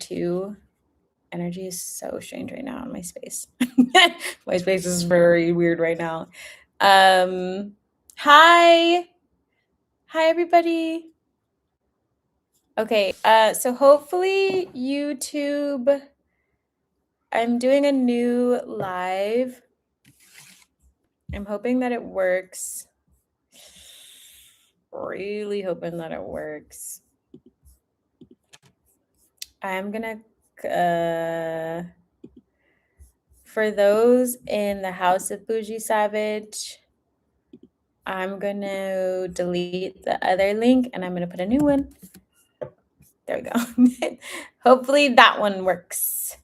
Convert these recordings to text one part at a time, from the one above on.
too. Energy is so strange right now in my space. My space is very weird right now. Hi. Hi everybody. Okay, so hopefully YouTube, I'm doing a new live. I'm hoping that it works. Really hoping that it works. I'm gonna, for those in the House of Bougie Savage, I'm gonna delete the other link and I'm gonna put a new one. There we go. Hopefully that one works.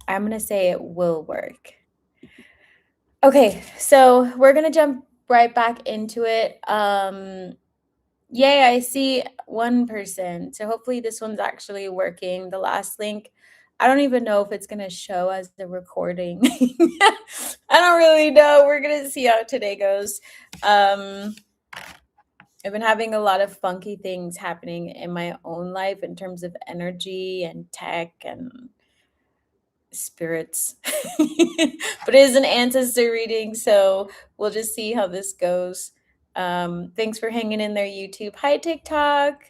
I'm gonna say it will work. Okay, so we're gonna jump right back into it. Yay, I see one person. So hopefully this one's actually working. The last link, I don't even know if it's gonna show as the recording. I don't really know. We're gonna see how today goes. I've been having a lot of funky things happening in my own life in terms of energy and tech and spirits. But it is an ancestor reading, so we'll just see how this goes. Thanks for hanging in there, YouTube. Hi, TikTok.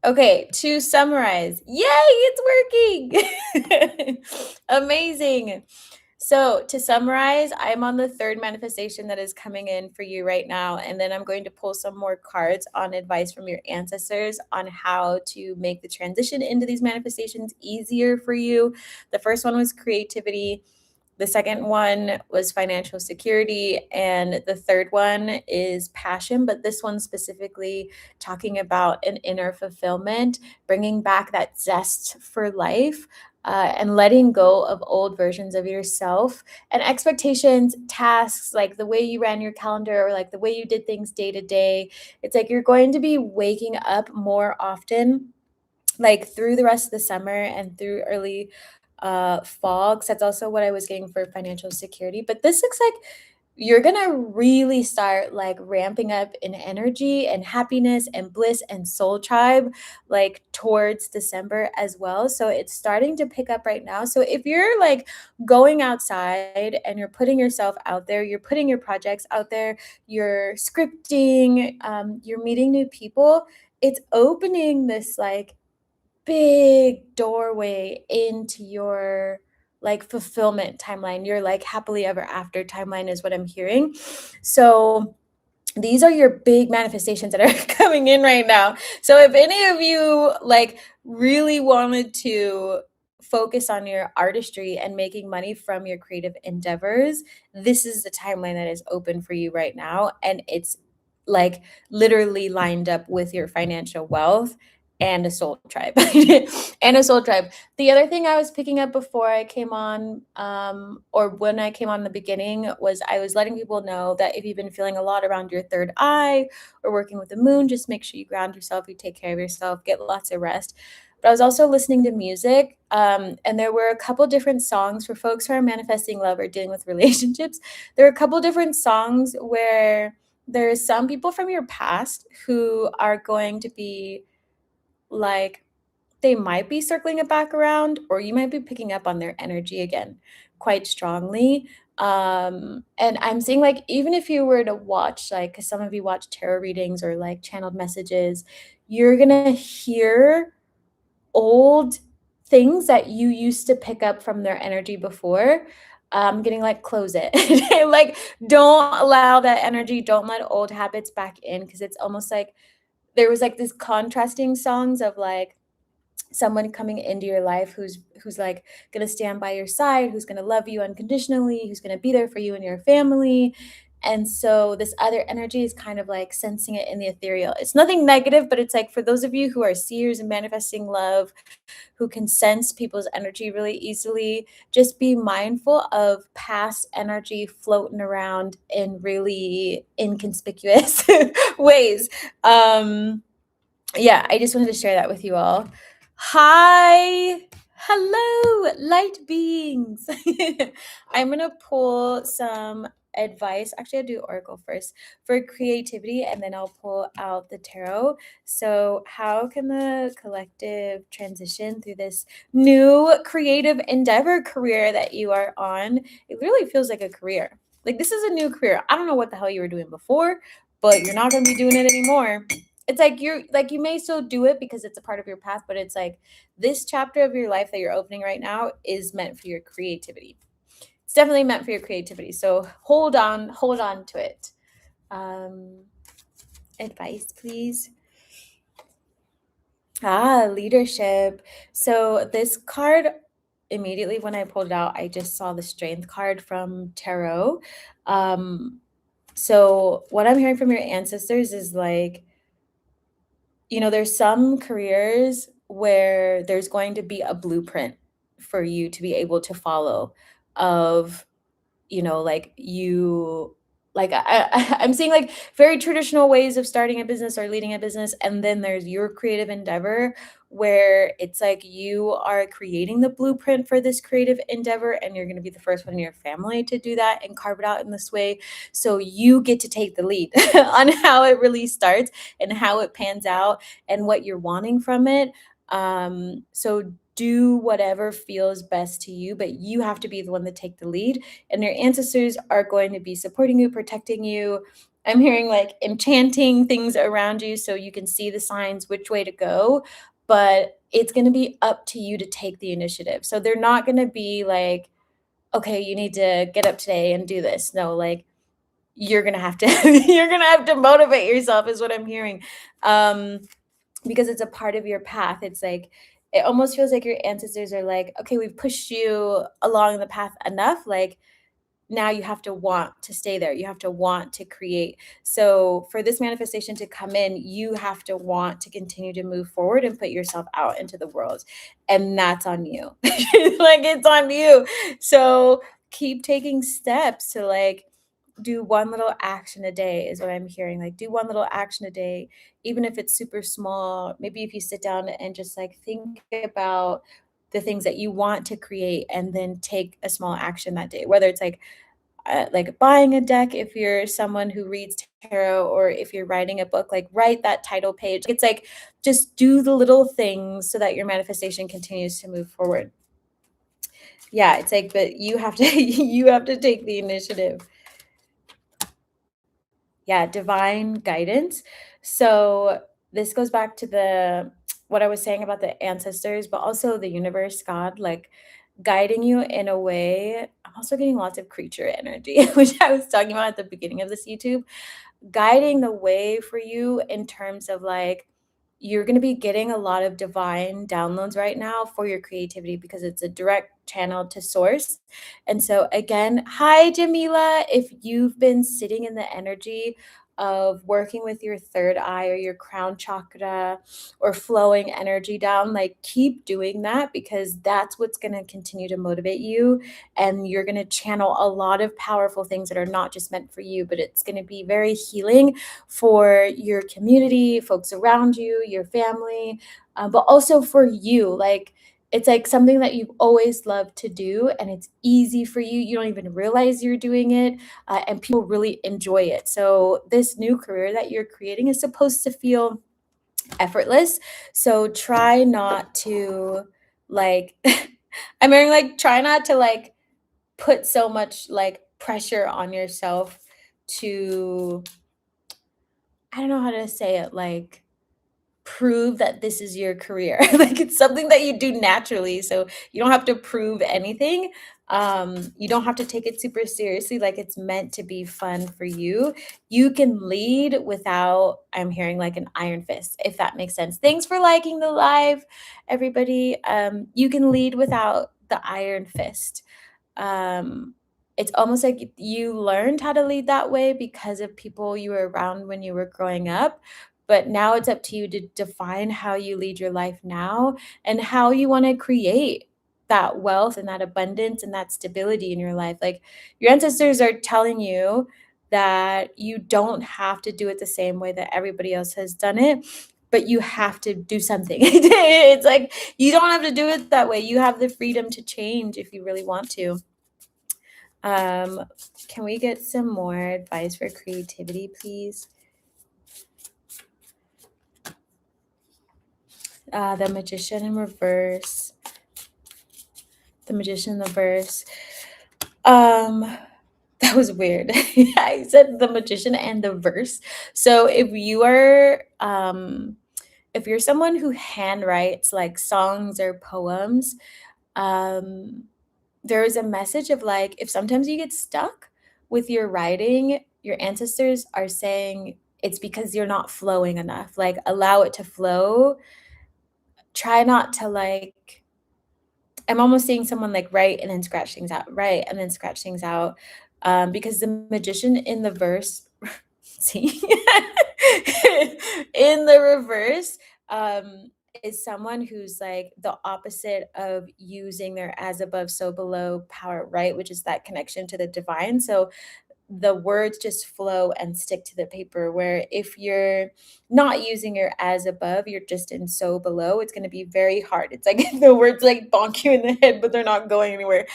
Okay, to summarize, yay, it's working. Amazing. So to summarize, I'm on the third manifestation that is coming in for you right now. And then I'm going to pull some more cards on advice from your ancestors on how to make the transition into these manifestations easier for you. The first one was creativity. The second one was financial security. And the third one is passion. But this one specifically talking about an inner fulfillment, bringing back that zest for life. And letting go of old versions of yourself and expectations, tasks, like the way you ran your calendar or like the way you did things day to day. It's like you're going to be waking up more often, like through the rest of the summer and through early fall, because that's also what I was getting for financial security. But this looks like you're gonna really start like ramping up in energy and happiness and bliss and soul tribe like towards December as well. So it's starting to pick up right now. So if you're like going outside and you're putting yourself out there, you're putting your projects out there, you're scripting, you're meeting new people, it's opening this like big doorway into your like fulfillment timeline, your like happily ever after timeline is what I'm hearing. So these are your big manifestations that are coming in right now. So if any of you like really wanted to focus on your artistry and making money from your creative endeavors, this is the timeline that is open for you right now. And it's like literally lined up with your financial wealth and a soul tribe. And a soul tribe. The other thing I was picking up before I came on, or when I came on in the beginning, was I was letting people know that if you've been feeling a lot around your third eye or working with the moon, just make sure you ground yourself, you take care of yourself, get lots of rest. But I was also listening to music, and there were a couple different songs for folks who are manifesting love or dealing with relationships. There are a couple different songs where there's some people from your past who are going to be like, they might be circling it back around, or you might be picking up on their energy again quite strongly. And I'm seeing like, even if you were to watch, like, because some of you watch tarot readings or like channeled messages, you're gonna hear old things that you used to pick up from their energy before. Getting like, close it. Like, don't allow that energy, don't let old habits back in, because it's almost like there was like this contrasting songs of like someone coming into your life who's like going to stand by your side, who's going to love you unconditionally, who's going to be there for you and your family. And so this other energy is kind of like sensing it in the ethereal. It's nothing negative, but it's like for those of you who are seers and manifesting love, who can sense people's energy really easily, just be mindful of past energy floating around in really inconspicuous ways. Yeah, I just wanted to share that with you all. Hi. Hello, light beings. I'm going to pull some advice. Actually, I'll do Oracle first for creativity, and then I'll pull out the tarot. So, how can the collective transition through this new creative endeavor career that you are on? It really feels like a career. Like, this is a new career. I don't know what the hell you were doing before, but you're not going to be doing it anymore. It's like you're like you may still do it because it's a part of your path, but it's like this chapter of your life that you're opening right now is meant for your creativity. It's definitely meant for your creativity. So hold on to it. Um, Advice, please. Leadership. So this card, immediately when I pulled it out, I just saw the strength card from tarot. Um, so what I'm hearing from your ancestors is like, there's some careers where there's going to be a blueprint for you to be able to follow of like I'm seeing like very traditional ways of starting a business or leading a business, and then there's your creative endeavor where it's like you are creating the blueprint for this creative endeavor, and you're going to be the first one in your family to do that and carve it out in this way. So you get to take the lead on how it really starts and how it pans out and what you're wanting from it. So do whatever feels best to you, but you have to be the one to take the lead, and your ancestors are going to be supporting you, protecting you. I'm hearing like enchanting things around you so you can see the signs which way to go, but it's going to be up to you to take the initiative. So they're not going to be like, okay, you need to get up today and do this. No, like you're going to have to you're going to have to motivate yourself is what I'm hearing. Because it's a part of your path. It's like it almost feels like your ancestors are like, okay, we've pushed you along the path enough. Like now you have to want to stay there. You have to want to create. So for this manifestation to come in, you have to want to continue to move forward and put yourself out into the world. And that's on you. Like it's on you. So keep taking steps to like do one little action a day is what I'm hearing. Like do one little action a day, even if it's super small. Maybe if you sit down and just like think about the things that you want to create and then take a small action that day, whether it's like buying a deck if you're someone who reads tarot, or if you're writing a book, like write that title page. It's like just do the little things so that your manifestation continues to move forward. Yeah, it's like, but you have to you have to take the initiative. Yeah, divine guidance. So this goes back to the what I was saying about the ancestors, but also the universe, God, like guiding you in a way. I'm also getting lots of creature energy, which I was talking about at the beginning of this YouTube, guiding the way for you in terms of like you're going to be getting a lot of divine downloads right now for your creativity because it's a direct channel to source. And so again, hi Jamila, if you've been sitting in the energy of working with your third eye or your crown chakra or flowing energy down, like keep doing that because that's what's going to continue to motivate you, and you're going to channel a lot of powerful things that are not just meant for you, but it's going to be very healing for your community, folks around you, your family, but also for you. Like it's like something that you've always loved to do and it's easy for you. You don't even realize you're doing it, and people really enjoy it. So this new career that you're creating is supposed to feel effortless. So try not to like I'm hearing like try not to like put so much like pressure on yourself to, I don't know how to say it, like prove that this is your career. Like it's something that you do naturally. So you don't have to prove anything. You don't have to take it super seriously. Like it's meant to be fun for you. You can lead without, I'm hearing like an iron fist, if that makes sense. Thanks for liking the live, everybody. You can lead without the iron fist. um, it's almost like you learned how to lead that way because of people you were around when you were growing up. But now it's up to you to define how you lead your life now and how you want to create that wealth and that abundance and that stability in your life. Like your ancestors are telling you that you don't have to do it the same way that everybody else has done it, but you have to do something. It's like you don't have to do it that way. You have the freedom to change if you really want to. Um, can we get some more advice for creativity, please? The Magician in reverse. The Magician in the verse. Um, that was weird. I said the Magician and the verse. So if you're someone who handwrites like songs or poems, um, there is a message of like if sometimes you get stuck with your writing, your ancestors are saying it's because you're not flowing enough. Like allow it to flow. Try not to like I'm almost seeing someone like write and then scratch things out, write and then scratch things out. Because the magician in the verse, see, in the reverse, um, is someone who's like the opposite of using their as above, so below power, right? Which is that connection to the divine. So the words just flow and stick to the paper. Where if you're not using your as above, you're just in so below, it's going to be very hard. It's like the words like bonk you in the head, but they're not going anywhere.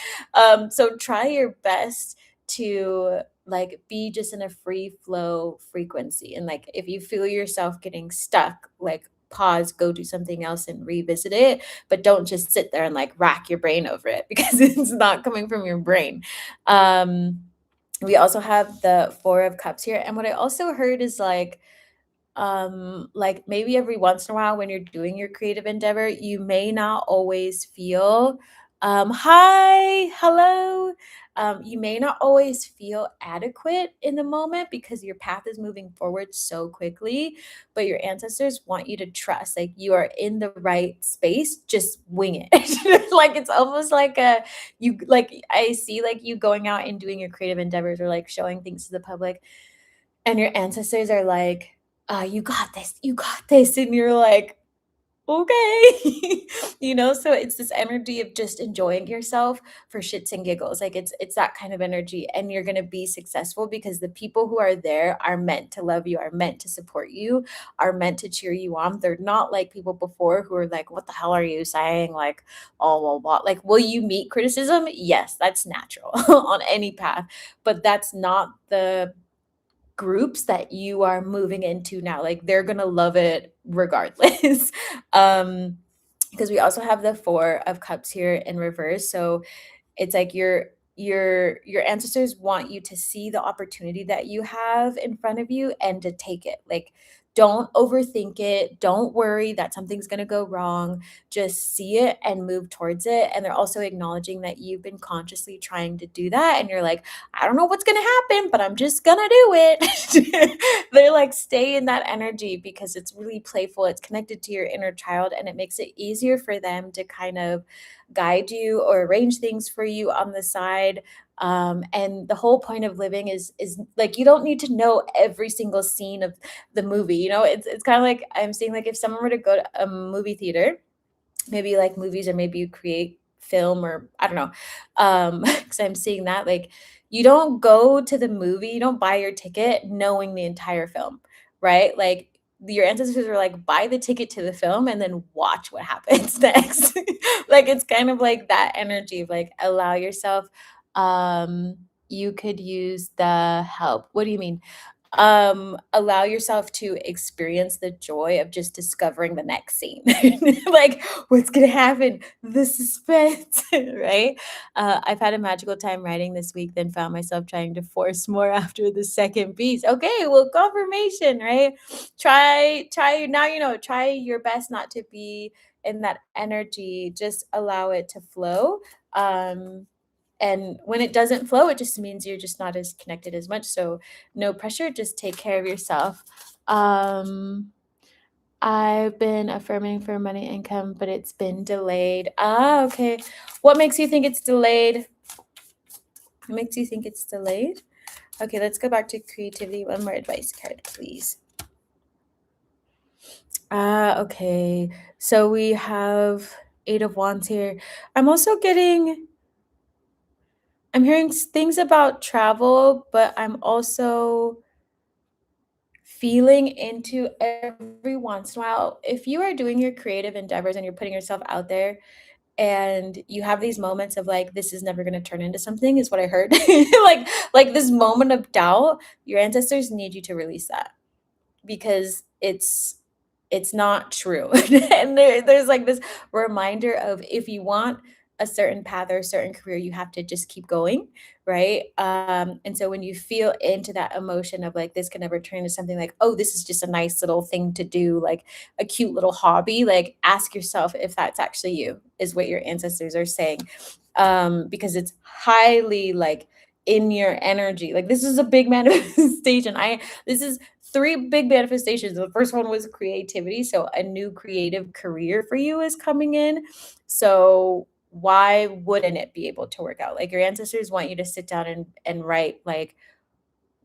So try your best to like be just in a free flow frequency. And like if you feel yourself getting stuck, like pause, go do something else and revisit it, but don't just sit there and like rack your brain over it because it's not coming from your brain. We also have the Four of Cups here, and what I also heard is like maybe every once in a while when you're doing your creative endeavor, you may not always feel, hi, hello. You may not always feel adequate in the moment because your path is moving forward so quickly, but your ancestors want you to trust, like you are in the right space, just wing it. Like it's almost like a you like I see like you going out and doing your creative endeavors or like showing things to the public and your ancestors are like, you got this. And you're like, okay. So it's this energy of just enjoying yourself for shits and giggles. Like it's that kind of energy. And you're gonna be successful because the people who are there are meant to love you, are meant to support you, are meant to cheer you on. They're not like people before who are like, what the hell are you saying? Like, oh well, what like will you meet criticism? Yes, that's natural on any path, but that's not the groups that you are moving into now. Like they're gonna love it regardless. um because we also have the Four of Cups here in reverse. So it's like your ancestors want you to see the opportunity that you have in front of you and to take it. Like don't overthink it. Don't worry that something's going to go wrong. Just see it and move towards it. And they're also acknowledging that you've been consciously trying to do that and you're like, I don't know what's going to happen, but I'm just going to do it. They're like stay in that energy because it's really playful. It's connected to your inner child and it makes it easier for them to kind of guide you or arrange things for you on the side. And the whole point of living is like you don't need to know every single scene of the movie. It's kind of like I'm saying, like if someone were to go to a movie theater, maybe like movies, or maybe you create film, or I don't know, because I'm seeing that like you don't go to the movie, you don't buy your ticket knowing the entire film, right? Like your ancestors were like buy the ticket to the film and then watch what happens next. Like it's kind of like that energy of like allow yourself. You could use the help. What do you mean? Allow yourself to experience the joy of just discovering the next scene. Like what's gonna happen, the suspense. Right. I've had a magical time writing this week, then found myself trying to force more after the second piece. Okay, well, confirmation, right? Try now, try your best not to be in that energy, just allow it to flow. And when it doesn't flow, it just means you're just not as connected as much. So no pressure, just take care of yourself. Um, I've been affirming for money income, but it's been delayed. Okay. What makes you think it's delayed? What makes you think it's delayed? Okay, let's go back to creativity. One more advice card, please. Okay. So we have Eight of Wands here. I'm also getting I'm hearing things about travel, but I'm also feeling into every once in a while. If you are doing your creative endeavors and you're putting yourself out there, and you have these moments of like, this is never going to turn into something, is what I heard. Like this moment of doubt, your ancestors need you to release that, because it's not true. And there's like this reminder of, if you want a certain path or a certain career, you have to just keep going, right? And so when you feel into that emotion of like, this can never turn into something, like, oh, this is just a nice little thing to do, like a cute little hobby, like ask yourself if that's actually you, is what your ancestors are saying. Because it's highly like in your energy. Like this is a big manifestation. This is three big manifestations. The first one was creativity. So a new creative career for you is coming in. So why wouldn't it be able to work out? Like your ancestors want you to sit down and write, like,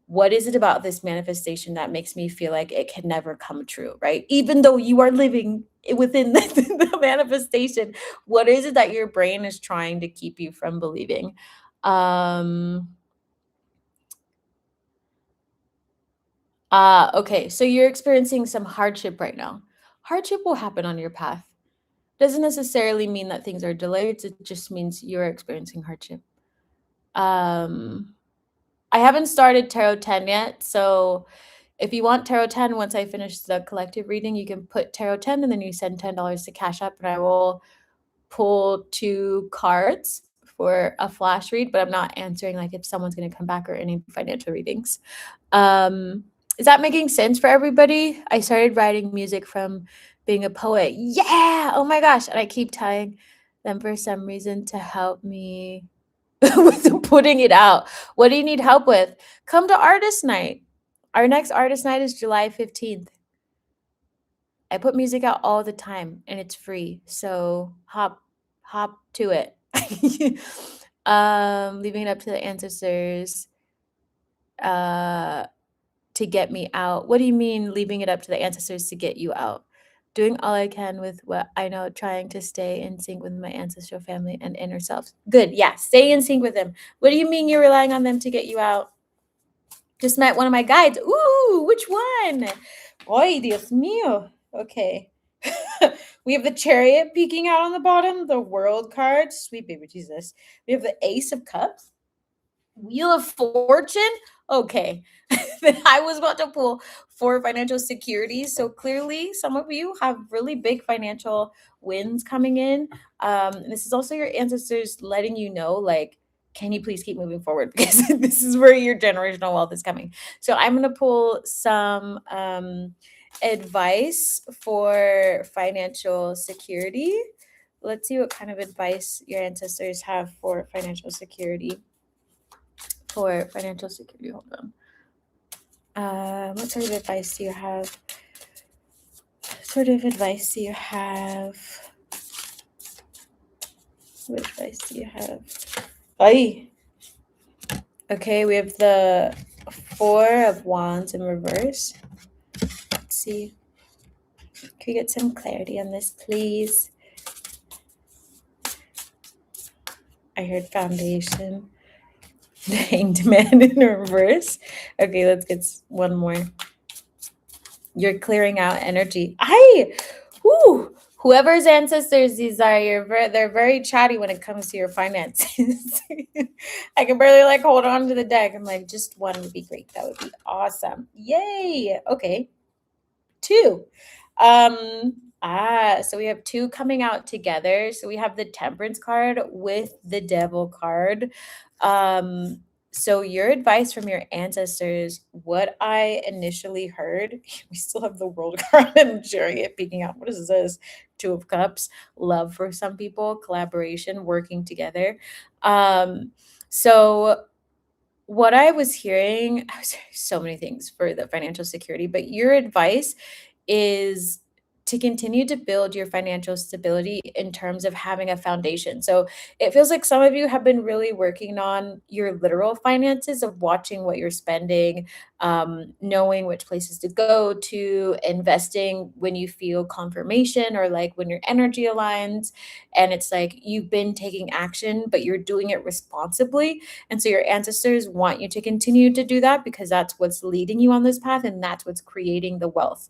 what is it about this manifestation that makes me feel like it can never come true, right? Even though you are living within the manifestation, what is it that your brain is trying to keep you from believing? Um, okay, so you're experiencing some hardship right now. Hardship will happen on your path. Doesn't necessarily mean that things are delayed. It just means you're experiencing hardship. Um, I haven't started Tarot 10 yet, so if you want Tarot 10, once I finish the collective reading, you can put Tarot 10 and then you send $10 to Cashapp, and I will pull 2 cards for a flash read, but I'm not answering like if someone's going to come back or any financial readings. Is that making sense for everybody? I started writing music from being a poet. Yeah! Oh my gosh. And I keep telling them for some reason to help me with putting it out. What do you need help with? Come to artist night. Our next artist night is July 15th. I put music out all the time and it's free. So hop to it. Leaving it up to the ancestors to get me out. What do you mean leaving it up to the ancestors to get you out? Doing all I can with what I know, trying to stay in sync with my ancestral family and inner self. Good. Yeah, stay in sync with them. What do you mean you're relying on them to get you out? Just met one of my guides. Ooh, which one? Ay, Dios mío. Okay. We have the Chariot peeking out on the bottom, the World card. Sweet baby Jesus. We have the Ace of Cups. Wheel of Fortune? Okay. I was about to pull for financial security. So clearly, some of you have really big financial wins coming in. And this is also your ancestors letting you know, like, can you please keep moving forward? Because this is where your generational wealth is coming. So I'm going to pull some advice for financial security. Let's see what kind of advice your ancestors have for financial security. For financial security, hold on. What sort of advice do you have? What sort of advice do you have? What advice do you have? Ay. Okay, we have the Four of Wands in reverse. Let's see. Can we get some clarity on this, please? I heard Foundation. The Hanged Man in reverse. Okay, let's get one more. You're clearing out energy. Whoo! Whoever's ancestors these are, they're very chatty when it comes to your finances. I can barely like hold on to the deck. I'm like, just one would be great. That would be awesome. Yay! Okay, 2. So we have 2 coming out together. So we have the Temperance card with the Devil card. So your advice from your ancestors, what I initially heard, we still have the World card and Chariot peeking out. What is this? 2 of Cups, love for some people, collaboration, working together. So what I was hearing, I was hearing so many things for the financial security, but your advice is to continue to build your financial stability in terms of having a foundation. So it feels like some of you have been really working on your literal finances of watching what you're spending, knowing which places to go to, investing when you feel confirmation or like when your energy aligns. And it's like you've been taking action, but you're doing it responsibly. And so your ancestors want you to continue to do that because that's what's leading you on this path and that's what's creating the wealth.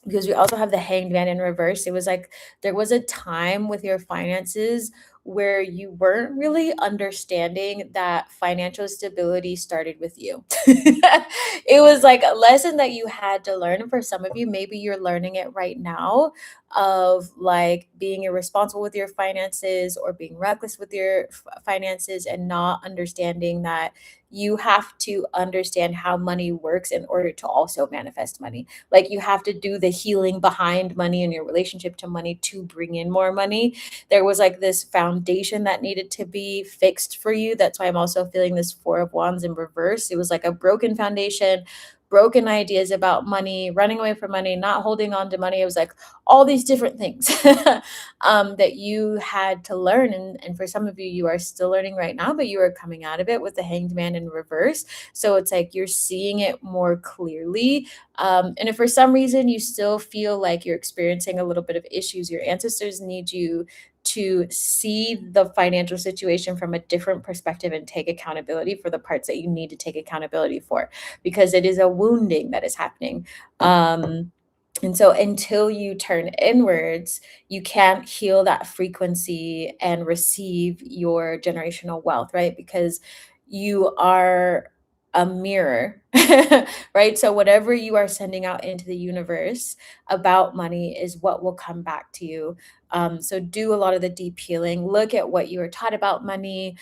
because we also have the hanged man in reverse. It was like there was a time with your finances where you weren't really understanding that financial stability started with you. It was like a lesson that you had to learn. And for some of you, maybe you're learning it right now, of like being irresponsible with your finances or being reckless with your finances and not understanding that you have to understand how money works in order to also manifest money. Like you have to do the healing behind money and your relationship to money to bring in more money. There was like this foundation that needed to be fixed for you. That's why I'm also feeling this Four of Wands in reverse. It was like a broken foundation, broken ideas about money, running away from money, not holding on to money. It was like all these different things that you had to learn. And for some of you, you are still learning right now, but you are coming out of it with the hanged man in reverse. So it's like you're seeing it more clearly, and if for some reason you still feel like you're experiencing a little bit of issues, your ancestors need you to see the financial situation from a different perspective and take accountability for the parts that you need to take accountability for, because it is a wounding that is happening. And so until you turn inwards, you can't heal that frequency and receive your generational wealth, right? Because you are a mirror, right? So whatever you are sending out into the universe about money is what will come back to you. So do a lot of the deep healing. Look at what you were taught about money.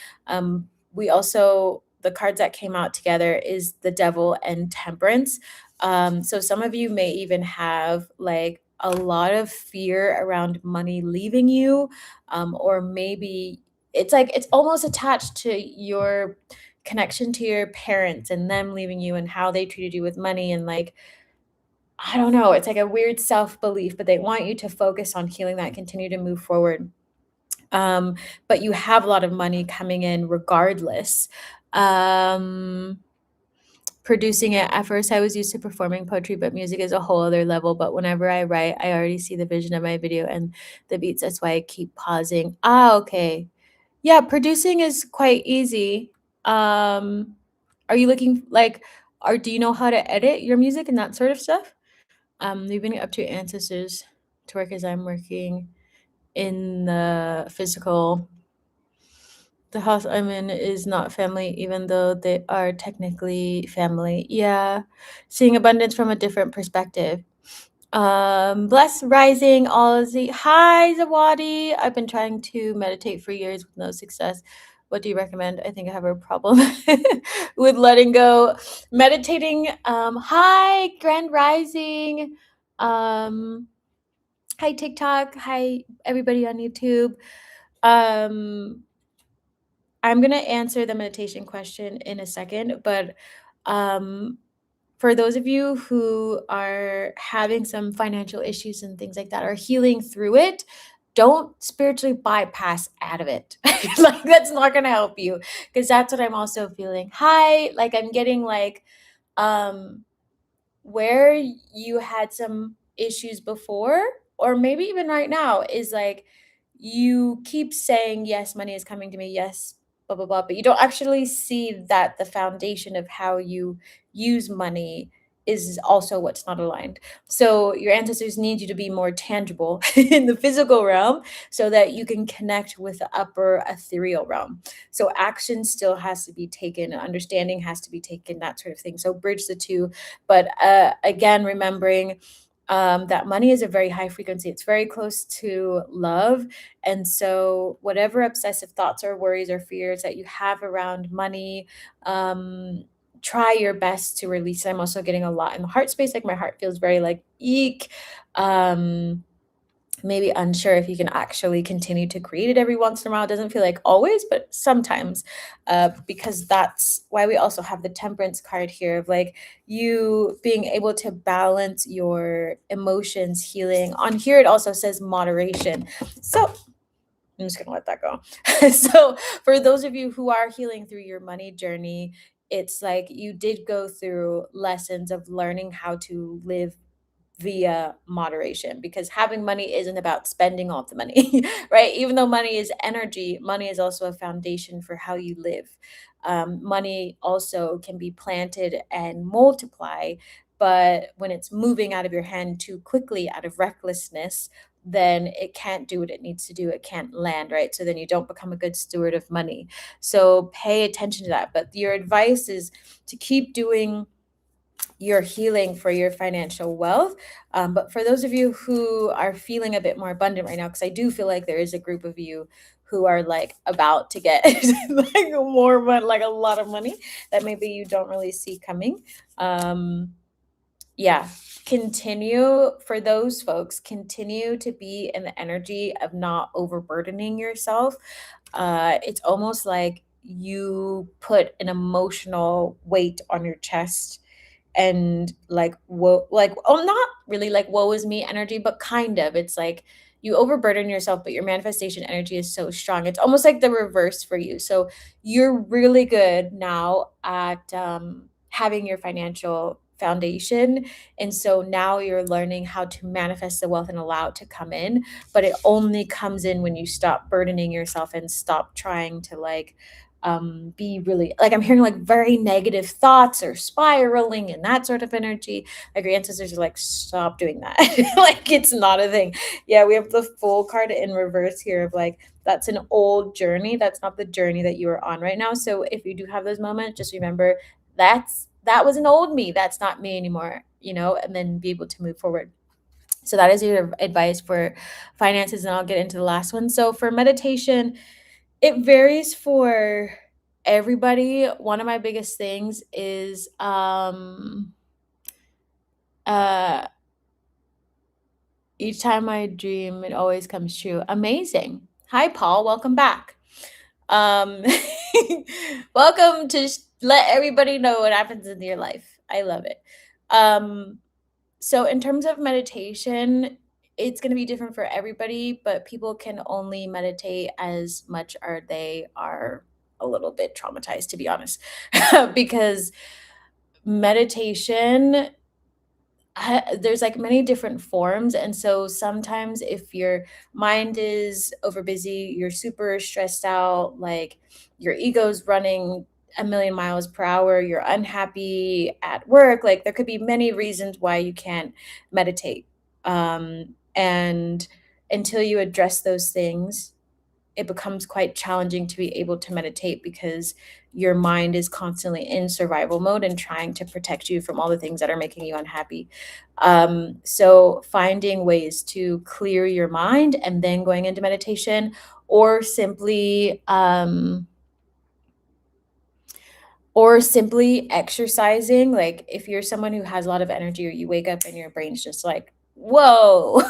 We also, the cards that came out together is the devil and temperance. So some of you may even have like a lot of fear around money leaving you, or maybe it's like it's almost attached to your connection to your parents and them leaving you and how they treated you with money. And like, I don't know, it's like a weird self-belief, but they want you to focus on healing that, continue to move forward. Um, but you have a lot of money coming in regardless. Um, Producing it, at first I was used to performing poetry, but music is a whole other level. But whenever I write, I already see the vision of my video and the beats. That's why I keep pausing. Ah, okay. Yeah, producing is quite easy. Are you looking like, or do you know how to edit your music and that sort of stuff? Leaving it up to your ancestors to work as I'm working in the physical. The house I'm in is not family, even though they are technically family. Yeah, seeing abundance from a different perspective. Blessed rising, Ozzy. Hi, Zawadi. I've been trying to meditate for years with no success. What do you recommend? I think I have a problem with letting go. Meditating. Hi, Grand Rising. Um, Hi, TikTok. Hi, everybody on YouTube. Um, I'm gonna answer the meditation question in a second, but um, for those of you who are having some financial issues and things like that, are healing through it, don't spiritually bypass out of it. Like that's not gonna help you, because that's what I'm also feeling. Hi, like I'm getting like um where you had some issues before, or maybe even right now, is like you keep saying, yes, money is coming to me, yes, blah, blah, blah, but you don't actually see that the foundation of how you use money is also what's not aligned. So your ancestors need you to be more tangible in the physical realm so that you can connect with the upper ethereal realm. So action still has to be taken, understanding has to be taken, that sort of thing. So bridge the two. But again, remembering that money is a very high frequency. It's very close to love. And so, whatever obsessive thoughts or worries or fears that you have around money, try your best to release. I'm also getting a lot in the heart space. Like, my heart feels very like, eek. Maybe unsure if you can actually continue to create it every once in a while. It doesn't feel like always, but sometimes, because that's why we also have the temperance card here of like you being able to balance your emotions, healing. On here, it also says moderation. So I'm just gonna let that go. So for those of you who are healing through your money journey, it's like you did go through lessons of learning how to live via moderation, because having money isn't about spending all of the money, right? Even though money is energy, money is also a foundation for how you live. Money also can be planted and multiply but when it's moving out of your hand too quickly out of recklessness, then it can't do what it needs to do. It can't land, right? So then you don't become a good steward of money. So pay attention to that. But your advice is to keep doing your healing for your financial wealth. But for those of you who are feeling a bit more abundant right now, because I do feel like there is a group of you who are like about to get like more money, like a lot of money that maybe you don't really see coming. Yeah, continue for those folks, continue to be in the energy of not overburdening yourself. It's almost like you put an emotional weight on your chest and like woe, like, oh, not really like woe is me energy, but kind of. It's like you overburden yourself, but your manifestation energy is so strong. It's almost like the reverse for you. So you're really good now at having your financial foundation, and so now you're learning how to manifest the wealth and allow it to come in, but it only comes in when you stop burdening yourself and stop trying to like be really, like, I'm hearing like very negative thoughts or spiraling and that sort of energy. Like your ancestors are like, stop doing that. Like it's not a thing. Yeah, we have the full card in reverse here of like, that's an old journey. That's not the journey that you are on right now. So if you do have those moments, just remember that was an old me. That's not me anymore, you know, and then be able to move forward. So that is your advice for finances, and I'll get into the last one. So for meditation, it varies for everybody. One of my biggest things is uh each time I dream it always comes true. Amazing. Hi Paul, welcome back. Um welcome to let everybody know what happens in your life. I love it. Um so in terms of meditation, it's going to be different for everybody, but people can only meditate as much as they are a little bit traumatized, to be honest. Because meditation, there's like many different forms, and so sometimes if your mind is over busy, you're super stressed out, like your ego's running a million miles per hour, you're unhappy at work, like there could be many reasons why you can't meditate. And until you address those things, it becomes quite challenging to be able to meditate because your mind is constantly in survival mode and trying to protect you from all the things that are making you unhappy. So, finding ways to clear your mind and then going into meditation, or simply exercising. Like if you're someone who has a lot of energy, or you wake up and your brain's just like, whoa,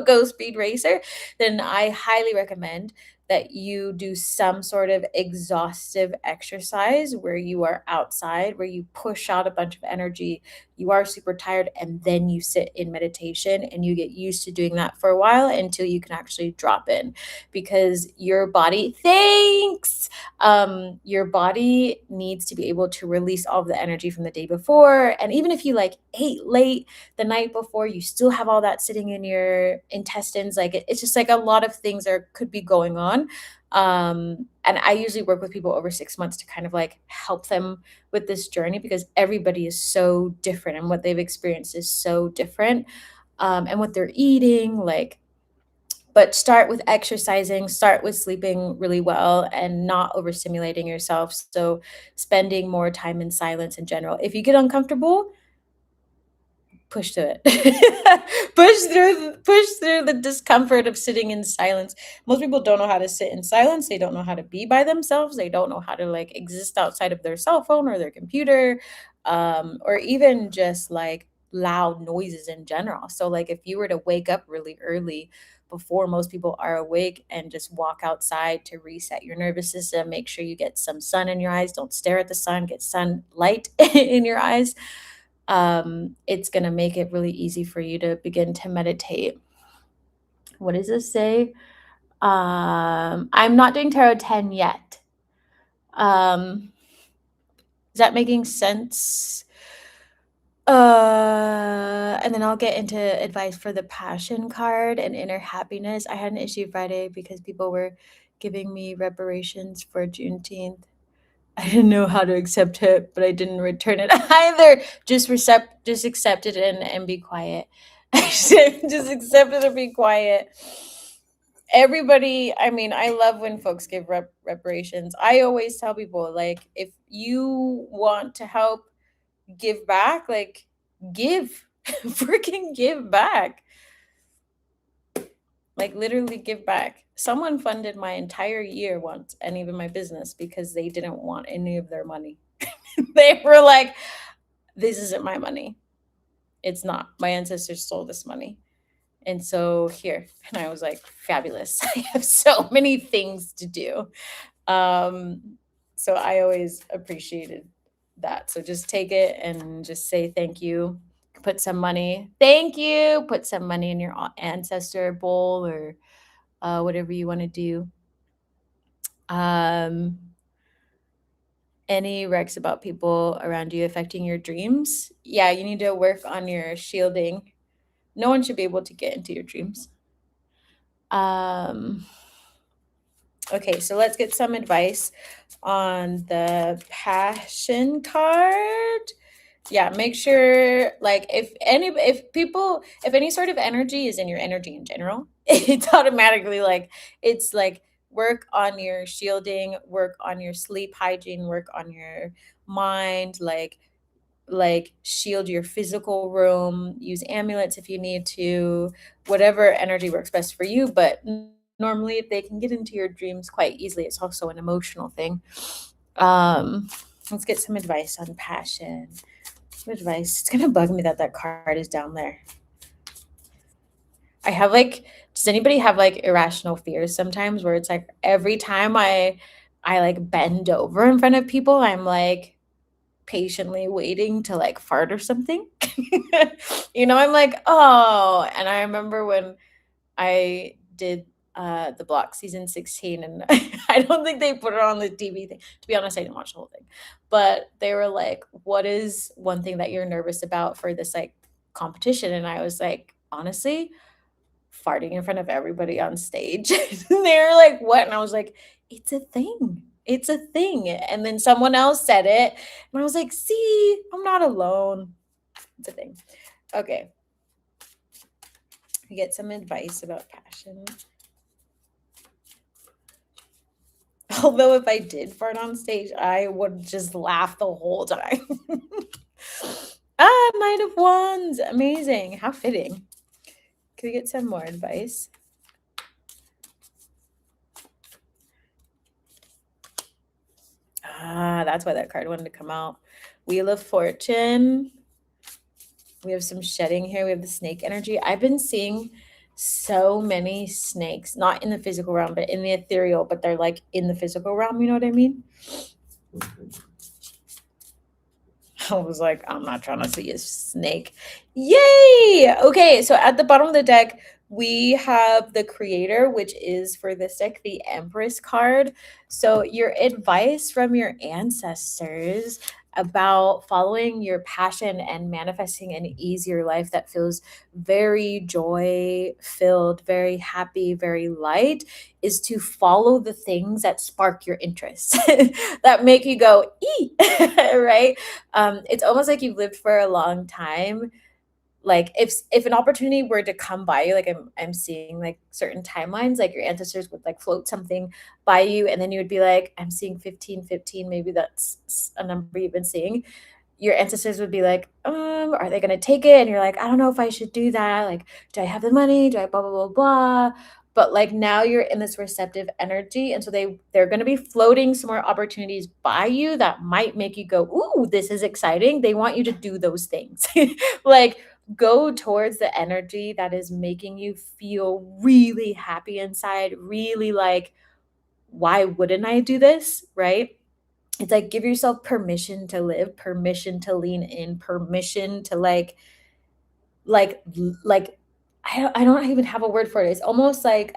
go speed racer, then I highly recommend that you do some sort of exhaustive exercise where you are outside, where you push out a bunch of energy, you are super tired, and then you sit in meditation and you get used to doing that for a while until you can actually drop in, because your body thinks, your body needs to be able to release all of the energy from the day before. And even if you like ate late the night before, you still have all that sitting in your intestines. Like it's just like a lot of things could be going on. And I usually work with people over 6 months to kind of like help them with this journey, because everybody is so different and what they've experienced is so different. And what they're eating, like, but start with exercising, start with sleeping really well and not overstimulating yourself. So spending more time in silence in general. If you get uncomfortable, push through it. Push through the discomfort of sitting in silence. Most people don't know how to sit in silence. They don't know how to be by themselves. They don't know how to like exist outside of their cell phone or their computer, or even just like loud noises in general. So like if you were to wake up really early before most people are awake and just walk outside to reset your nervous system, make sure you get some sun in your eyes. Don't stare at the sun, get sunlight in your eyes. It's going to make it really easy for you to begin to meditate. What does this say? I'm not doing tarot 10 yet. Is that making sense? And then I'll get into advice for the passion card and inner happiness. I had an issue Friday because people were giving me reparations for Juneteenth. I didn't know how to accept it, but I didn't return it either. Just accept it and be quiet. Just accept it and be quiet. Everybody, I mean, I love when folks give reparations. I always tell people, like, if you want to help give back, like, give. Freaking give back. Like, literally give back. Someone funded my entire year once, and even my business, because they didn't want any of their money. They were like, this isn't my money. It's not. My ancestors stole this money. And so here. And I was like, fabulous. I have so many things to do. Um, so I always appreciated that. So just take it and just say thank you. Put some money. Thank you. Put some money in your ancestor bowl, or whatever you want to do. Um, any recs about people around you affecting your dreams? Yeah, you need to work on your shielding. No one should be able to get into your dreams. Um, okay, so let's get some advice on the passion card. Yeah, make sure, like, if any sort of energy is in your energy in general, it's automatically like, it's like, work on your shielding, work on your sleep hygiene, work on your mind, like shield your physical room, use amulets if you need to, whatever energy works best for you. But normally, if they can get into your dreams quite easily, it's also an emotional thing. Let's get some advice on passion. What advice? It's gonna bug me that that card is down there. I have, like, does anybody have, like, irrational fears sometimes, where it's like every time I like bend over in front of people, I'm like patiently waiting to, like, fart or something. I'm like, oh. And I remember when I did the block season 16, and I don't think they put it on the TV thing. To be honest, I didn't watch the whole thing. But they were like, what is one thing that you're nervous about for this, like, competition? And I was like, honestly, farting in front of everybody on stage. And they were like, what? And I was like, it's a thing. It's a thing. And then someone else said it. And I was like, see, I'm not alone. It's a thing. Okay. We get some advice about passion. Although if I did fart on stage, I would just laugh the whole time. Knight of Wands. Amazing. How fitting. Can we get some more advice? That's why that card wanted to come out. Wheel of Fortune. We have some shedding here. We have the snake energy. I've been seeing so many snakes, not in the physical realm, but in the ethereal, but they're like in the physical realm. You know what I mean? I was like, I'm not trying to see a snake. Yay! Okay, so at the bottom of the deck, we have the creator, which is for this deck, the Empress card. So your advice from your ancestors about following your passion and manifesting an easier life that feels very joy filled, very happy, very light, is to follow the things that spark your interest, that make you go, ee, right? It's almost like you've lived for a long time. Like, if an opportunity were to come by you, like, I'm seeing, like, certain timelines, like your ancestors would, like, float something by you, and then you would be like, I'm seeing 1515, maybe that's a number you've been seeing. Your ancestors would be like, are they gonna take it? And you're like, I don't know if I should do that. Like, do I have the money? Do I blah blah blah blah? But, like, now you're in this receptive energy, and so they're gonna be floating some more opportunities by you that might make you go, ooh, this is exciting. They want you to do those things. Like, go towards the energy that is making you feel really happy inside, really like, why wouldn't I do this? Right? It's like, give yourself permission to live, permission to lean in, permission to like like I don't even have a word for it. It's almost like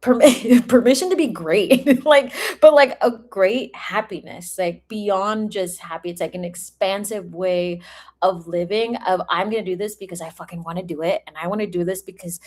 permission to be great. Like, but like a great happiness, like beyond just happy. It's like an expansive way of living, of I'm gonna do this because I fucking want to do it, and I want to do this because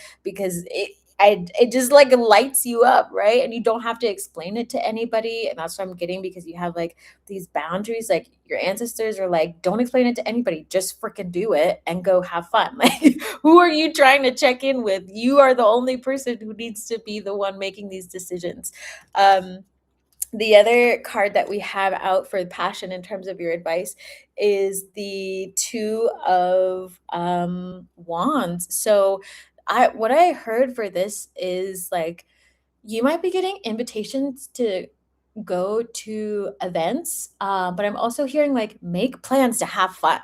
it just like lights you up, right? And you don't have to explain it to anybody. And that's what I'm getting, because you have like these boundaries. Like your ancestors are like, don't explain it to anybody, just freaking do it and go have fun. Like, who are you trying to check in with? You are the only person who needs to be the one making these decisions. The other card that we have out for passion in terms of your advice is the two of wands. So I what I heard for this is like you might be getting invitations to go to events, but I'm also hearing like make plans to have fun,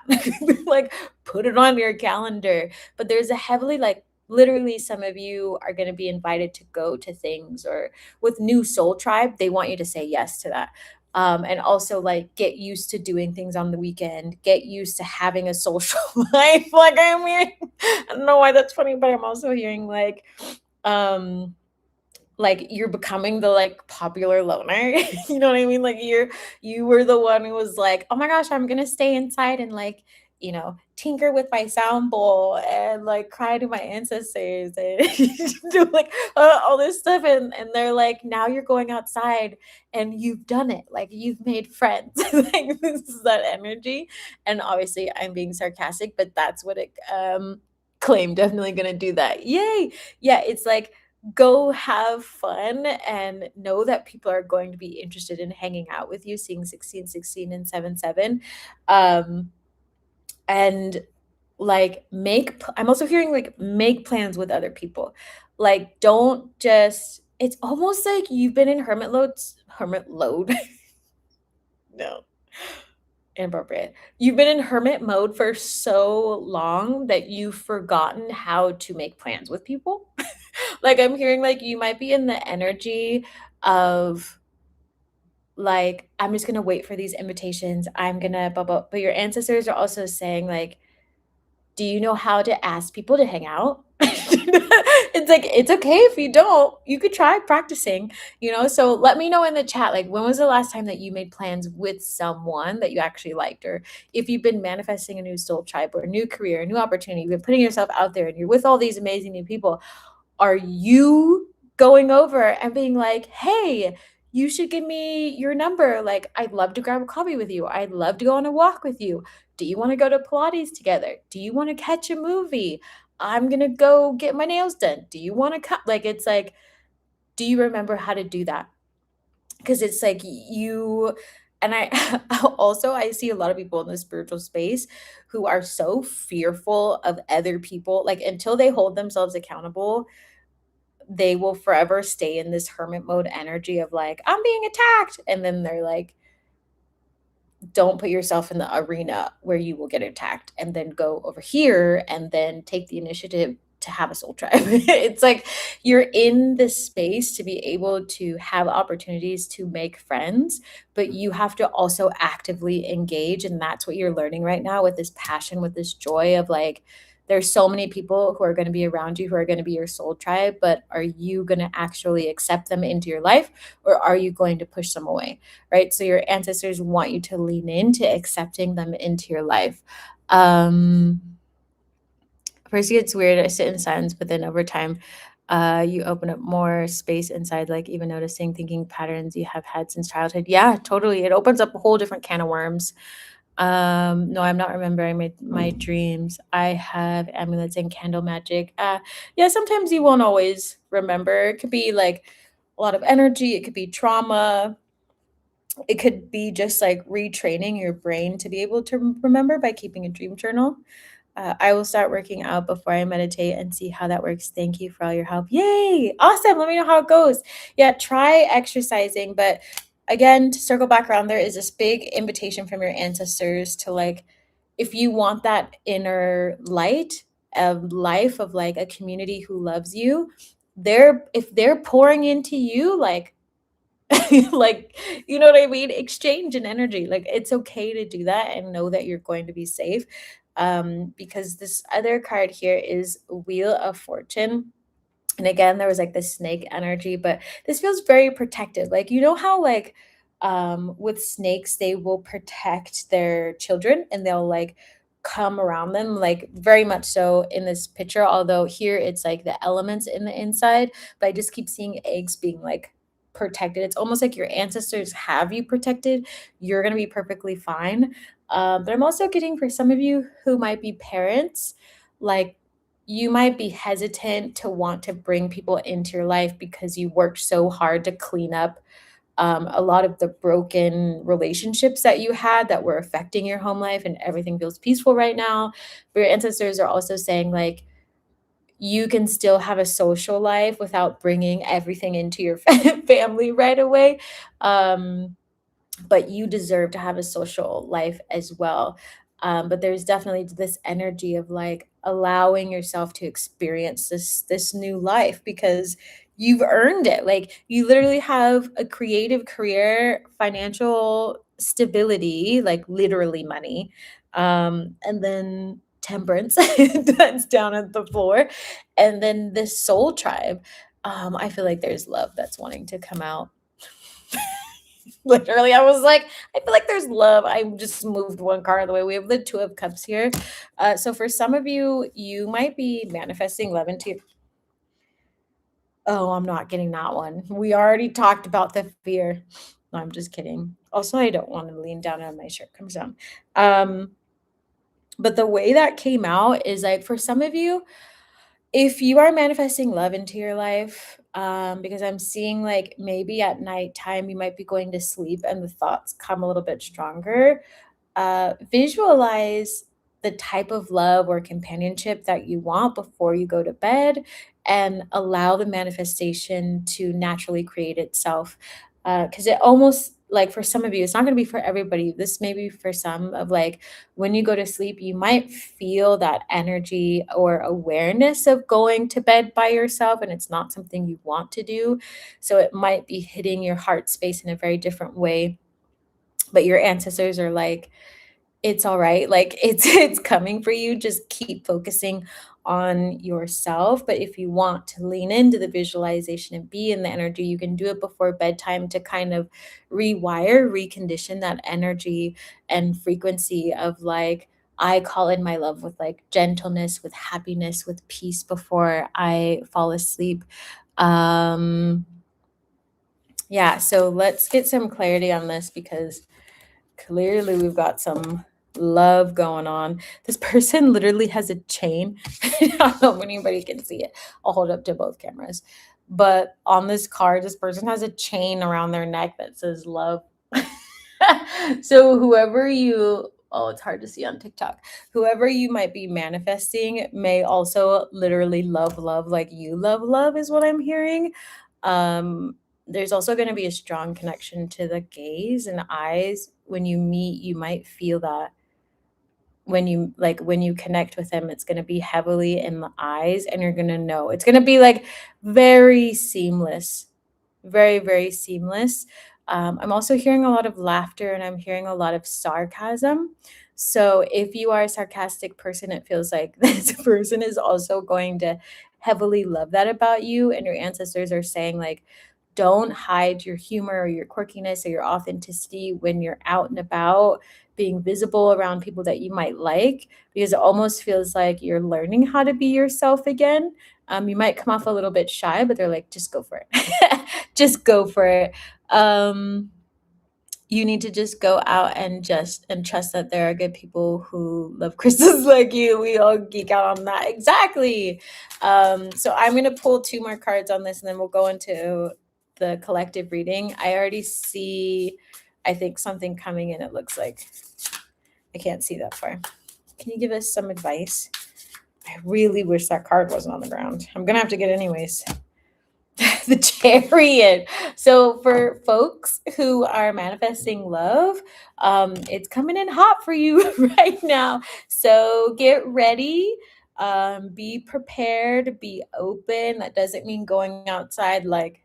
like put it on your calendar. But there's a heavily like literally some of you are going to be invited to go to things, or with new soul tribe, they want you to say yes to that. And also like get used to doing things on the weekend, get used to having a social life. Like I'm hearing, I don't know why that's funny, but I'm also hearing um like you're becoming the like popular loner. You know what I mean? Like you were the one who was like, oh my gosh, I'm gonna stay inside and like, tinker with my sound bowl and like cry to my ancestors and do like all this stuff. And they're like, now you're going outside and you've done it. Like you've made friends. Like this is that energy. And obviously I'm being sarcastic, but that's what it claim definitely gonna do that. Yay. Yeah, it's like go have fun and know that people are going to be interested in hanging out with you, seeing 1616 and 77. Um, and like I'm also hearing like make plans with other people. Like don't just, it's almost like you've been in hermit load. No, inappropriate. You've been in hermit mode for so long that you've forgotten how to make plans with people. Like I'm hearing like you might be in the energy of like I'm just gonna wait for these invitations. I'm gonna blah blah. But your ancestors are also saying like, do you know how to ask people to hang out? It's like it's okay if you don't. You could try practicing, So let me know in the chat, like when was the last time that you made plans with someone that you actually liked, or if you've been manifesting a new soul tribe or a new career, a new opportunity, you've been putting yourself out there and you're with all these amazing new people. Are you going over and being like, hey, you should give me your number? Like, I'd love to grab a coffee with you. I'd love to go on a walk with you. Do you want to go to Pilates together? Do you want to catch a movie? I'm going to go get my nails done. Do you want to cut? Like, it's like, do you remember how to do that? Because it's like and I also I see a lot of people in the spiritual space who are so fearful of other people, like until they hold themselves accountable, they will forever stay in this hermit mode energy of like, I'm being attacked. And then they're like, don't put yourself in the arena where you will get attacked, and then go over here and then take the initiative to have a soul tribe. It's like you're in this space to be able to have opportunities to make friends, but you have to also actively engage. And that's what you're learning right now with this passion, with this joy of like, there's so many people who are going to be around you who are going to be your soul tribe, but are you going to actually accept them into your life, or are you going to push them away? Right? So your ancestors want you to lean into accepting them into your life. First it gets weird, I sit in silence, but then over time, you open up more space inside, like even noticing thinking patterns you have had since childhood. Yeah, totally. It opens up a whole different can of worms. No, I'm not remembering my dreams. I have amulets and candle magic. Yeah, sometimes you won't always remember. It could be like a lot of energy, it could be trauma, it could be just like retraining your brain to be able to remember by keeping a dream journal. I will start working out before I meditate and see how that works. Thank you for all your help. Yay! Awesome. Let me know how it goes. Yeah, try exercising. But again, to circle back around, there is this big invitation from your ancestors to like, if you want that inner light of life, of like a community who loves you, if they're pouring into you, like like, you know what I mean? Exchange and energy. Like it's okay to do that and know that you're going to be safe. Because this other card here is Wheel of Fortune. And again, there was like this snake energy, but this feels very protective. Like, you know how like with snakes, they will protect their children and they'll like come around them, like very much so in this picture, although here it's like the elements in the inside, but I just keep seeing eggs being like protected. It's almost like your ancestors have you protected. You're going to be perfectly fine. But I'm also getting for some of you who might be parents, like you might be hesitant to want to bring people into your life because you worked so hard to clean up a lot of the broken relationships that you had that were affecting your home life, and everything feels peaceful right now. But your ancestors are also saying, like, you can still have a social life without bringing everything into your family right away. Um, but you deserve to have a social life as well. But there's definitely this energy of like allowing yourself to experience this new life because you've earned it. Like you literally have a creative career, financial stability, like literally money, and then temperance that's down at the floor, and then this soul tribe. I feel like there's love that's wanting to come out. Literally, I was like, I feel like there's love. I just moved one card out of the way. We have the Two of Cups here. So for some of you, you might be manifesting love into your. Oh, I'm not getting that one. We already talked about the fear. No, I'm just kidding. Also, I don't want to lean down and my shirt comes down. Um, but the way that came out is like for some of you, if you are manifesting love into your life, because I'm seeing like maybe at nighttime you might be going to sleep and the thoughts come a little bit stronger, visualize the type of love or companionship that you want before you go to bed and allow the manifestation to naturally create itself. Because it almost like for some of you, it's not going to be for everybody. This may be for some of like when you go to sleep, you might feel that energy or awareness of going to bed by yourself, and it's not something you want to do. So it might be hitting your heart space in a very different way. But your ancestors are like, it's all right. Like it's coming for you. Just keep focusing on yourself. But if you want to lean into the visualization and be in the energy, you can do it before bedtime to kind of rewire, recondition that energy and frequency of like I call in my love with like gentleness, with happiness, with peace before I fall asleep. Um yeah, so let's get some clarity on this because clearly, we've got some love going on. This person literally has a chain. I don't know if anybody can see it. I'll hold up to both cameras. But on this card, this person has a chain around their neck that says love. So whoever you, oh, it's hard to see on TikTok. Whoever you might be manifesting may also literally love love like you love love is what I'm hearing. Um, there's also going to be a strong connection to the gaze and eyes. When you meet, you might feel that when you connect with them, it's going to be heavily in the eyes, and you're going to know it's going to be like very seamless, very, very seamless. I'm also hearing a lot of laughter and I'm hearing a lot of sarcasm. So if you are a sarcastic person, it feels like this person is also going to heavily love that about you. And your ancestors are saying, like, don't hide your humor or your quirkiness or your authenticity when you're out and about, being visible around people that you might like, because it almost feels like you're learning how to be yourself again. You might come off a little bit shy, but they're like, just go for it. Just go for it. Um, you need to just go out and just and trust that there are good people who love crystals like you. We all geek out on that. Exactly. So I'm going to pull two more cards on this and then we'll go into the collective reading. I already see, I think, something coming in. It looks like I can't see that far. Can you give us some advice? I really wish that card wasn't on the ground. I'm going to have to get it anyways. The chariot. So for folks who are manifesting love, it's coming in hot for you right now. So get ready. Be prepared, be open. That doesn't mean going outside like,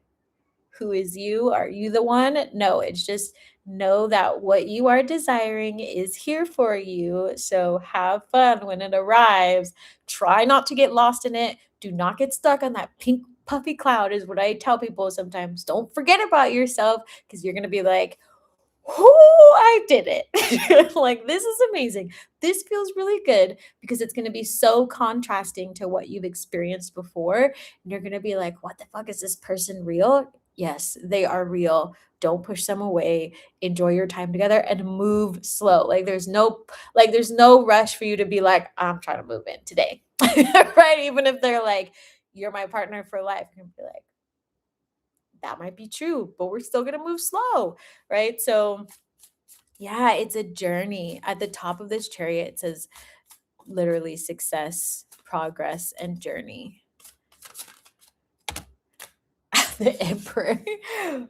who is you? Are you the one? No, it's just know that what you are desiring is here for you. So have fun when it arrives. Try not to get lost in it. Do not get stuck on that pink puffy cloud, is what I tell people sometimes. Don't forget about yourself because you're going to be like, Whoo, I did it. Like, this is amazing. This feels really good because it's going to be so contrasting to what you've experienced before. And you're going to be like, what the fuck, is this person real? Yes, they are real. Don't push them away. Enjoy your time together and move slow. Like there's no rush for you to be like, I'm trying to move in today. Right? Even if they're like, you're my partner for life, you're gonna be like, that might be true, but we're still gonna move slow, right? So yeah, it's a journey. At the top of this chariot, it says literally success, progress, and journey. The emperor.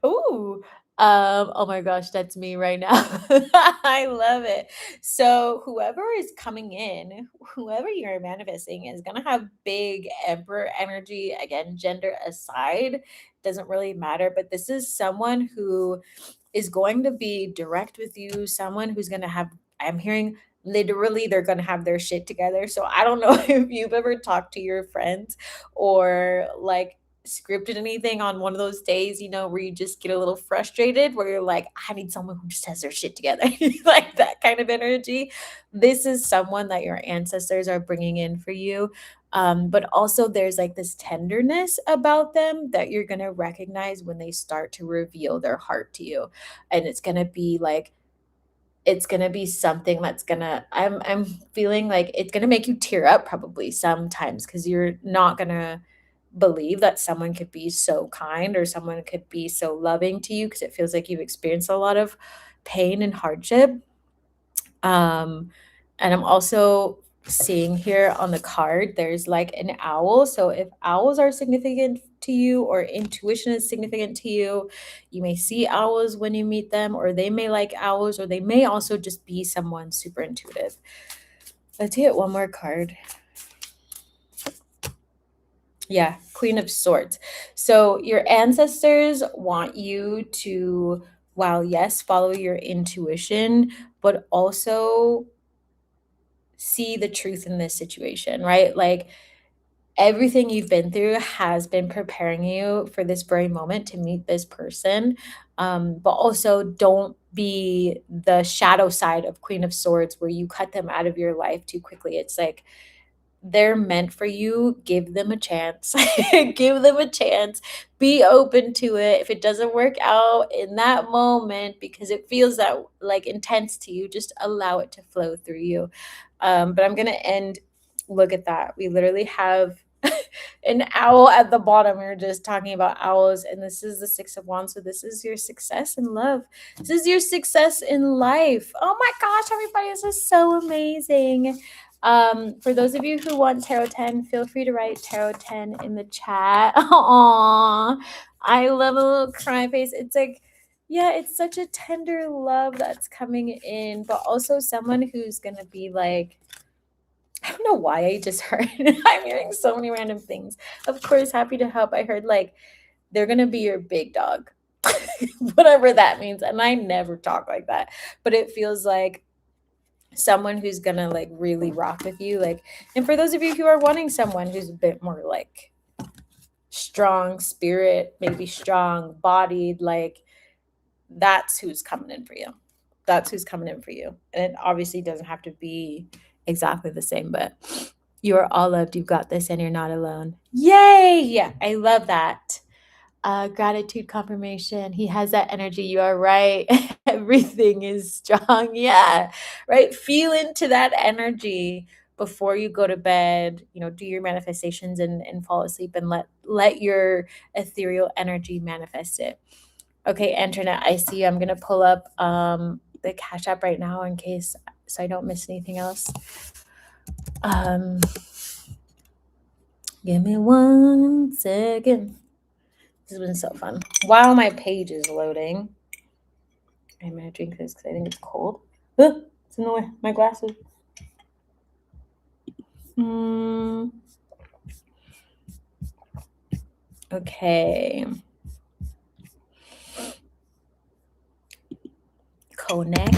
Ooh. Oh my gosh, that's me right now. I love it. So whoever is coming in, whoever you're manifesting is gonna have big emperor energy. Again, gender aside, doesn't really matter. But this is someone who is going to be direct with you, someone who's going to have, I'm hearing literally they're going to have their shit together. So I don't know if you've ever talked to your friends or like scripted anything on one of those days, where you just get a little frustrated, where you're like, I need someone who just has their shit together, like that kind of energy. This is someone that your ancestors are bringing in for you. But also, there's like this tenderness about them that you're going to recognize when they start to reveal their heart to you. And it's going to be like, it's going to be something that's going to, I'm feeling like it's going to make you tear up probably sometimes, because you're not going to believe that someone could be so kind or someone could be so loving to you, because it feels like you've experienced a lot of pain and hardship. um, and I'm also seeing here on the card, there's like an owl. So if owls are significant to you or intuition is significant to you, you may see owls when you meet them, or they may like owls, or they may also just be someone super intuitive. Let's get one more card. Yeah, Queen of Swords. So your ancestors want you to, while yes, follow your intuition, but also see the truth in this situation, right? Like, everything you've been through has been preparing you for this very moment to meet this person. But also, don't be the shadow side of Queen of Swords where you cut them out of your life too quickly. It's like, they're meant for you. Give them a chance. Give them a chance. Be open to it. If it doesn't work out in that moment because it feels that like intense to you, just allow it to flow through you. But I'm gonna end. Look at that. We literally have an owl at the bottom. We were just talking about owls, and this is the Six of Wands. So this is your success in love. This is your success in life. Oh my gosh, everybody, this is so amazing. For those of you who want Tarot 10, feel free to write Tarot 10 in the chat. Aww, I love a little cry face. It's like, yeah, it's such a tender love that's coming in, but also someone who's gonna be like, I don't know why I just heard. I'm hearing so many random things. Of course, happy to help. I heard like they're gonna be your big dog, whatever that means. And I never talk like that, but it feels like someone who's gonna like really rock with you. Like, and for those of you who are wanting someone who's a bit more like strong spirit, maybe strong bodied, like that's who's coming in for you. That's who's coming in for you. And it obviously doesn't have to be exactly the same, but you are all loved. You've got this and you're not alone. Yay! I love that. Gratitude confirmation. He has that energy. You are right. Everything is strong. Yeah. Right. Feel into that energy before you go to bed. Do your manifestations and fall asleep, and let your ethereal energy manifest it. Okay, internet, I see. I'm gonna pull up the Cash App right now in case so I don't miss anything else. Um Give me 1 second. This has been so fun. While my page is loading, I'm gonna drink this because I think it's cold. It's in the way. My glasses. Okay. Connect.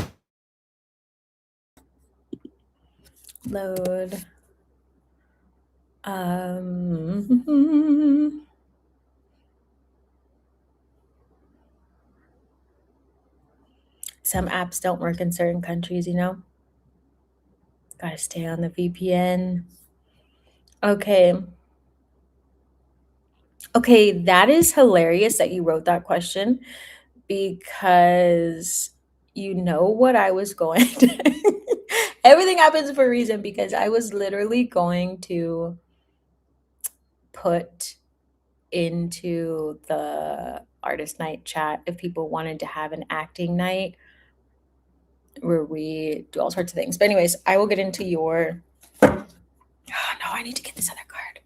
Load. some apps don't work in certain countries, you know? Gotta stay on the VPN. Okay. Okay, that is hilarious that you wrote that question because you know what I was going to. Everything happens for a reason because I was literally going to put into the artist night chat if people wanted to have an acting night where we do all sorts of things. But anyways, I will get into your. Oh no, I need to get this other card.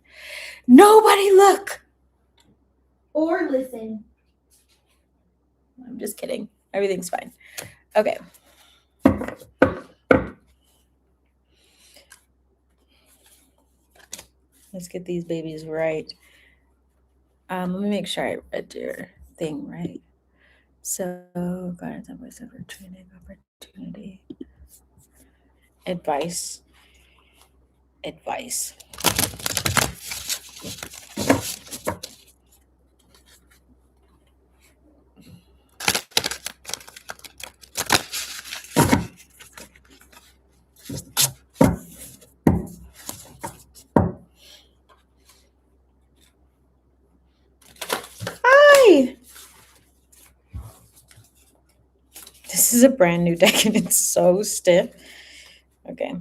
Nobody look or listen. I'm just kidding. Everything's fine. Okay. Let's get these babies right. Let me make sure I read your thing right. So, guidance, advice, training, opportunity, advice. Hi! This is a brand new deck and it's so stiff. Okay.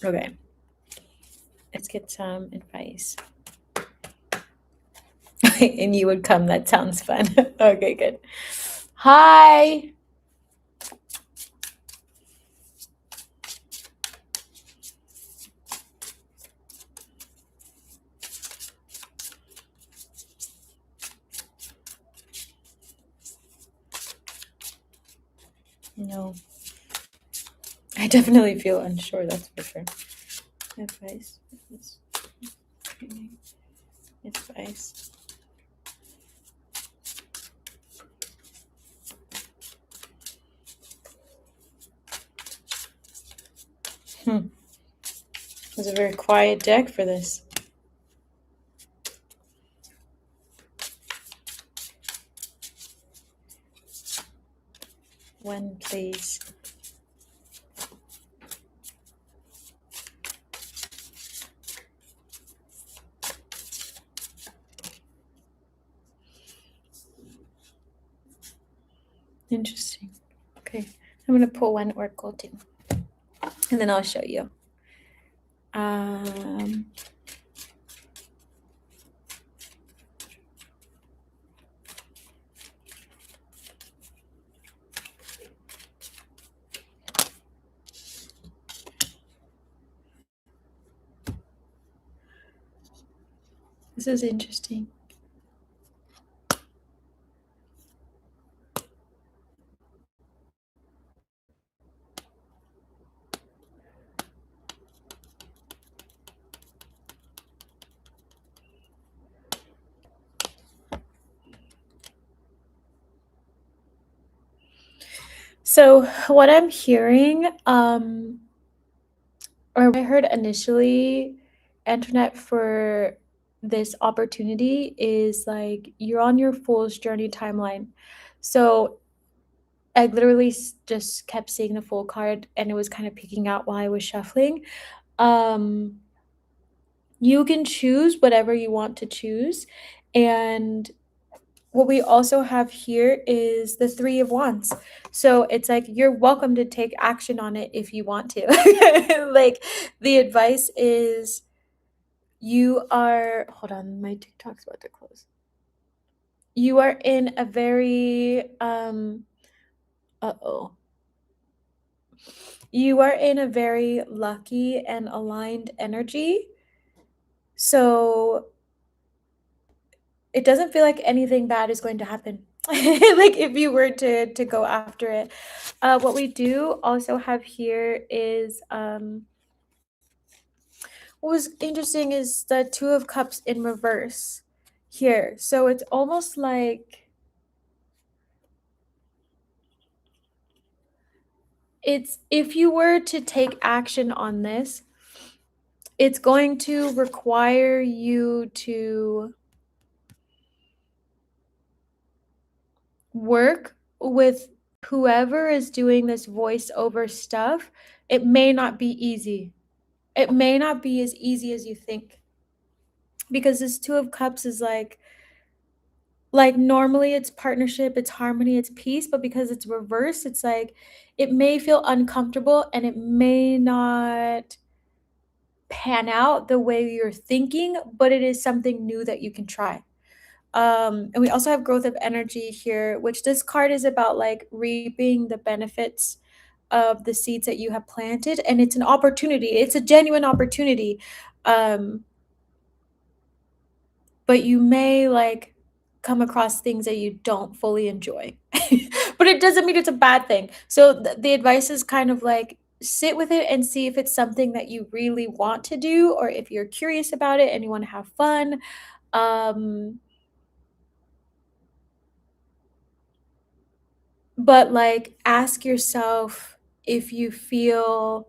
Okay. Let's get some advice. And you would come. That sounds fun. Okay, good. Hi. No. I definitely feel unsure, that's for sure. Advice. Advice. It was a very quiet deck for this. One, please. Interesting. Okay. I'm going to pull one oracle too. And then I'll show you. This is interesting. So what I'm hearing, or what I heard initially, internet for this opportunity is like you're on your fool's journey timeline. So I literally just kept seeing the full card and it was kind of peeking out while I was shuffling. You can choose whatever you want to choose. And what we also have here is the Three of Wands. So it's like you're welcome to take action on it if you want to. Like the advice is you are, hold on, my TikTok's about to close. You are in a very, you are in a very lucky and aligned energy. So it doesn't feel like anything bad is going to happen. Like if you were to go after it. What we do also have here is what was interesting is the Two of Cups in reverse here. So it's almost like it's if you were to take action on this, It's going to require you to work with whoever is doing this voiceover stuff. It may not be easy. It may not be as easy as you think, because this Two of Cups is like normally it's partnership, it's harmony, it's peace, but because it's reversed, it's like it may feel uncomfortable and it may not pan out the way you're thinking, but it is something new that you can try. And we also have growth of energy here, which this card is about like reaping the benefits of the seeds that you have planted. And it's an opportunity, it's a genuine opportunity. Um, but you may like come across things that you don't fully enjoy. But it doesn't mean it's a bad thing. So the advice is kind of like sit with it and see if it's something that you really want to do, or if you're curious about it and you want to have fun. Um, but like ask yourself if you feel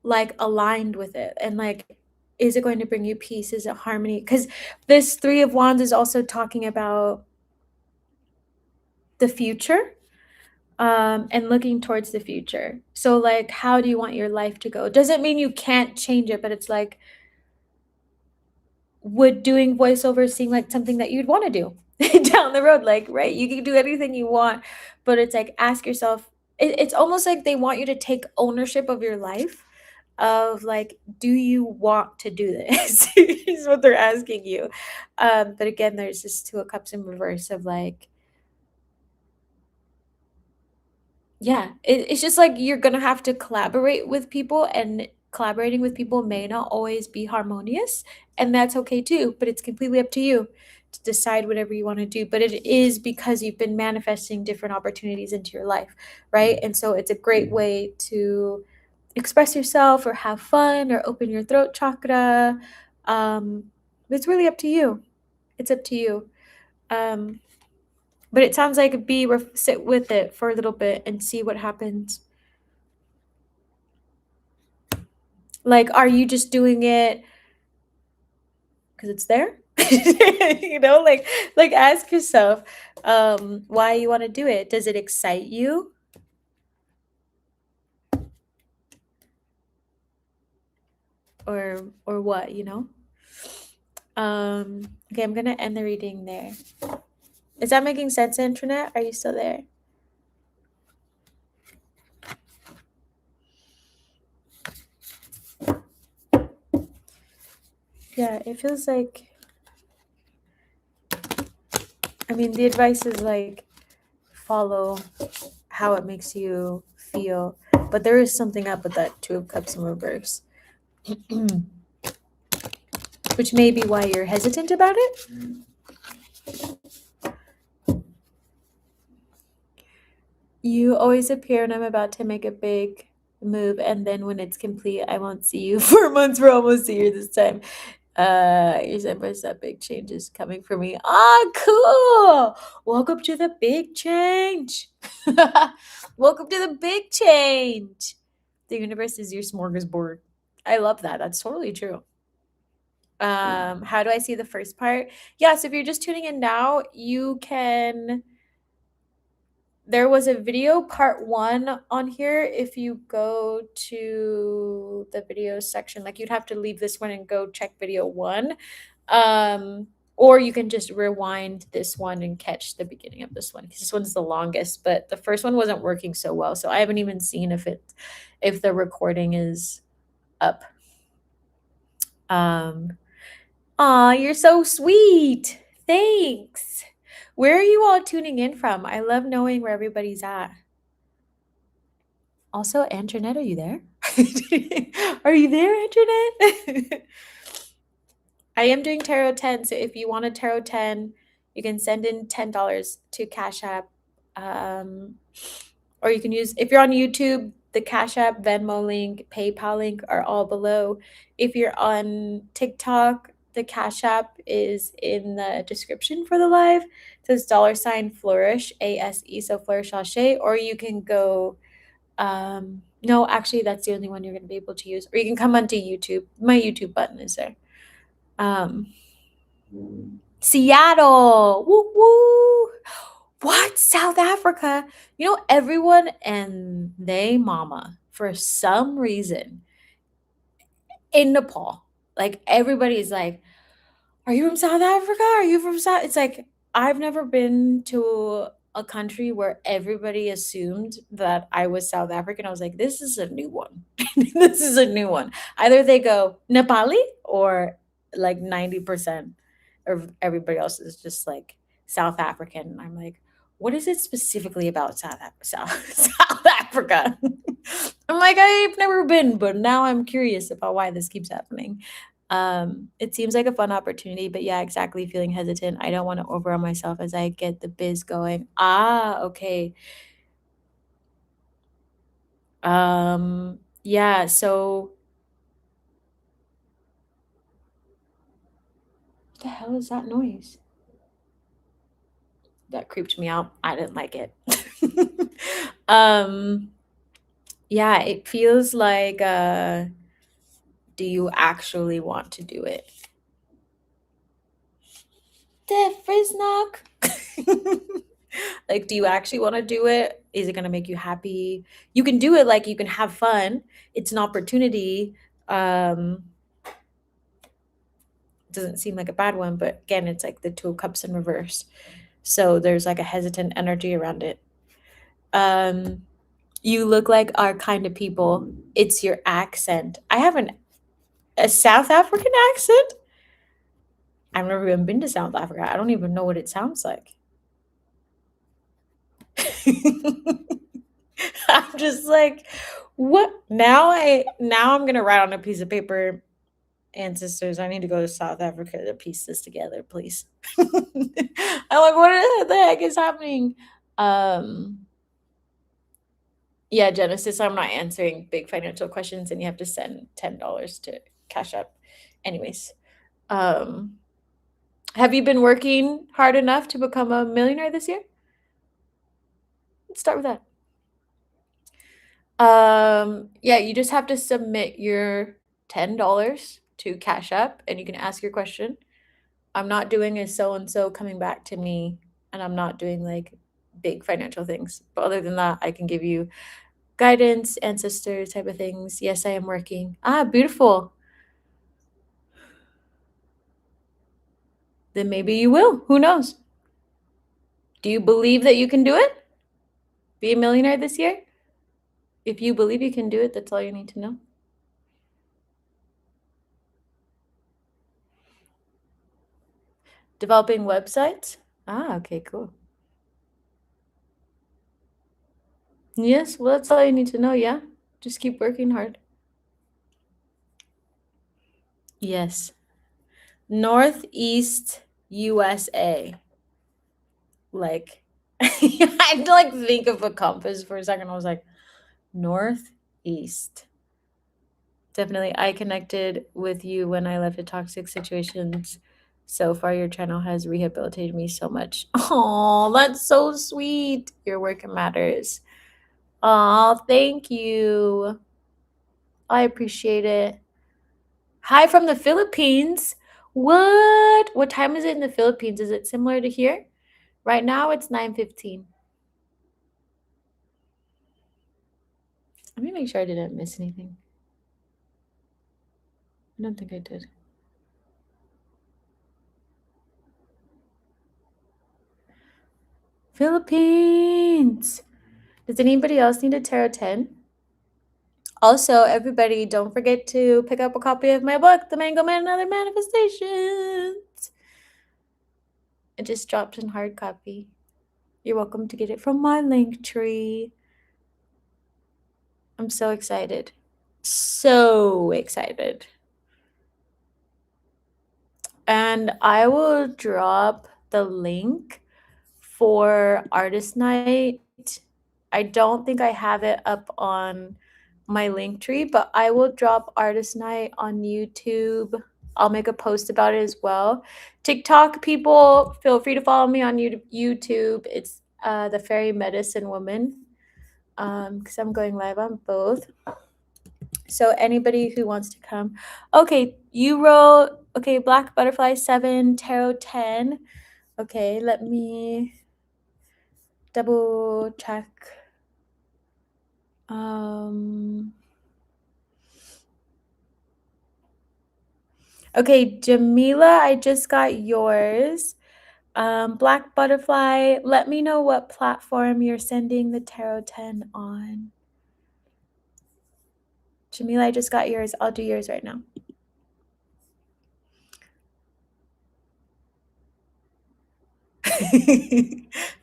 like aligned with it, and like is it going to bring you peace, is it harmony? Because this Three of Wands is also talking about the future, and looking towards the future. So like how do you want your life to go? Doesn't mean you can't change it, but it's like, would doing voiceover seem like something that you'd want to do down the road? Like, right, you can do anything you want, but it's like ask yourself, it's almost like they want you to take ownership of your life, of like, do you want to do this? Is what they're asking you. But again, there's this Two of Cups in reverse of like, yeah, it's just like you're gonna have to collaborate with people, and collaborating with people may not always be harmonious, and that's okay too. But it's completely up to you to decide whatever you want to do. But it is because you've been manifesting different opportunities into your life, right? And so it's a great way to express yourself or have fun or open your throat chakra. But it's really up to you. It's up to you. Um, but it sounds like sit with it for a little bit and see what happens. Like, are you just doing it because it's there? You know, like ask yourself why you want to do it. Does it excite you? Or what, you know? Okay, I'm gonna end the reading there. Is that making sense, Internet? Are you still there? Yeah, it feels like, I mean, the advice is like follow how it makes you feel, but there is something up with that Two of Cups in reverse. Which may be why you're hesitant about it. You always appear when I'm about to make a big move, and then when it's complete, I won't see you for months. We're almost a year this time. Here's embrace that big change is coming for me. Ah, cool. Welcome to the big change. Welcome to the big change. The universe is your smorgasbord. I love that. That's totally true. How do I see the first part? Yeah, so if you're just tuning in now, you can, there was a video part 1 on here. If you go to the video section, like you'd have to leave this one and go check video 1. Or you can just rewind this one and catch the beginning of this one, because this one's the longest, but the first one wasn't working so well. So I haven't even seen if the recording is up. Aw, you're so sweet. Thanks. Where are you all tuning in from? I love knowing where everybody's at. Also, Antoinette, are you there? Are you there, Antoinette? I am doing Tarot 10, so if you want a Tarot 10, you can send in $10 to Cashapp. Or you can use, if you're on YouTube, the Cashapp, Venmo link, PayPal link are all below. If you're on TikTok, the Cashapp is in the description for the live. It says $flourish, ASE, so flourish Ashe. Or you can go No, actually, that's the only one you're gonna be able to use. Or you can come onto YouTube. My YouTube button is there. Um, Seattle. Woo woo. What? South Africa? You know, everyone and they mama, for some reason, in Nepal, like everybody's like, are you from South Africa? Are you from South? It's like I've never been to a country where everybody assumed that I was South African. I was like, this is a new one. This is a new one. Either they go Nepali or like 90% of everybody else is just like South African. And I'm like, what is it specifically about South Africa? I'm like, I've never been, but now I'm curious about why this keeps happening. It seems like a fun opportunity, but yeah, exactly. Feeling hesitant. I don't want to overwhelm myself as I get the biz going. Ah, okay. Yeah, so what the hell is that noise? That creeped me out. I didn't like it. um, yeah, it feels like do you actually want to do it? The Friznock. Like, do you actually want to do it? Is it going to make you happy? You can do it, like you can have fun. It's an opportunity. Doesn't seem like a bad one, but again, it's like the two of cups in reverse. So there's like a hesitant energy around it. Um, you look like our kind of people. It's your accent. I have a South African accent. I've never even been to South Africa. I don't even know what it sounds like. I'm just like, what? Now I'm gonna write on a piece of paper, ancestors. I need to go to South Africa to piece this together, please. I'm like, what the heck is happening? Um, yeah, Genesis, I'm not answering big financial questions, and you have to send $10 to Cashapp. Anyways, um, have you been working hard enough to become a millionaire this year? Let's start with that. Yeah, you just have to submit your $10 to Cash App and you can ask your question. I'm not doing a so and so coming back to me, and I'm not doing like big financial things. But other than that, I can give you guidance, ancestor type of things. Yes, I am working. Ah, beautiful. Then maybe you will. Who knows? Do you believe that you can do it? Be a millionaire this year? If you believe you can do it, that's all you need to know. Developing websites? Ah, okay, cool. Yes, well, that's all you need to know, yeah? Just keep working hard. Yes. Northeast USA. Like, I had to like think of a compass for a second. I was like, Northeast. Definitely. I connected with you when I left a toxic situations. So far, your channel has rehabilitated me so much. Oh, that's so sweet. Your work matters. Oh, thank you. I appreciate it. Hi from the Philippines. What? What time is it in the Philippines? Is it similar to here? Right now it's 9:15. Let me make sure I didn't miss anything. I don't think I did. Philippines. Does anybody else need a tarot 10? Also, everybody, don't forget to pick up a copy of my book, The Mango Man and Other Manifestations. It just dropped in hard copy. You're welcome to get it from my link tree. I'm so excited. So excited. And I will drop the link for artist night. I don't think I have it up on my link tree, but I will drop artist night on YouTube. I'll make a post about it as well. TikTok people, feel free to follow me on YouTube. It's the Fairy Medicine Woman. because I'm going live on both. So anybody who wants to come. Okay, you roll. Okay, Black Butterfly 7, Tarot 10. Okay, let me double check. Okay, Jamila, I just got yours. Black Butterfly, let me know what platform you're sending the Tarot 10 on. Jamila, I just got yours. I'll do yours right now.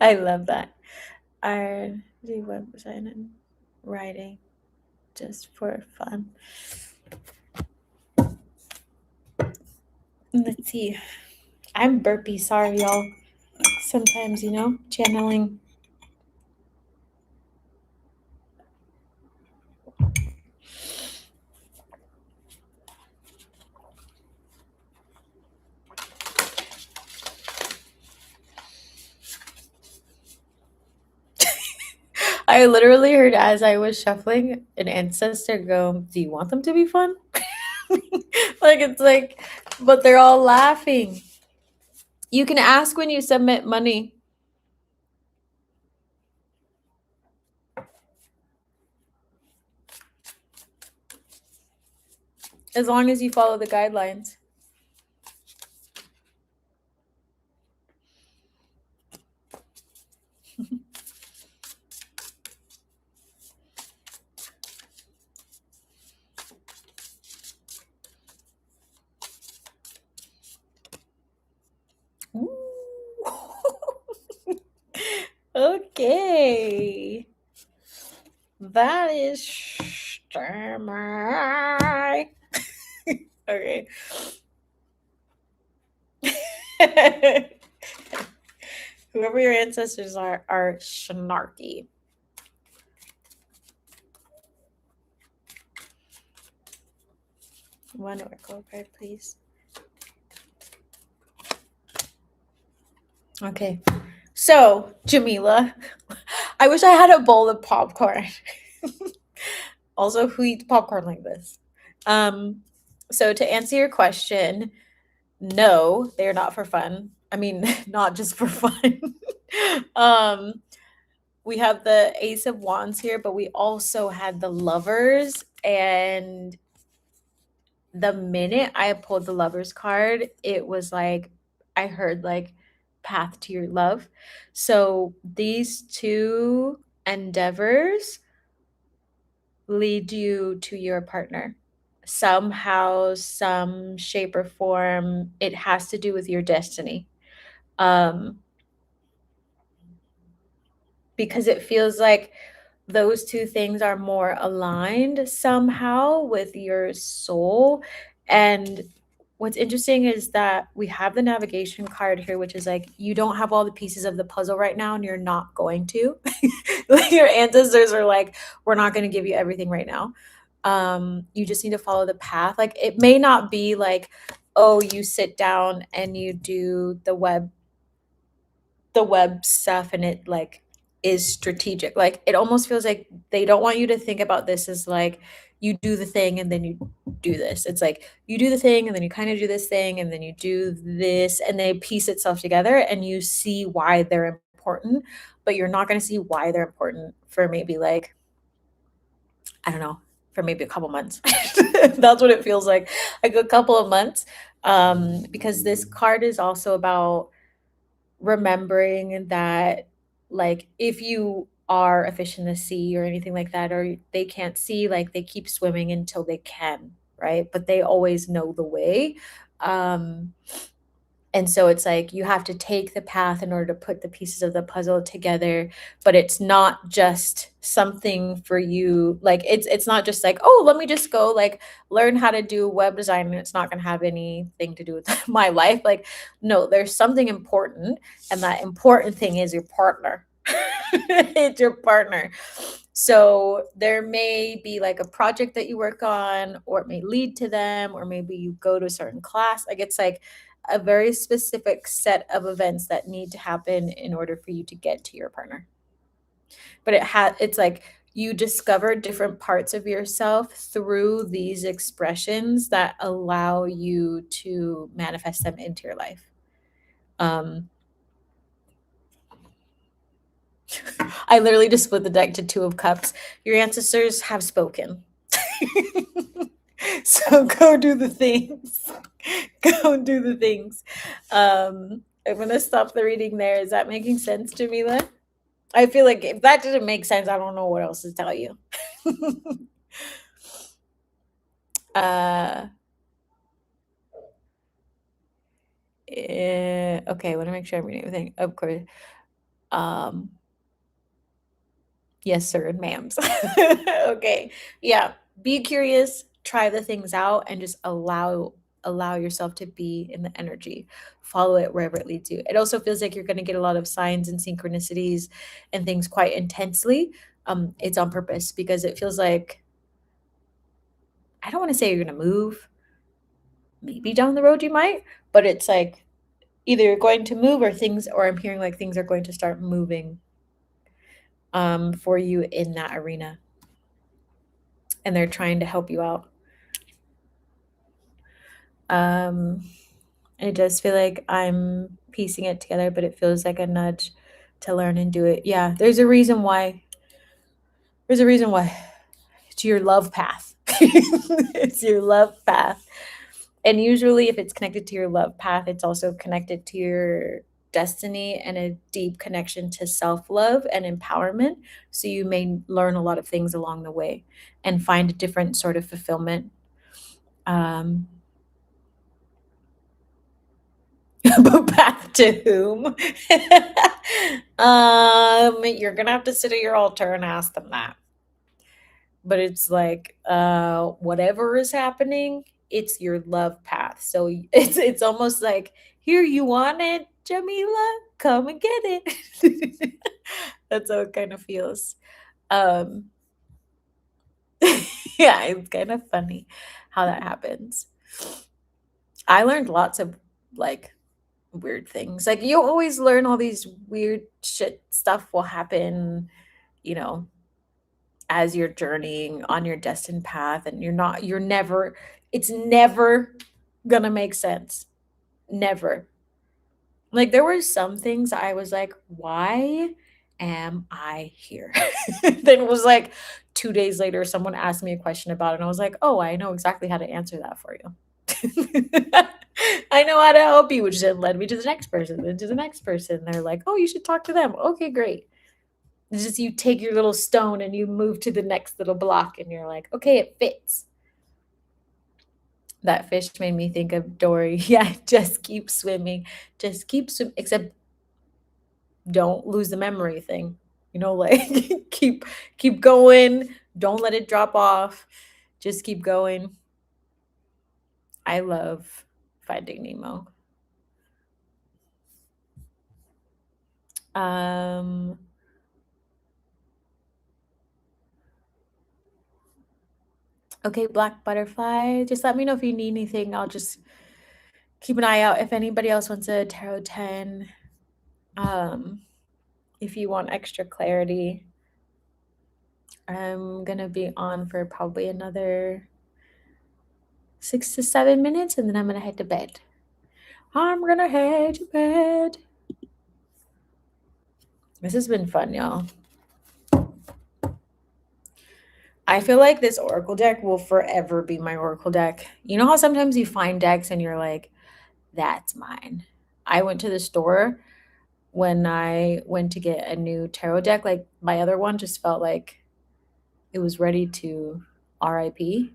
I love that. Our website and writing just for fun. Let's see. I'm burpy. Sorry, y'all. Sometimes, channeling. I literally heard as I was shuffling an ancestor go, "Do you want them to be fun?" It's like, but they're all laughing. You can ask when you submit money. As long as you follow the guidelines. Okay. That is my. Okay. Whoever your ancestors are snarky. One oracle card, please. Okay. So, Jamila, I wish I had a bowl of popcorn. Also, who eats popcorn like this? So to answer your question, no, they're not for fun. I mean, not just for fun. um, we have the Ace of Wands here, but we also had the Lovers. And the minute I pulled the Lovers card, it was like I heard like path to your love. So these two endeavors lead you to your partner somehow, some shape or form. It has to do with your destiny. um because it feels like those two things are more aligned somehow with your soul. And what's interesting is that we have the navigation card here, which is like you don't have all the pieces of the puzzle right now and you're not going to. Like your ancestors are like, we're not going to give you everything right now. You just need to follow the path. Like it may not be like, oh, you sit down and you do the web stuff and it like is strategic. Like it almost feels like they don't want you to think about this as like you do the thing and then you do this. It's like you do the thing and then you kind of do this thing and then you do this and they piece itself together and you see why they're important, but you're not going to see why they're important for maybe like, I don't know, for maybe a couple months. That's what it feels like a couple of months. Because this card is also about remembering that, like, if you are a fish in the sea or anything like that, or they can't see, like, they keep swimming until they can, right? But they always know the way. Um, and so it's like you have to take the path in order to put the pieces of the puzzle together, but it's not just something for you. Like it's not just like, oh, let me just go like learn how to do web design and it's not going to have anything to do with my life. Like no, there's something important, and that important thing is your partner. It's your partner. So there may be like a project that you work on, or it may lead to them, or maybe you go to a certain class. Like it's like a very specific set of events that need to happen in order for you to get to your partner. But it's like You discover different parts of yourself through these expressions that allow you to manifest them into your life. Um, I literally just split the deck to Two of Cups. Your ancestors have spoken. So go do the things. Go do the things. I'm going to stop the reading there. Is that making sense, Jamila? I feel like if that didn't make sense, I don't know what else to tell you. uh, okay, I want to make sure I'm reading everything. Of course. Um, yes, sir, and ma'ams. Okay. Yeah. Be curious, try the things out, and just allow yourself to be in the energy. Follow it wherever it leads you. It also feels like you're going to get a lot of signs and synchronicities and things quite intensely. It's on purpose because it feels like, I don't want to say you're going to move. Maybe down the road you might, but it's like either you're going to move or things, or I'm hearing like things are going to start moving for you in that arena, and they're trying to help you out. um I just feel like I'm piecing it together, but it feels like a nudge to learn and do it. Yeah, there's a reason why it's your love path. It's your love path. And usually if it's connected to your love path, it's also connected to your destiny and a deep connection to self-love and empowerment. So you may learn a lot of things along the way and find a different sort of fulfillment. Um, but path to whom? You're gonna have to sit at your altar and ask them that. But it's like, whatever is happening, it's your love path. So it's almost like, here, you want it, Jamila, come and get it. That's how it kind of feels. um yeah, it's kind of funny how that happens. I learned lots of like weird things. Like you always learn all these weird shit stuff will happen, you know, as you're journeying on your destined path, and you're never, it's never gonna make sense. Never. Like there were some things I was like, why am I here? Then it was like 2 days later, someone asked me a question about it, and I was like, oh, I know exactly how to answer that for you. I know how to help you, which then led me to the next person, then to the next person. They're like, oh, you should talk to them. Okay, great. It's just you take your little stone and you move to the next little block, and you're like, okay, it fits. That fish made me think of Dory. Yeah, just keep swimming. Just keep swimming. Except don't lose the memory thing. Like keep going. Don't let it drop off. Just keep going. I love Finding Nemo. Um okay, Black Butterfly. Just let me know if you need anything. I'll just keep an eye out if anybody else wants a tarot 10. Um if you want extra clarity, I'm gonna be on for probably another 6 to 7 minutes, and then I'm gonna head to bed. I'm gonna head to bed. This has been fun, y'all. I feel like this Oracle deck will forever be my Oracle deck. You know how sometimes you find decks and you're like, that's mine. I went to the store when I went to get a new tarot deck. Like my other one just felt like it was ready to RIP.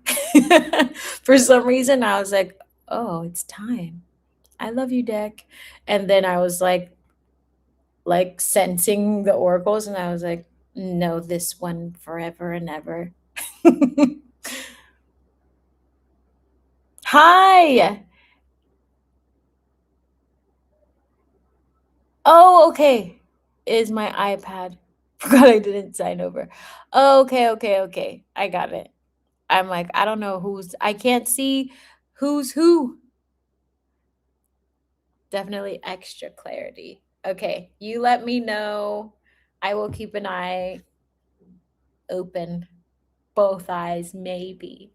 For some reason, I was like, oh, it's time. I love you, deck. And then I was like sensing the oracles, and I was like, no, this one forever and ever. Hi. Oh, okay. Is my iPad. Forgot I didn't sign over. Okay, okay, okay. I got it. I'm like, I don't know I can't see who's who. Definitely extra clarity. Okay, you let me know. I will keep an eye. open both eyes, maybe.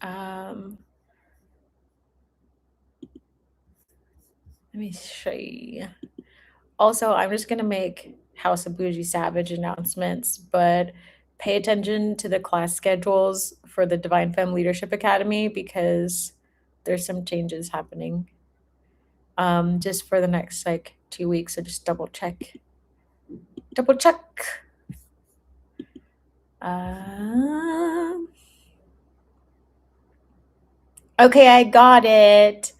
um, let me show you. Also, I'm just gonna make House of Bougie Savage announcements, but pay attention to the class schedules for the Divine Femme Leadership Academy because there's some changes happening. Just for the next like 2 weeks, so just double check. Double check. Um, okay, I got it.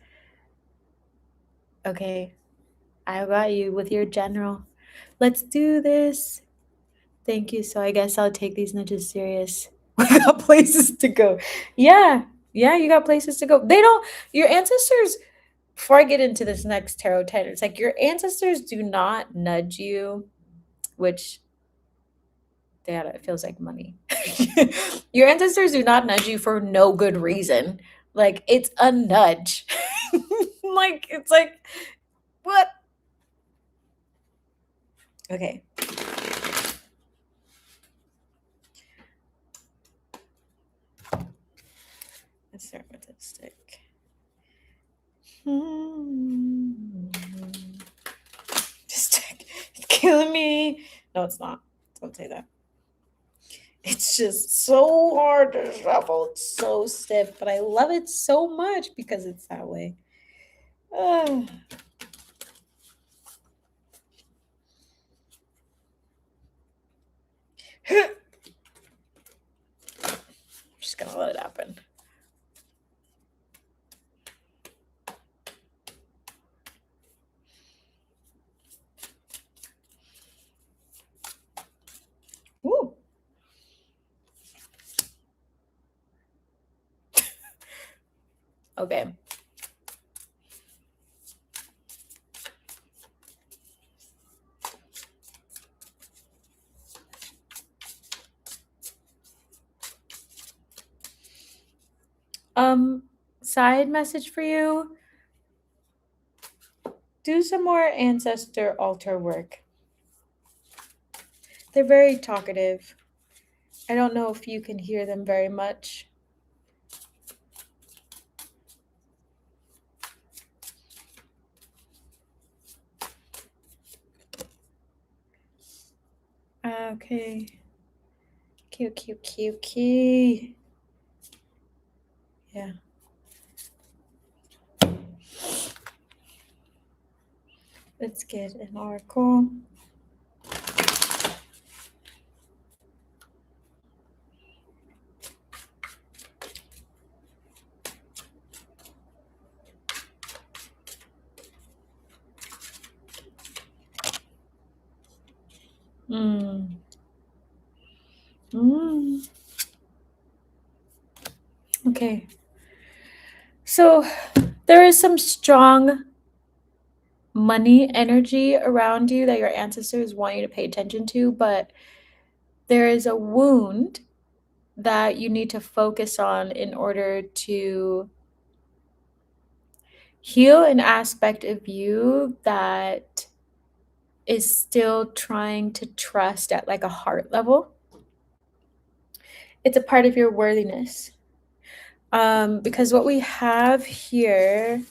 Okay, I got you with your general. Let's do this. Thank you. So I guess I'll take these nudges serious. We got places to go. Yeah. Yeah, you got places to go. They don't, your ancestors, before I get into this next tarot card, it's like your ancestors do not nudge you, which it feels like money. Your ancestors do not nudge you for no good reason. Like it's a nudge. Like it's like what? Okay. Let's start with this stick. This stick is killing me. No, it's not. Don't say that. It's just so hard to shuffle. It's so stiff, but I love it so much because it's that way. I'm just gonna let it happen. Ooh. Okay. Side message for you. Do some more ancestor altar work. They're very talkative. I don't know if you can hear them very much. Okay. Cute, cute, cute, cute. Yeah. Let's get an oracle. Mm. Mm. Okay. So there is some strong money energy around you that your ancestors want you to pay attention to, but there is a wound that you need to focus on in order to heal an aspect of you that is still trying to trust at like a heart level. It's a part of your worthiness. Because what we have here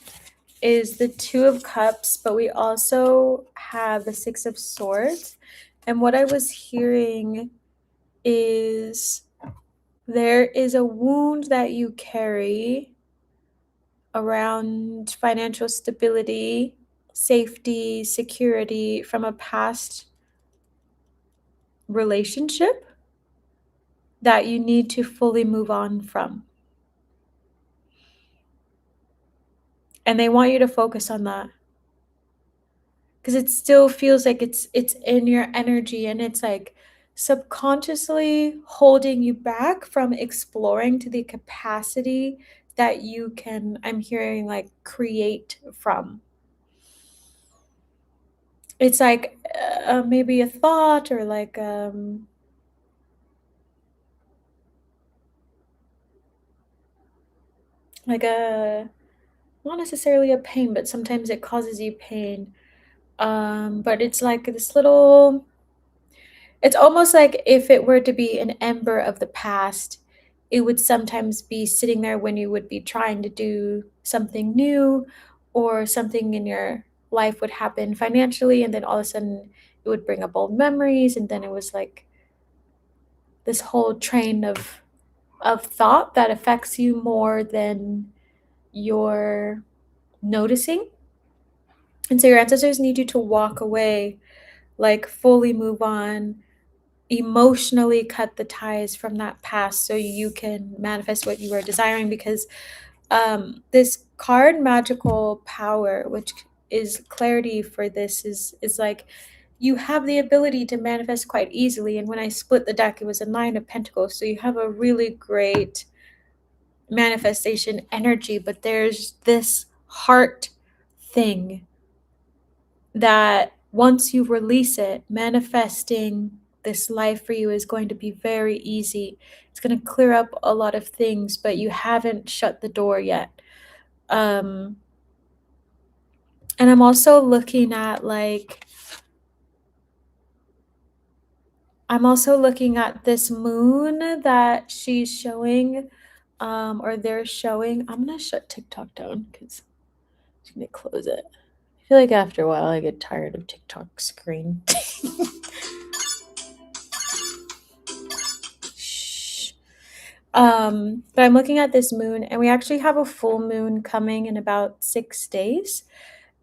is the Two of Cups, but we also have the Six of Swords. And what I was hearing is there is a wound that you carry around financial stability, safety, security from a past relationship that you need to fully move on from. And they want you to focus on that because it still feels like it's in your energy, and it's like subconsciously holding you back from exploring to the capacity that you can, I'm hearing, like create from. It's like maybe a thought or like a, not necessarily a pain, but sometimes it causes you pain. But it's like this little, it's almost like if it were to be an ember of the past, it would sometimes be sitting there when you would be trying to do something new, or something in your life would happen financially, and then all of a sudden it would bring up old memories, and then it was like this whole train of thought that affects you more than you're noticing. And so your ancestors need you to walk away, like fully move on, emotionally cut the ties from that past so you can manifest what you are desiring. Because this card, magical power, which is clarity for this, is like you have the ability to manifest quite easily. And when I split the deck, it was a 9 of Pentacles, so you have a really great manifestation energy. But there's this heart thing that once you release it, manifesting this life for you is going to be very easy. It's going to clear up a lot of things, but you haven't shut the door yet. Um, and I'm also looking at like, I'm also looking at this moon that she's showing, or they're showing. I'm gonna shut TikTok down because I'm gonna close it. I feel like after a while I get tired of TikTok screen. Shh. But I'm looking at this moon, and we actually have a full moon coming in about 6 days.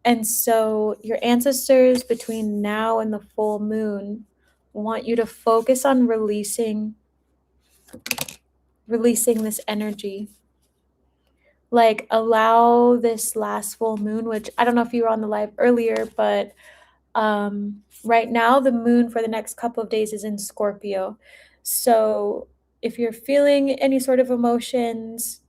And so your ancestors between now and the full moon want you to focus on releasing this energy. Like allow this last full moon, which I don't know if you were on the live earlier, but right now the moon for the next couple of days is in Scorpio. So if you're feeling any sort of emotions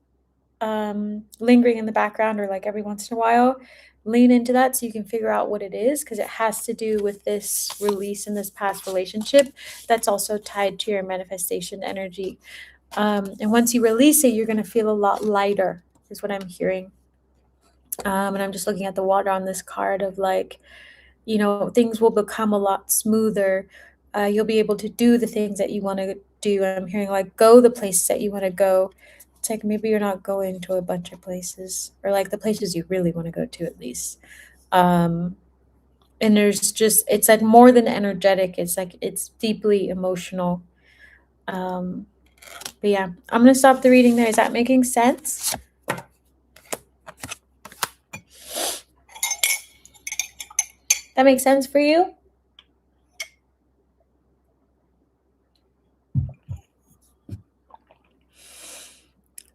lingering in the background, or like every once in a while, lean into that so you can figure out what it is, because it has to do with this release in this past relationship that's also tied to your manifestation energy. And once you release it, you're going to feel a lot lighter, is what I'm hearing. And I'm just looking at the water on this card of like, things will become a lot smoother. You'll be able to do the things that you want to do. I'm hearing like go the places that you want to go. It's like maybe you're not going to a bunch of places, or like the places you really want to go to at least. Um, and there's just, it's like more than energetic. It's like it's deeply emotional. Um, but yeah, I'm gonna stop the reading there. Is that making sense? That makes sense for you?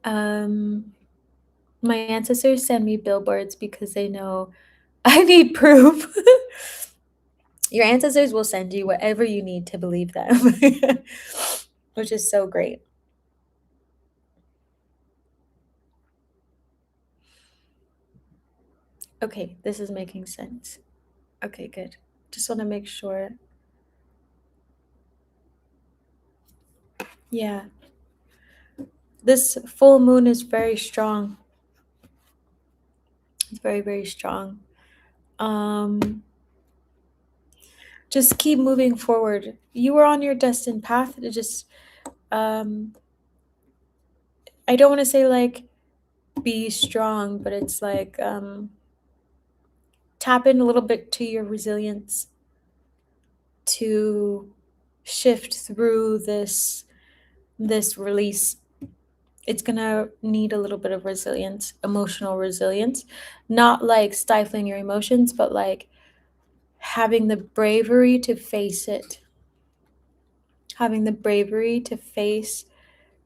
Um, my ancestors send me billboards because they know I need proof. Your ancestors will send you whatever you need to believe them, which is so great. Okay, this is making sense. Okay, good. Just want to make sure. Yeah. This full moon is very strong. It's very, very strong. Just keep moving forward. You are on your destined path to just I don't want to say like be strong, but it's like tap in a little bit to your resilience to shift through this release. It's gonna need a little bit of resilience, emotional resilience, not like stifling your emotions, but like having the bravery to face it, having the bravery to face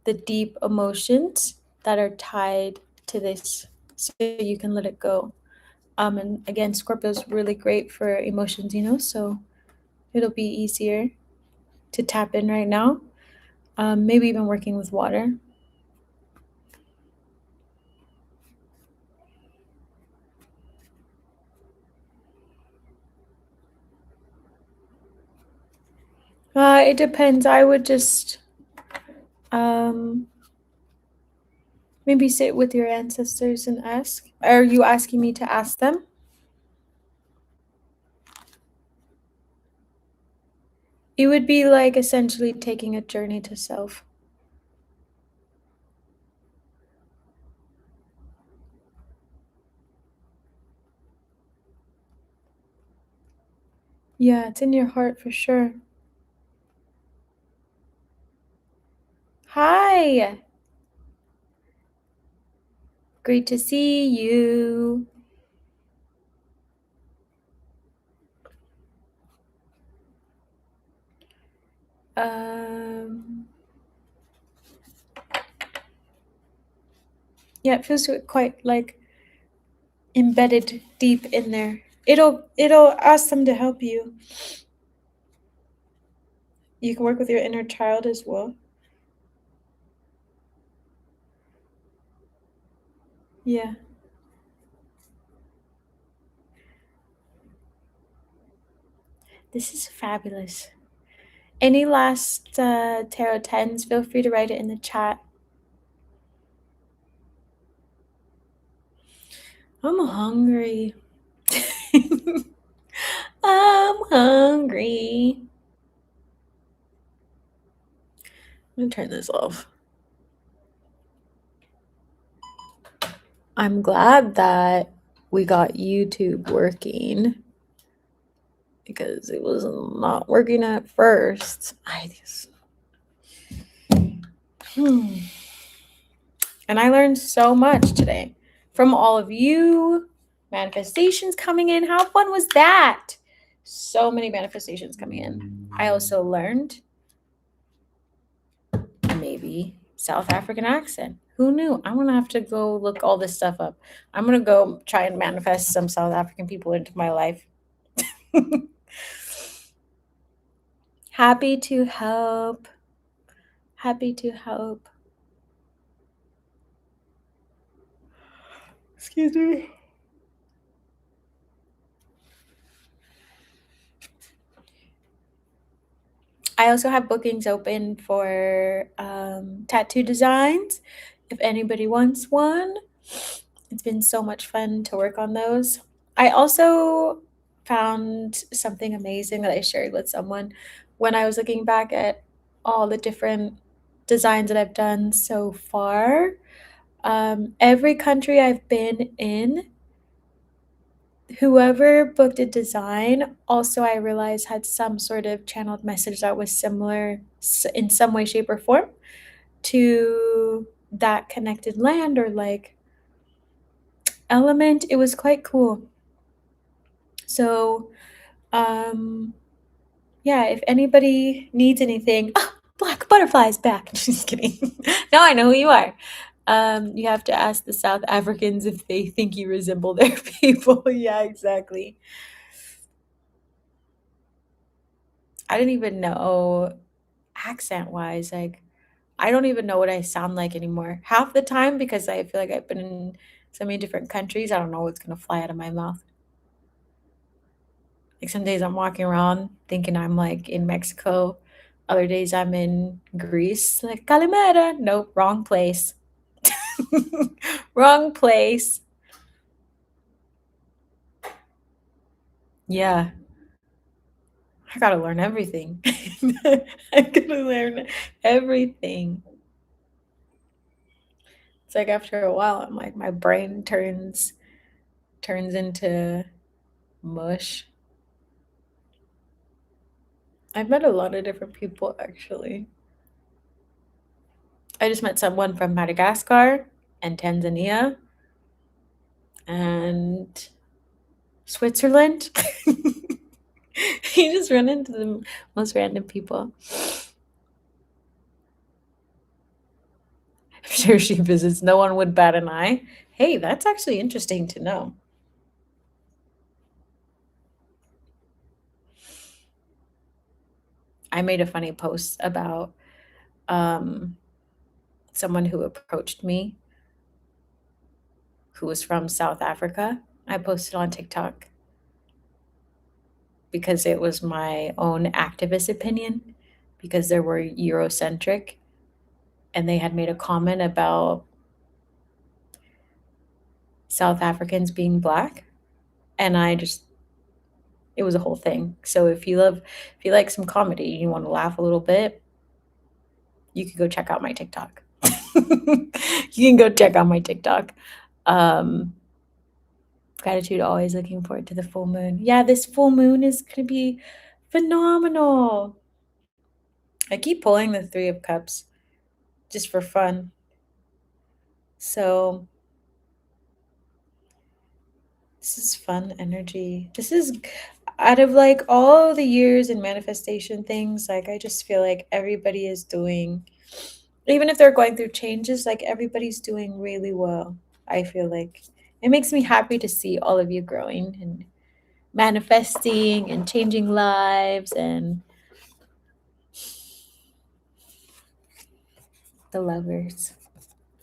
the deep emotions that are tied to this, so you can let it go. And again, Scorpio's really great for emotions, so it'll be easier to tap in right now. Maybe even working with water. It depends. I would just um, maybe sit with your ancestors and ask. Are you asking me to ask them? It would be like essentially taking a journey to self. Yeah, it's in your heart for sure. Hi, great to see you. Um, yeah, it feels quite like embedded deep in there. It'll ask them to help you. You can work with your inner child as well. Yeah, this is fabulous. Any last tarot tens? Feel free to write it in the chat. I'm hungry. I'm hungry. I'm gonna turn this off. I'm glad that we got YouTube working because it was not working at first. Hmm. And I learned so much today from all of you. Manifestations coming in. How fun was that? So many manifestations coming in. I also learned maybe South African accent. Who knew? I'm gonna have to go look all this stuff up. I'm gonna go try and manifest some South African people into my life. Happy to help. Happy to help. Excuse me. I also have bookings open for tattoo designs if anybody wants one. It's been so much fun to work on those. I also found something amazing that I shared with someone when I was looking back at all the different designs that I've done so far. Every country I've been in, whoever booked a design also I realized had some sort of channeled message that was similar in some way, shape, or form to that connected land or like element. It was quite cool. So um yeah, if anybody needs anything, black butterflies back. Just kidding. Now I know who you are. You have to ask the South Africans if they think you resemble their people. Yeah, exactly. I didn't even know accent wise, like I don't even know what I sound like anymore. Half the time because I feel like I've been in so many different countries, I don't know what's gonna fly out of my mouth. Like some days I'm walking around thinking I'm like in Mexico. Other days I'm in Greece. Like Calimera. Nope, wrong place. Wrong place. Yeah. I gotta learn everything. I gotta learn everything. It's like after a while, I'm like my brain turns into mush. I've met a lot of different people actually. I just met someone from Madagascar and Tanzania and Switzerland. You just run into the most random people. I'm sure she visits. No one would bat an eye. Hey, that's actually interesting to know. I made a funny post about um, someone who approached me who was from South Africa. I posted on TikTok because it was my own activist opinion because they were Eurocentric and they had made a comment about South Africans being black. And I just It was a whole thing. So if you like some comedy, you want to laugh a little bit, you could go check out my TikTok. You can go check out my TikTok. Um, Gratitude, always looking forward to the full moon. Yeah, this full moon is going to be phenomenal. I keep pulling the Three of Cups just for fun. So this is fun energy. This is out of like all the years and manifestation things, like I just feel like everybody is doing, even if they're going through changes, like everybody's doing really well. I feel like it makes me happy to see all of you growing and manifesting and changing lives and the lovers.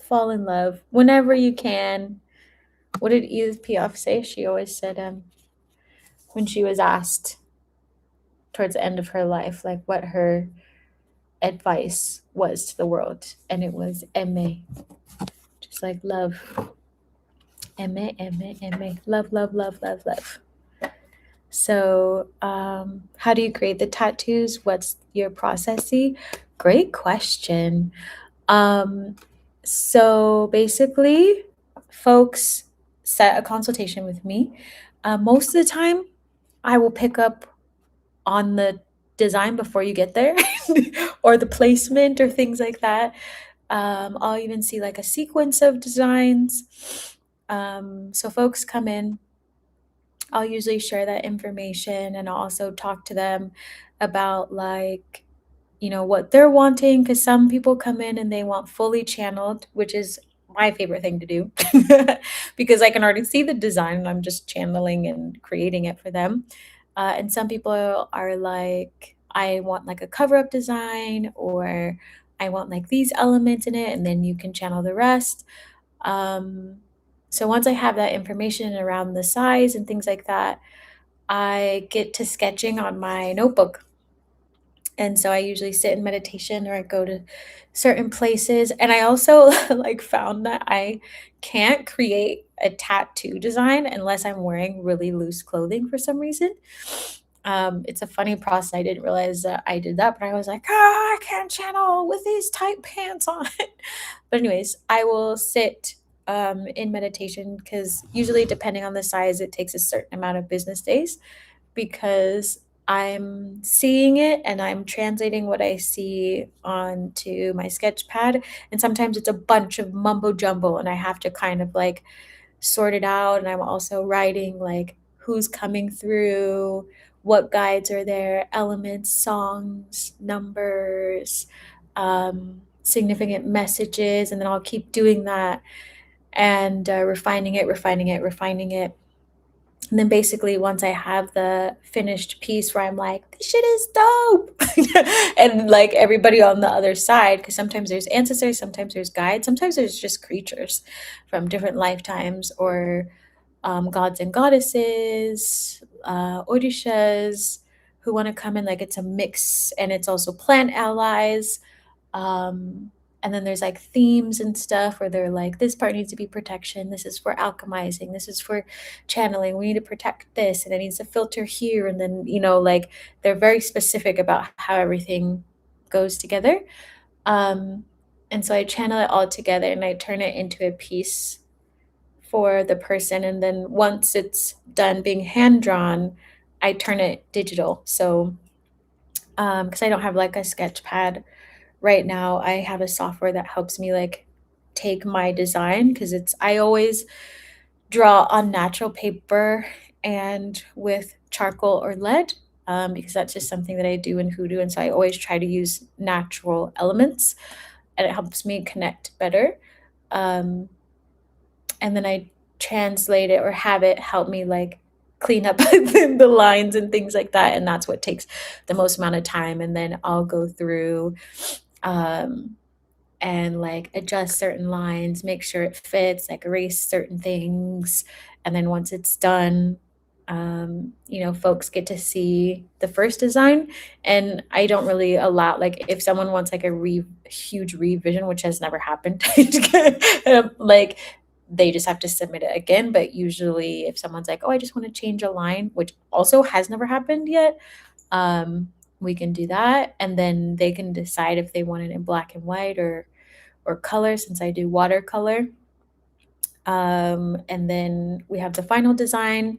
Fall in love whenever you can. What did Edith Piaf say? She always said, when she was asked towards the end of her life, like what her advice was to the world, and it was aimer, just like love. Aimer, aimer, aimer. Love, love, love, love, love. So, how do you create the tattoos? What's your processy? Great question. Um, so basically, folks set a consultation with me. Most of the time, I will pick up on the design before you get there, or the placement, or things like that. I'll even see like a sequence of designs. So folks come in, I'll usually share that information, and I'll also talk to them about like, what they're wanting, because some people come in and they want fully channeled, which is my favorite thing to do because I can already see the design and I'm just channeling and creating it for them. And some people are like, I want like a cover up design, or I want like these elements in it, and then you can channel the rest. Um, so once I have that information around the size and things like that, I get to sketching on my notebook. And so I usually sit in meditation, or I go to certain places. And I also like found that I can't create a tattoo design unless I'm wearing really loose clothing for some reason. It's a funny process. I didn't realize that I did that, but I was like, I can't channel with these tight pants on. But anyways, I will sit in meditation, because usually, depending on the size, it takes a certain amount of business days, because I'm seeing it and I'm translating what I see onto my sketch pad. And sometimes it's a bunch of mumbo jumbo and I have to kind of like sort it out. And I'm also writing like who's coming through, what guides are there, elements, songs, numbers, significant messages. And then I'll keep doing that and refining it, refining it, refining it. And then basically, once I have the finished piece where I'm like, this shit is dope. And like everybody on the other side, because sometimes there's ancestors, sometimes there's guides, sometimes there's just creatures from different lifetimes, or gods and goddesses, orishas, who want to come in. Like it's a mix, and it's also plant allies. Um, and then there's like themes and stuff where they're like, this part needs to be protection. This is for alchemizing. This is for channeling. We need to protect this, and it needs to filter here. And then, like they're very specific about how everything goes together. Um, and so I channel it all together and I turn it into a piece for the person. And then once it's done being hand drawn, I turn it digital. So, because I don't have like a sketch pad right now, I have a software that helps me like take my design, because I always draw on natural paper and with charcoal or lead, because that's just something that I do in hoodoo. And so I always try to use natural elements, and it helps me connect better. Um, and then I translate it or have it help me like clean up the lines and things like that. And that's what takes the most amount of time. And then I'll go through um, and like adjust certain lines, make sure it fits, like erase certain things. And then once it's done, folks get to see the first design. And I don't really allow, like, if someone wants like a huge revision, which has never happened, like they just have to submit it again. But usually if someone's like, oh, I just want to change a line, which also has never happened yet, um, we can do that. And then they can decide if they want it in black and white or color, since I do watercolor. And then we have the final design,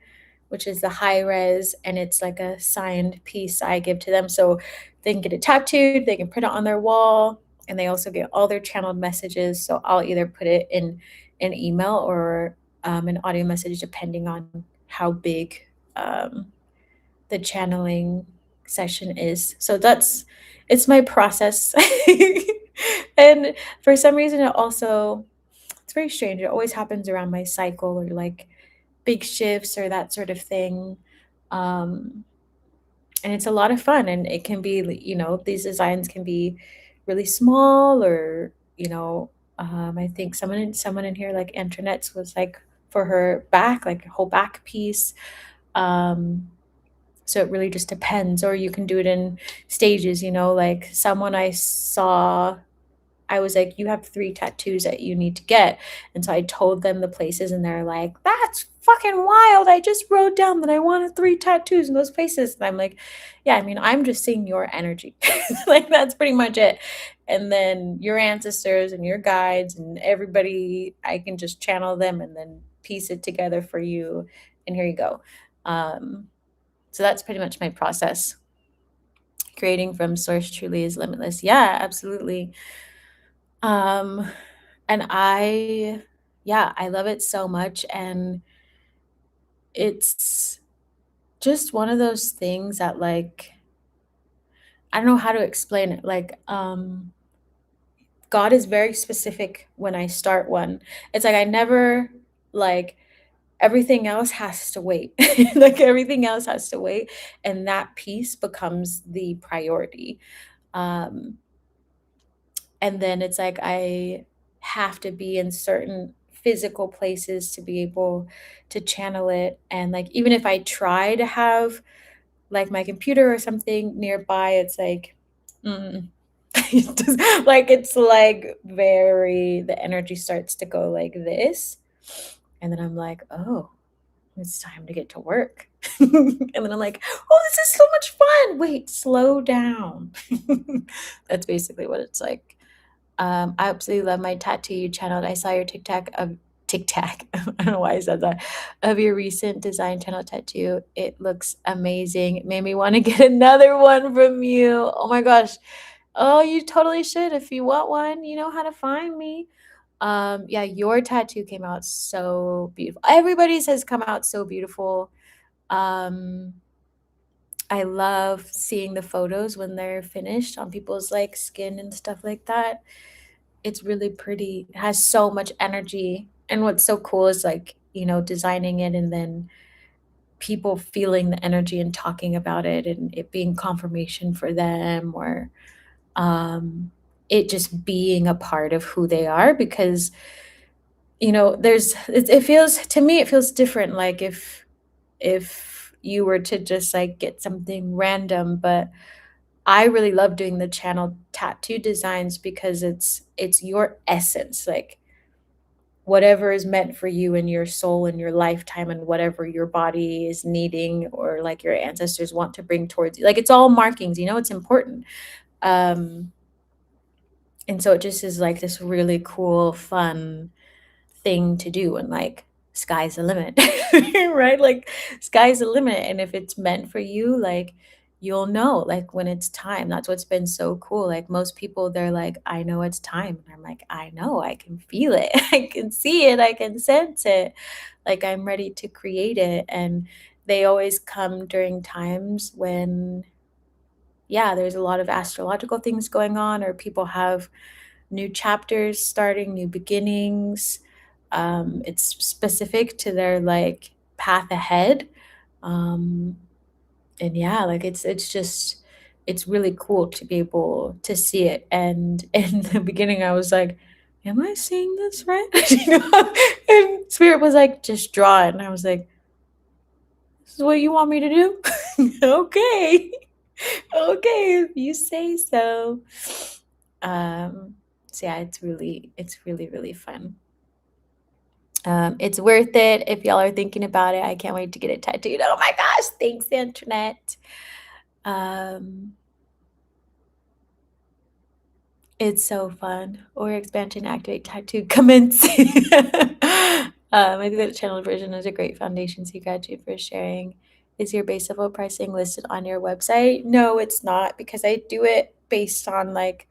which is the high res, and it's like a signed piece I give to them. So they can get it tattooed, they can print it on their wall, and they also get all their channeled messages. So I'll either put it in an email or an audio message, depending on how big um, the channeling session is. So it's my process. And for some reason, it's very strange. It always happens around my cycle or like big shifts or that sort of thing. Um, and it's a lot of fun. And it can be, these designs can be really small or, I think someone in here like Antoinette's was like for her back, like a whole back piece. Um, so it really just depends. Or you can do it in stages, like someone I saw, I was like, you have 3 tattoos that you need to get. And so I told them the places, and they're like, that's fucking wild. I just wrote down that I wanted 3 tattoos in those places. And I'm like, yeah, I mean, I'm just seeing your energy. Like, that's pretty much it. And then your ancestors and your guides and everybody, I can just channel them and then piece it together for you. And here you go. So that's pretty much my process. Creating from source truly is limitless. Yeah, absolutely. Um, and yeah, I love it so much. And it's just one of those things that, like, I don't know how to explain it. Like, God is very specific when I start one. It's like I never, like, everything else has to wait. Like, everything else has to wait. And that piece becomes the priority. Um, and then it's like I have to be in certain physical places to be able to channel it. And like, even if I try to have like my computer or something nearby, it's like, mm. Like, it's like very, the energy starts to go like this, and then I'm like, oh, it's time to get to work. And then I'm like, oh, this is so much fun. Wait, slow down. That's basically what it's like. I absolutely love my tattoo you channeled. I saw your TikTok of TikTok. I don't know why I said that. Of your recent design channel tattoo. It looks amazing. It made me want to get another one from you. Oh my gosh. Oh, you totally should. If you want one, you know how to find me. Yeah, your tattoo came out so beautiful. Everybody's has come out so beautiful. Um, I love seeing the photos when they're finished on people's like skin and stuff like that. It's really pretty. It has so much energy. And what's so cool is like, designing it and then people feeling the energy and talking about it and it being confirmation for them, or it just being a part of who they are. Because, it feels, to me, it feels different. Like, if you were to just like get something random, but I really love doing the channel tattoo designs because it's your essence, like whatever is meant for you and your soul and your lifetime and whatever your body is needing or like your ancestors want to bring towards you. Like, it's all markings, it's important. Um and so it just is like this really cool, fun thing to do, and like, sky's the limit. Right? Like, sky's the limit, and if it's meant for you, like, you'll know like when it's time. That's what's been so cool. Like, most people, they're like, I know it's time, and I'm like, I know, I can feel it. I can see it, I can sense it. Like, I'm ready to create it. And they always come during times when, yeah, there's a lot of astrological things going on, or people have new chapters starting, new beginnings. It's specific to their like path ahead. Um, and yeah, like, it's just, it's really cool to be able to see it. And in the beginning, I was like, am I seeing this right? And Spirit was like, just draw it. And I was like, this is what you want me to do? Okay. Okay, if you say so. Um, so yeah, it's really, really fun. It's worth it if y'all are thinking about it. I can't wait to get it tattooed. Oh my gosh, thanks, internet. Um, it's so fun. Or expansion activate tattoo commence. I think that channel version is a great foundation. So you gratitude for sharing. Is your base level pricing listed on your website? No, it's not because I do it based on like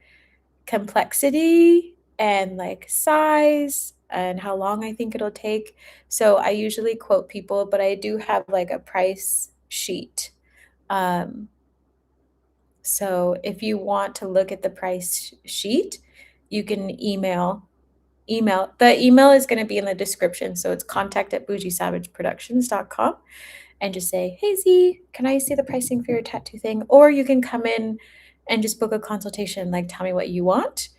complexity and like size and how long I think it'll take. So I usually quote people, but I do have like a price sheet. Um, so if you want to look at the price sheet, you can email. The email is going to be in the description. So it's contact@bougiesavageproductions.com and just say, "Hey Z, can I see the pricing for your tattoo thing?" Or you can come in and just book a consultation, like tell me what you want,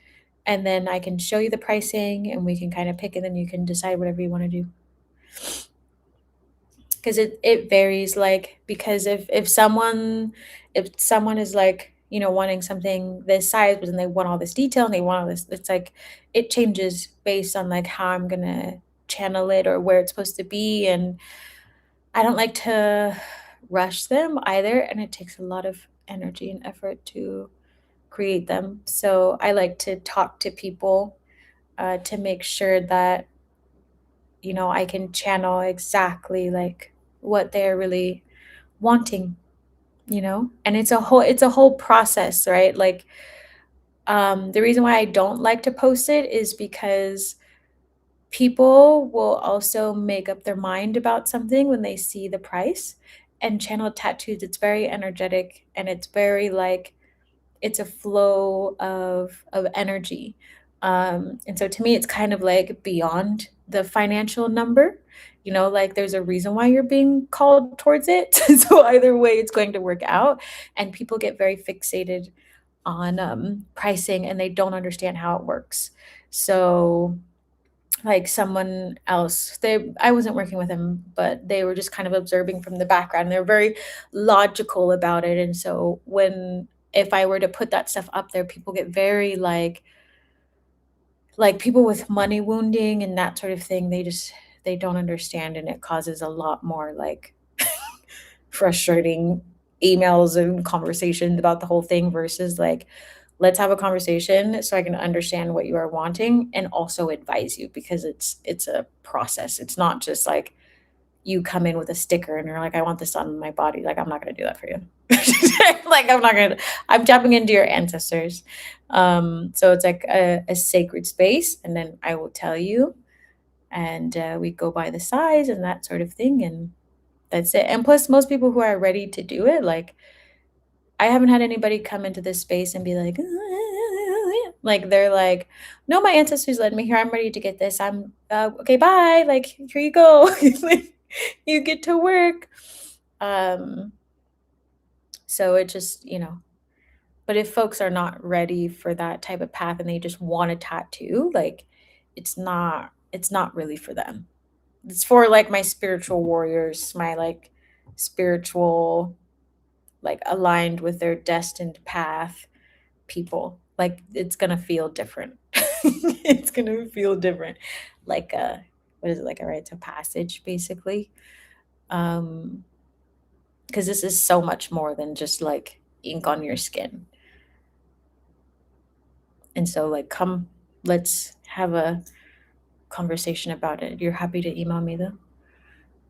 and then I can show you the pricing and we can kind of pick and then you can decide whatever you want to do. Because it varies, like because if someone is like, wanting something this size, but then they want all this detail and they want all this, it's like it changes based on like how I'm gonna channel it or where it's supposed to be. And I don't like to rush them either, and it takes a lot of energy and effort to create them. So I like to talk to people to make sure that I can channel exactly like what they're really wanting. And it's a whole process, right? Like the reason why I don't like to post it is because people will also make up their mind about something when they see the price. And channel tattoos, it's very energetic and it's very like it's a flow of energy. And so to me it's kind of like beyond the financial number. Like there's a reason why you're being called towards it. So either way it's going to work out. And people get very fixated on pricing and they don't understand how it works. So like someone else, I wasn't working with them, but they were just kind of observing from the background. They're very logical about it. And so when if I were to put that stuff up there, people get very like people with money wounding and that sort of thing, they don't understand, and it causes a lot more like frustrating emails and conversations about the whole thing versus like let's have a conversation so I can understand what you are wanting and also advise you, because it's a process. It's not just like you come in with a sticker and you're like, I want this on my body. Like, I'm not going to do that for you. Like, I'm tapping into your ancestors. So it's like a sacred space. And then I will tell you, and we go by the size and that sort of thing. And that's it. And plus, most people who are ready to do it, like, I haven't had anybody come into this space and be like they're like, no, my ancestors led me here. I'm ready to get this. I'm okay. Bye. Like, here you go. Like, you get to work. Um, so it just, but if folks are not ready for that type of path and they just want a tattoo, like it's not really for them. It's for like my spiritual warriors, my like spiritual, like aligned with their destined path people. Like it's gonna feel different. It's gonna feel different. Like what is it, like a rites of passage, basically. Um, because this is so much more than just like ink on your skin. And so like come, let's have a conversation about it. You're happy to email me though?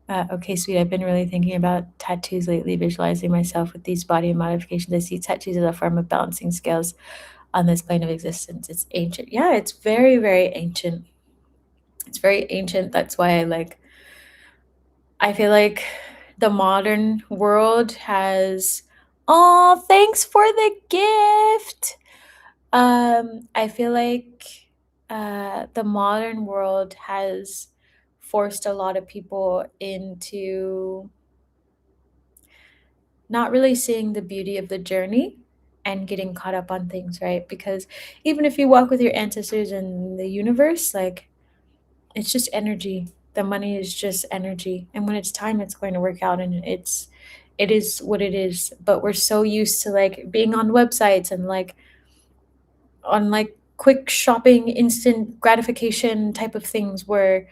Okay, sweet. I've been really thinking about tattoos lately, visualizing myself with these body modifications. I see tattoos as a form of balancing scales on this plane of existence. It's ancient. Yeah, it's very, very ancient. It's very ancient. That's why I feel like the modern world has, oh, thanks for the gift. I feel like the modern world has forced a lot of people into not really seeing the beauty of the journey and getting caught up on things, right? Because even if you walk with your ancestors in the universe, like it's just energy. The money is just energy. And when it's time, it's going to work out, and it is what it is. But we're so used to like being on websites and like on like quick shopping, instant gratification type of things where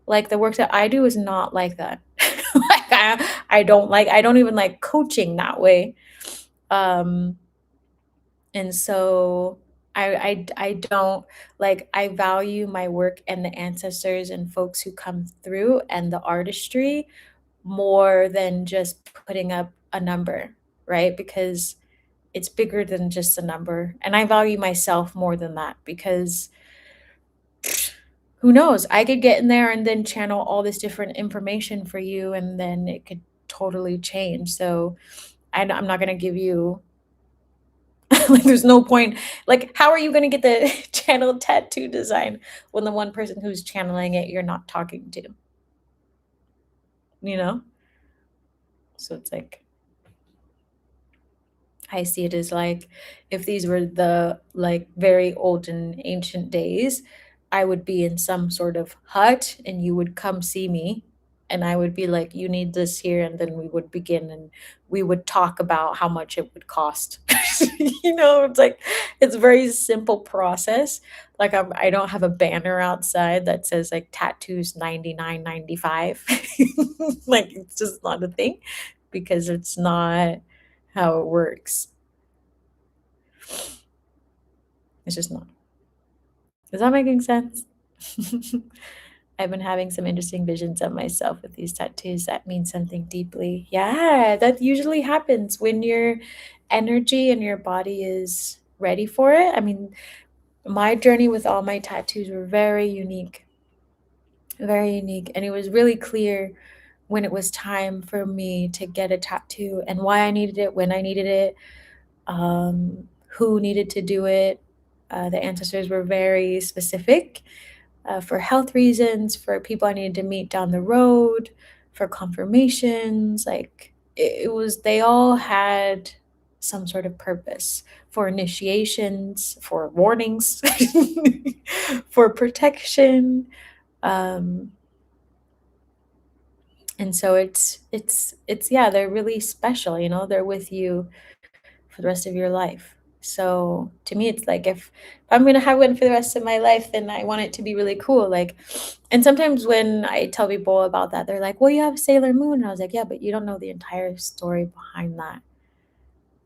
Like, the work that I do is not like that. Like, I don't even like coaching that way. Um, and so I don't like, I value my work and the ancestors and folks who come through and the artistry more than just putting up a number, right? Because it's bigger than just a number. And I value myself more than that because who knows? I could get in there and then channel all this different information for you, and then it could totally change. So I'm not going to give you, like, there's no point. Like, how are you going to get the channel tattoo design when the one person who's channeling it you're not talking to, you know? So it's like, I see it as like, if these were the like very old and ancient days, I would be in some sort of hut and you would come see me and I would be like, you need this here. And then we would begin and we would talk about how much it would cost. You know, it's like, it's a very simple process. Like, I don't have a banner outside that says like tattoos 99.95. Like, it's just not a thing because it's not how it works. It's just not. Is that making sense? I've been having some interesting visions of myself with these tattoos that mean something deeply. Yeah, that usually happens when your energy and your body is ready for it. I mean, my journey with all my tattoos were very unique, very unique. And it was really clear when it was time for me to get a tattoo and why I needed it, when I needed it, who needed to do it. The ancestors were very specific for health reasons, for people I needed to meet down the road, for confirmations. Like, it was, they all had some sort of purpose for initiations, for warnings, for protection. Um, and so it's, yeah, they're really special, you know, they're with you for the rest of your life. So to me, it's like, if I'm gonna have one for the rest of my life, then I want it to be really cool. Like, and sometimes when I tell people about that, they're like, "Well, you have Sailor Moon," and I was like, "Yeah, but you don't know the entire story behind that."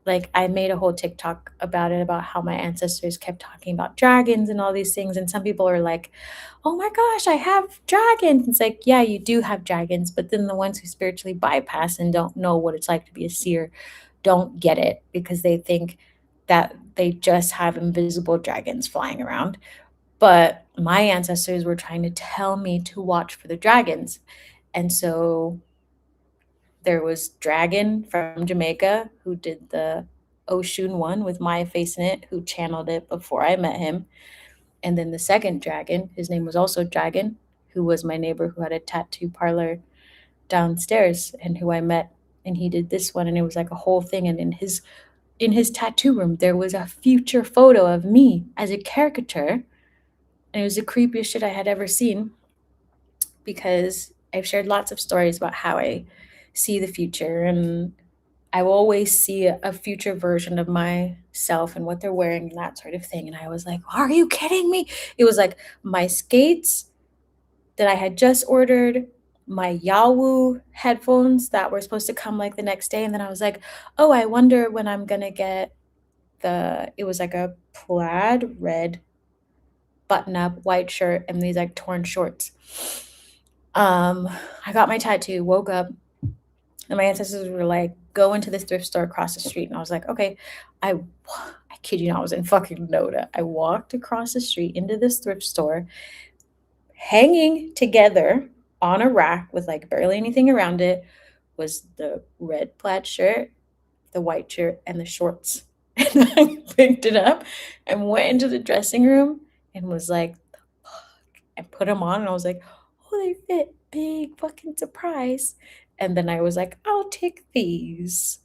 Like, I made a whole TikTok about it, about how my ancestors kept talking about dragons and all these things, and some people are like, "Oh my gosh, I have dragons." It's like, yeah, you do have dragons, but then the ones who spiritually bypass and don't know what it's like to be a seer don't get it because they think that they just have invisible dragons flying around. But my ancestors were trying to tell me to watch for the dragons. And so there was Dragon from Jamaica who did the Oshun one with my face in it, who channeled it before I met him. And then the second dragon, his name was also Dragon, who was my neighbor who had a tattoo parlor downstairs and who I met. And he did this one, and it was like a whole thing. And in his tattoo room, there was a future photo of me as a caricature. And it was the creepiest shit I had ever seen because I've shared lots of stories about how I see the future. And I will always see a future version of myself and what they're wearing and that sort of thing. And I was like, are you kidding me? It was like my skates that I had just ordered, my Yawu headphones that were supposed to come like the next day. And then I was like, oh, I wonder when I'm going to get it was like a plaid red button up white shirt and these like torn shorts. I got my tattoo, woke up, and my ancestors were like, go into this thrift store across the street. And I was like, okay. I kid you not, I was in fucking Noda. I walked across the street into this thrift store, hanging together on a rack with like barely anything around it was the red plaid shirt, the white shirt, and the shorts. And I picked it up and went into the dressing room and was like, I put them on and I was like, oh, they fit. Big fucking surprise. And then I was like, I'll take these.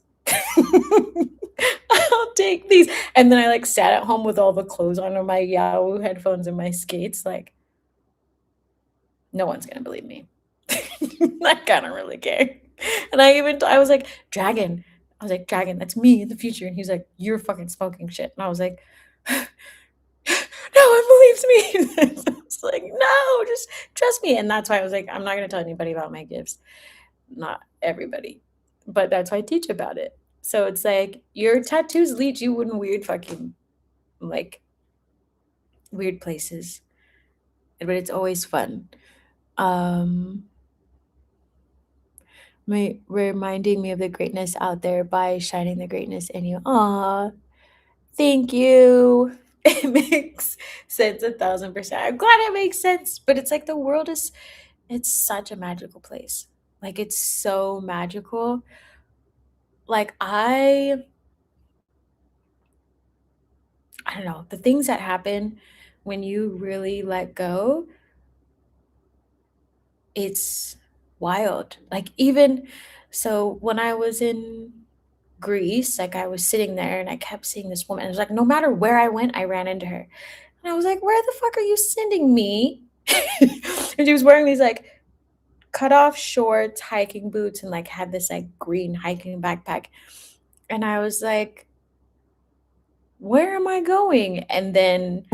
I'll take these. And then I like sat at home with all the clothes on and my Yahoo headphones and my skates. Like, no one's gonna believe me. I kind of really care. And I was like, Dragon. I was like, Dragon, that's me in the future. And he's like, you're fucking smoking shit. And I was like, no one gift me. I was like, no, just trust me. And that's why I was like, I'm not going to tell anybody about my gifts. Not everybody, but that's why I teach about it. So it's like your tattoos lead you in weird fucking like weird places, but it's always fun. Um, reminding me of the greatness out there by shining the greatness in you. Aw, thank you. It makes sense 1,000%. I'm glad it makes sense, but it's like the world is, it's such a magical place. Like it's so magical. Like I don't know, the things that happen when you really let go, it's wild. Like even so when I was in Greece, like I was sitting there and I kept seeing this woman. It was like no matter where I went, I ran into her. And I was like, "Where the fuck are you sending me?" And she was wearing these like cut off shorts, hiking boots, and like had this like green hiking backpack. And I was like, where am I going? And then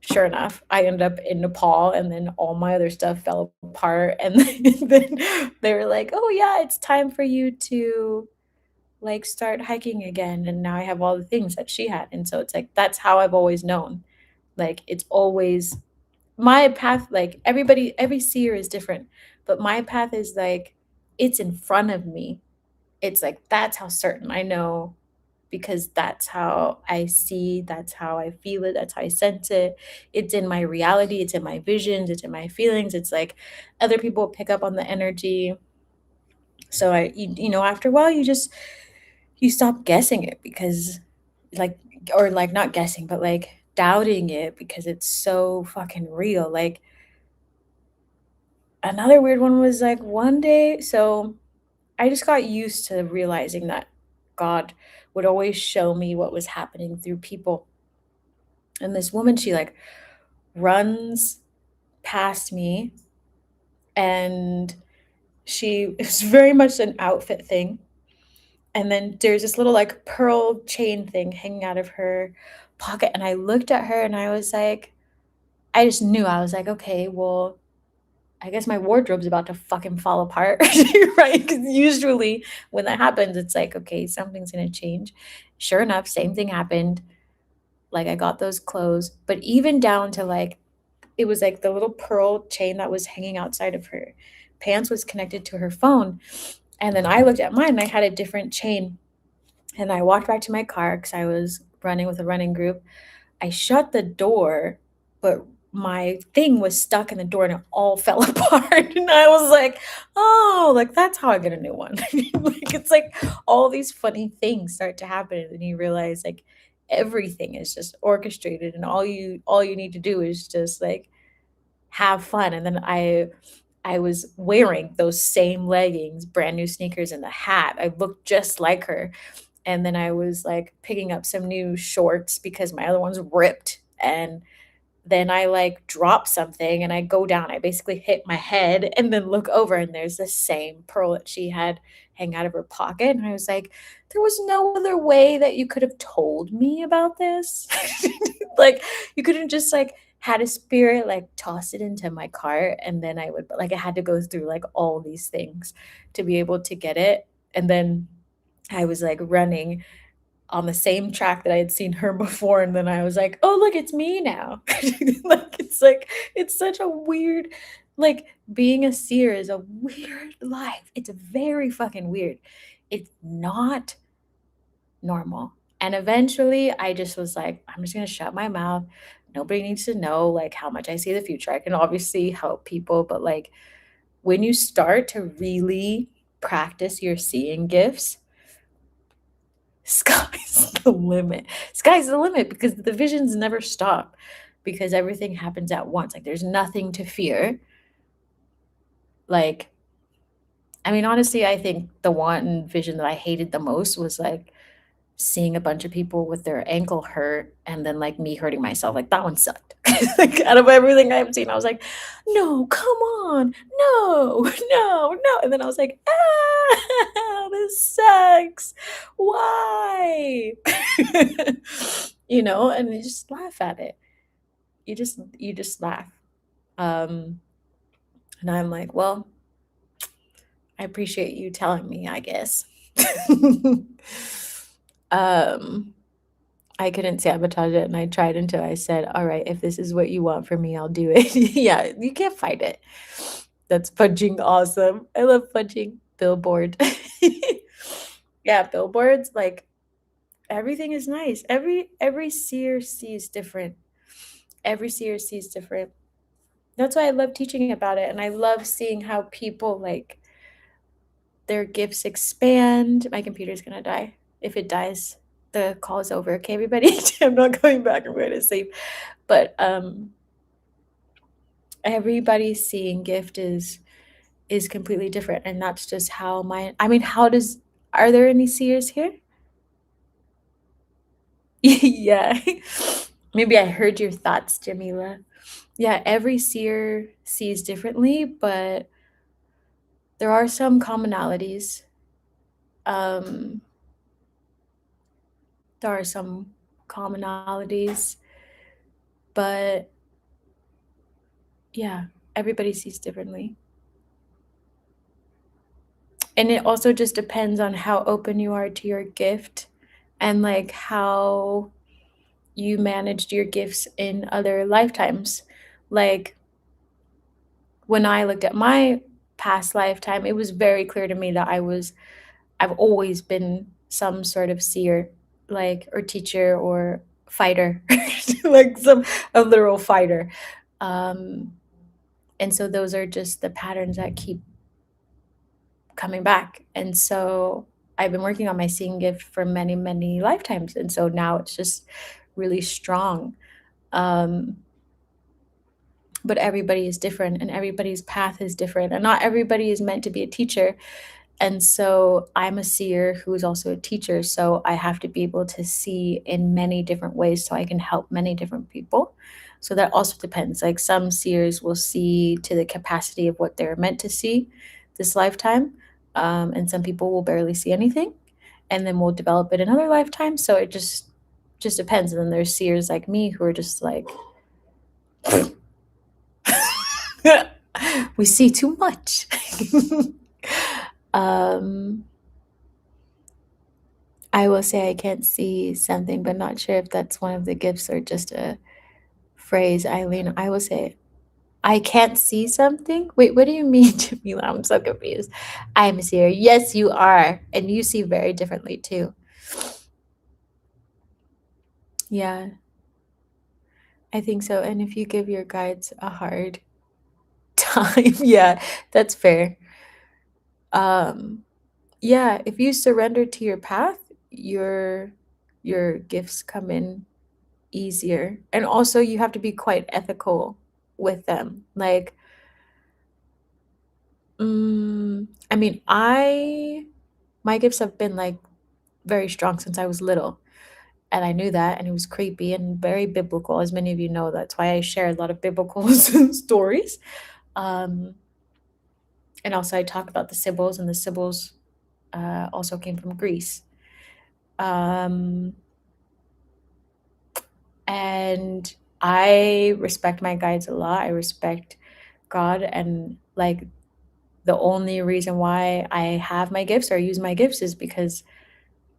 sure enough, I ended up in Nepal and then all my other stuff fell apart. And then they were like, oh yeah, it's time for you to like start hiking again. And now I have all the things that she had. And so it's like that's how I've always known. Like it's always my path, like every seer is different, but my path is like it's in front of me. It's like that's how certain I know because that's how I see, that's how I feel it, that's how I sense it. It's in my reality, it's in my visions, it's in my feelings. It's like other people pick up on the energy. So you know, after a while, you stop guessing it because, like, or like not guessing, but like doubting it because it's so fucking real. Like another weird one was like one day, so I just got used to realizing that God would always show me what was happening through people. And this woman, she like runs past me and she it's very much an outfit thing. And then there's this little like pearl chain thing hanging out of her pocket. And I looked at her and I was like, I just knew I was like, okay, well, I guess my wardrobe's about to fucking fall apart, right? Because usually when that happens, it's like, okay, something's gonna change. Sure enough, same thing happened. Like I got those clothes, but even down to like it was like the little pearl chain that was hanging outside of her pants was connected to her phone. And then I looked at mine and I had a different chain. And I walked back to my car because I was running with a running group. I shut the door, but my thing was stuck in the door and it all fell apart. And I was like, oh, like that's how I get a new one. Like it's like all these funny things start to happen and you realize like everything is just orchestrated and all you need to do is just like have fun. And then I was wearing those same leggings, brand new sneakers, and the hat. I looked just like her. And then I was like picking up some new shorts because my other ones ripped. And then I like drop something and I go down. I basically hit my head and then look over and there's the same pearl that she had hang out of her pocket. And I was like, there was no other way that you could have told me about this. Like you couldn't just like had a spirit like toss it into my cart and then I would like I had to go through like all these things to be able to get it. And then I was like running on the same track that I had seen her before, and then I was like, "Oh, look, it's me now." Like, it's such a weird like, being a seer is a weird life. It's very fucking weird. It's not normal. And eventually, I just was like, "I'm just gonna shut my mouth. Nobody needs to know, like, how much I see the future. I can obviously help people, but, like, when you start to really practice your seeing gifts, sky's the limit. Sky's the limit because the visions never stop because everything happens at once. Like there's nothing to fear. Like, I mean, honestly, I think the one vision that I hated the most was like seeing a bunch of people with their ankle hurt and then like me hurting myself. Like that one sucked. Like out of everything I've seen, I was like, no, come on, no, no, no. And then I was like, ah, this sucks. Why? You know, and you just laugh at it. you just laugh. Um, and I'm like, well, I appreciate you telling me, I guess. um, I couldn't sabotage it, and I tried until I said, "All right, if this is what you want from me, I'll do it." Yeah, you can't fight it. That's fudging awesome. I love fudging. Billboard. Yeah, billboards, like everything is nice. Every seer sees different. Every seer sees different. That's why I love teaching about it, and I love seeing how people like their gifts expand. My computer's gonna die. If it dies, the call is over. Okay, everybody. I'm not going back. I'm going to sleep. But everybody's seeing gift is completely different, and that's just how my. I mean, how does? Are there any seers here? Yeah. Maybe I heard your thoughts, Jamila. Yeah, every seer sees differently, but there are some commonalities. Um, there are some commonalities, but yeah, everybody sees differently. And it also just depends on how open you are to your gift and like how you managed your gifts in other lifetimes. Like when I looked at my past lifetime, it was very clear to me that I've always been some sort of seer, like or teacher or fighter, like some a literal fighter. Um, and so those are just the patterns that keep coming back. And so I've been working on my seeing gift for many, many lifetimes. And so now it's just really strong. Um, but everybody is different and everybody's path is different. And not everybody is meant to be a teacher. And so I'm a seer who is also a teacher. So I have to be able to see in many different ways so I can help many different people. So that also depends. Like some seers will see to the capacity of what they're meant to see this lifetime. And some people will barely see anything and then we'll develop it another lifetime. So it just depends. And then there's seers like me who are just like we see too much. um I will say I can't see something, but not sure if that's one of the gifts or just a phrase, Eileen. I will say, I can't see something? Wait, what do you mean, Jamila? I'm so confused. I'm here. Yes, you are. And you see very differently too. Yeah, I think so. And if you give your guides a hard time, yeah, that's fair. Um, yeah, if you surrender to your path, your gifts come in easier. And also you have to be quite ethical with them. Like, I mean, I my gifts have been like very strong since I was little. And I knew that, and it was creepy and very biblical, as many of you know. That's why I share a lot of biblical stories. Um, and also, I talk about the Sibyls, and the Sibyls also came from Greece. Um, and I respect my guides a lot. I respect God, and like the only reason why I have my gifts or use my gifts is because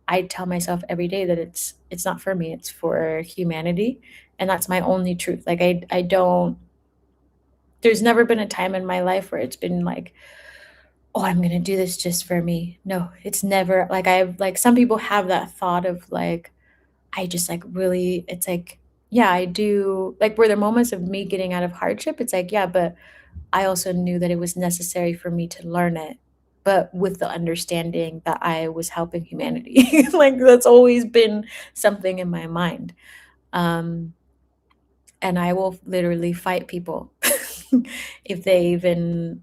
I tell myself every day that it's not for me, it's for humanity, and that's my only truth. Like I don't there's never been a time in my life where it's been like, "Oh, I'm going to do this just for me." No, it's never like I've like some people have that thought of like I just like really it's like yeah, I do like were there moments of me getting out of hardship? It's like, yeah, but I also knew that it was necessary for me to learn it, but with the understanding that I was helping humanity. Like that's always been something in my mind. Um, and I will literally fight people if they even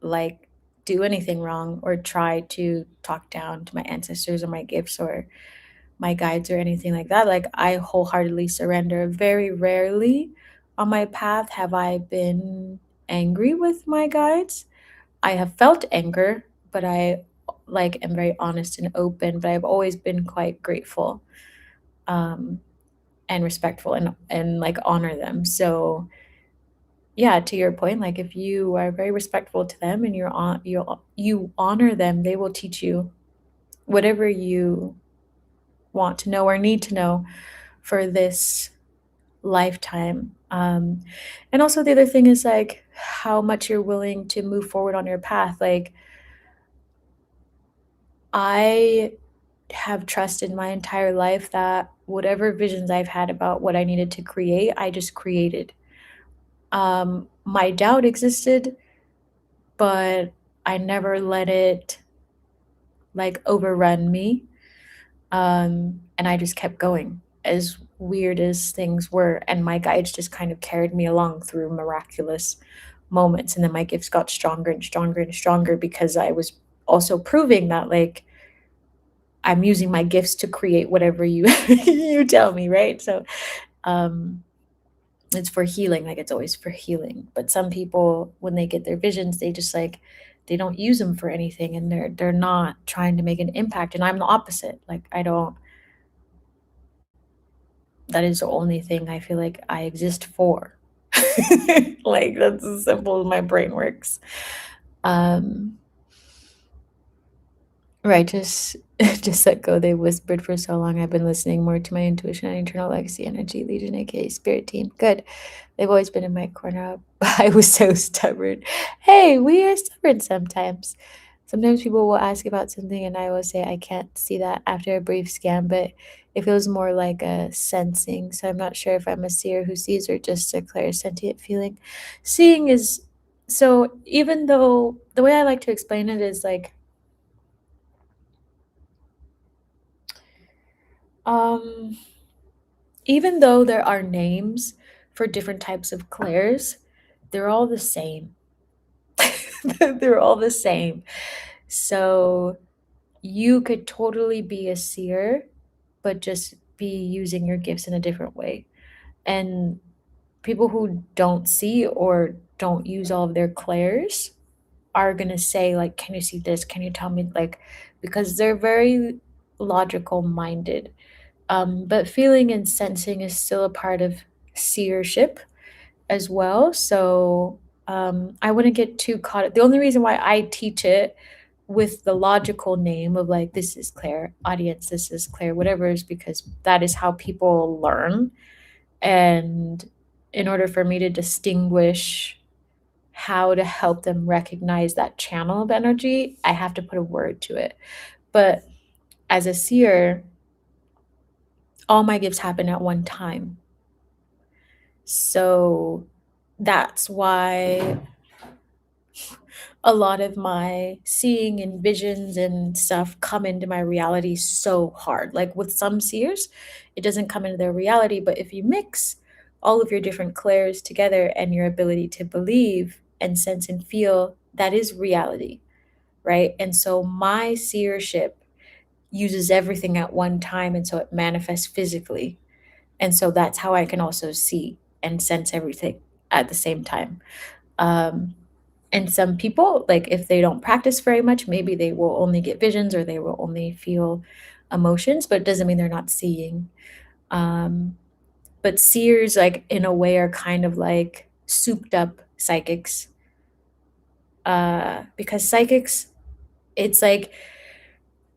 like do anything wrong or try to talk down to my ancestors or my gifts or my guides or anything like that. Like I wholeheartedly surrender. Very rarely on my path have I been angry with my guides. I have felt anger, but I like am very honest and open, but I've always been quite grateful. Um, and respectful and like honor them. So yeah, to your point, like if you are very respectful to them and you honor them, they will teach you whatever you want to know or need to know for this lifetime. And also the other thing is like how much you're willing to move forward on your path. Like I have trusted my entire life that whatever visions I've had about what I needed to create, I just created. My doubt existed, but I never let it like overrun me. And I just kept going as weird as things were. And my guides just kind of carried me along through miraculous moments. And then my gifts got stronger and stronger and stronger because I was also proving that like I'm using my gifts to create whatever you you tell me, right? So um it's for healing, like it's always for healing. But some people when they get their visions, they just like they don't use them for anything and they're not trying to make an impact. And I'm the opposite. Like I don't that is the only thing I feel like I exist for. Like that's as simple as my brain works. Um right, just let go. They whispered for so long. I've been listening more to my intuition and internal legacy energy, Legion, aka Spirit Team. Good. They've always been in my corner. I was so stubborn. Hey, we are stubborn sometimes. Sometimes people will ask about something and I will say I can't see that after a brief scan, but it feels more like a sensing. So I'm not sure if I'm a seer who sees or just a clairsentient feeling. Seeing is so even though the way I like to explain it is like um even though there are names for different types of clairs, they're all the same. They're all the same. So you could totally be a seer, but just be using your gifts in a different way. And people who don't see or don't use all of their clairs are going to say like, can you see this, can you tell me, like, because they're very logical minded. But feeling and sensing is still a part of seership as well. So I wouldn't get too caught. The only reason why I teach it with the logical name of like, this is Claire, audience, this is Claire, whatever, is because that is how people learn. And in order for me to distinguish how to help them recognize that channel of energy, I have to put a word to it. But as a seer, all my gifts happen at one time. So that's why a lot of my seeing and visions and stuff come into my reality so hard. Like with some seers, it doesn't come into their reality, but if you mix all of your different clairs together and your ability to believe and sense and feel, that is reality, right? And so my seership uses everything at one time, and so it manifests physically. And so that's how I can also see and sense everything at the same time. Um, and some people, like if they don't practice very much, maybe they will only get visions or they will only feel emotions, but it doesn't mean they're not seeing. Um, but seers, like in a way, are kind of like souped up psychics. Because psychics, it's like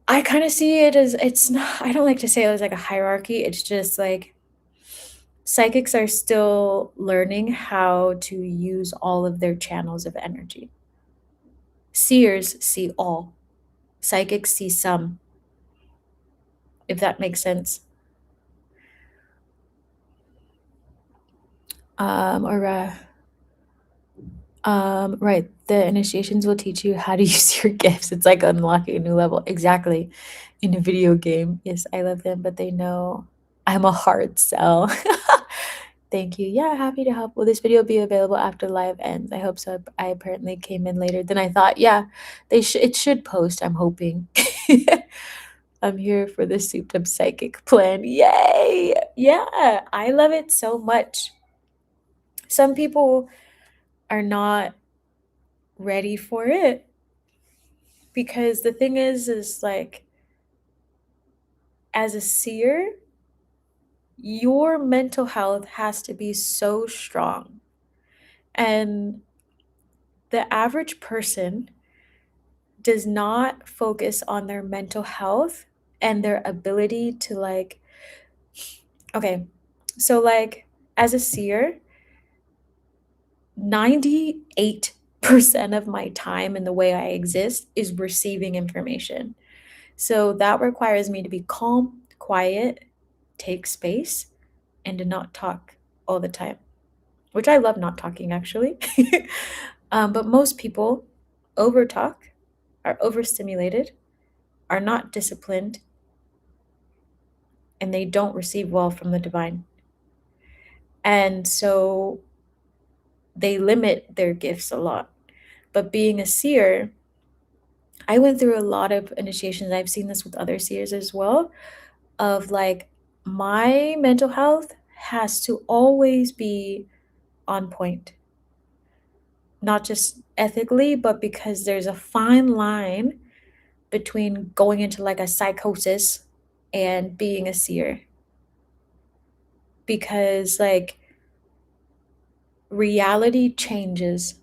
I kind of see it as it's not, I don't like to say it as like a hierarchy. It's just like psychics are still learning how to use all of their channels of energy. Seers see all, psychics see some, if that makes sense. Or right, the initiations will teach you how to use your gifts. It's like unlocking a new level. Exactly. In a video game. Yes, I love them, but they know I'm a hard sell. Thank you. Yeah, happy to help. Will this video be available after live ends? I hope so. I apparently came in later than I thought. Yeah, it should post, I'm hoping. I'm here for the souped up psychic plan. Yay! Yeah, I love it so much. Some people are not ready for it because the thing is like as a seer, your mental health has to be so strong. And the average person does not focus on their mental health and their ability to like, okay, so like as a seer, 98% of my time and the way I exist is receiving information. So that requires me to be calm, quiet, take space, and to not talk all the time, which I love not talking actually. But most people overtalk, are overstimulated, are not disciplined, and they don't receive well from the divine. And so they limit their gifts a lot. But being a seer, I went through a lot of initiations. I've seen this with other seers as well, of like my mental health has to always be on point, not just ethically, but because there's a fine line between going into like a psychosis and being a seer. Because like reality changes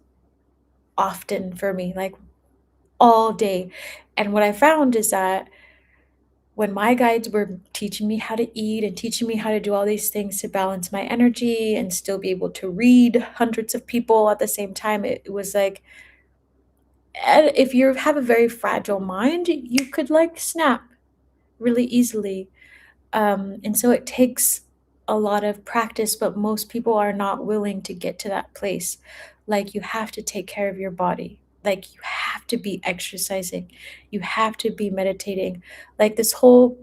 often for me, like all day. And what I found is that when my guides were teaching me how to eat and teaching me how to do all these things to balance my energy and still be able to read hundreds of people at the same time, it was like, and if you have a very fragile mind, you could like snap really easily. And so it takes a lot of practice, but most people are not willing to get to that place. Like, you have to take care of your body. Like, you have to be exercising. You have to be meditating. Like, this whole,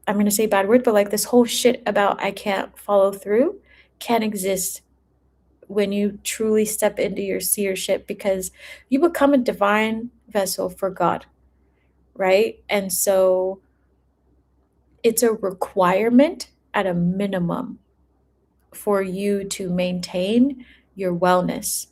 I'm going to say bad word, but like this whole shit about I can't follow through can't exist when you truly step into your seership, because you become a divine vessel for God, right? And so it's a requirement at a minimum for you to maintain your wellness.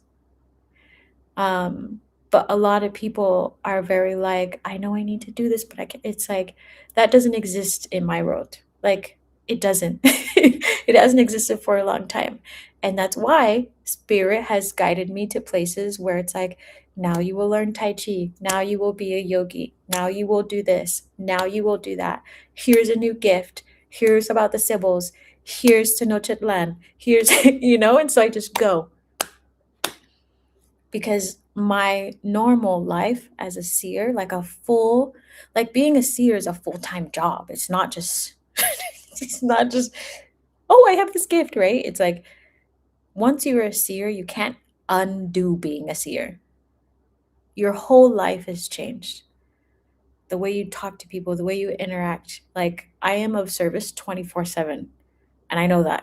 Um, but a lot of people are very like, I know I need to do this, but I can it's like that doesn't exist in my world. Like it doesn't. It hasn't existed for a long time. And that's why spirit has guided me to places where it's like, now you will learn Tai Chi. Now you will be a yogi. Now you will do this. Now you will do that. Here's a new gift. Here's about the Sibyls. Here's Tenochtitlan. Here's, and so I just go, because my normal life as a seer, like a full, like being a seer is a full-time job. It's not just, it's not just, oh, I have this gift, right? It's like once you're a seer, you can't undo being a seer. Your whole life has changed. The way you talk to people, the way you interact. Like I am of service 24/7, and I know that,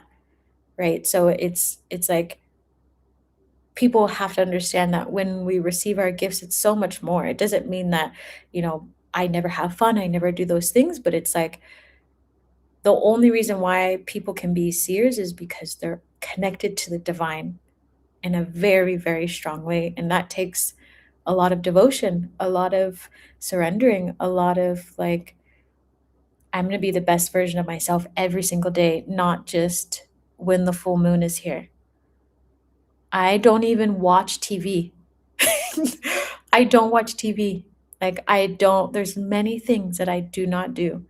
right? So it's like people have to understand that when we receive our gifts, it's so much more. It doesn't mean that, I never have fun, I never do those things, but it's like the only reason why people can be seers is because they're connected to the divine in a very, very strong way. And that takes a lot of devotion, a lot of surrendering, a lot of like, I'm going to be the best version of myself every single day, not just when the full moon is here. I don't even watch TV. I don't watch TV. Like there's many things that I do not do.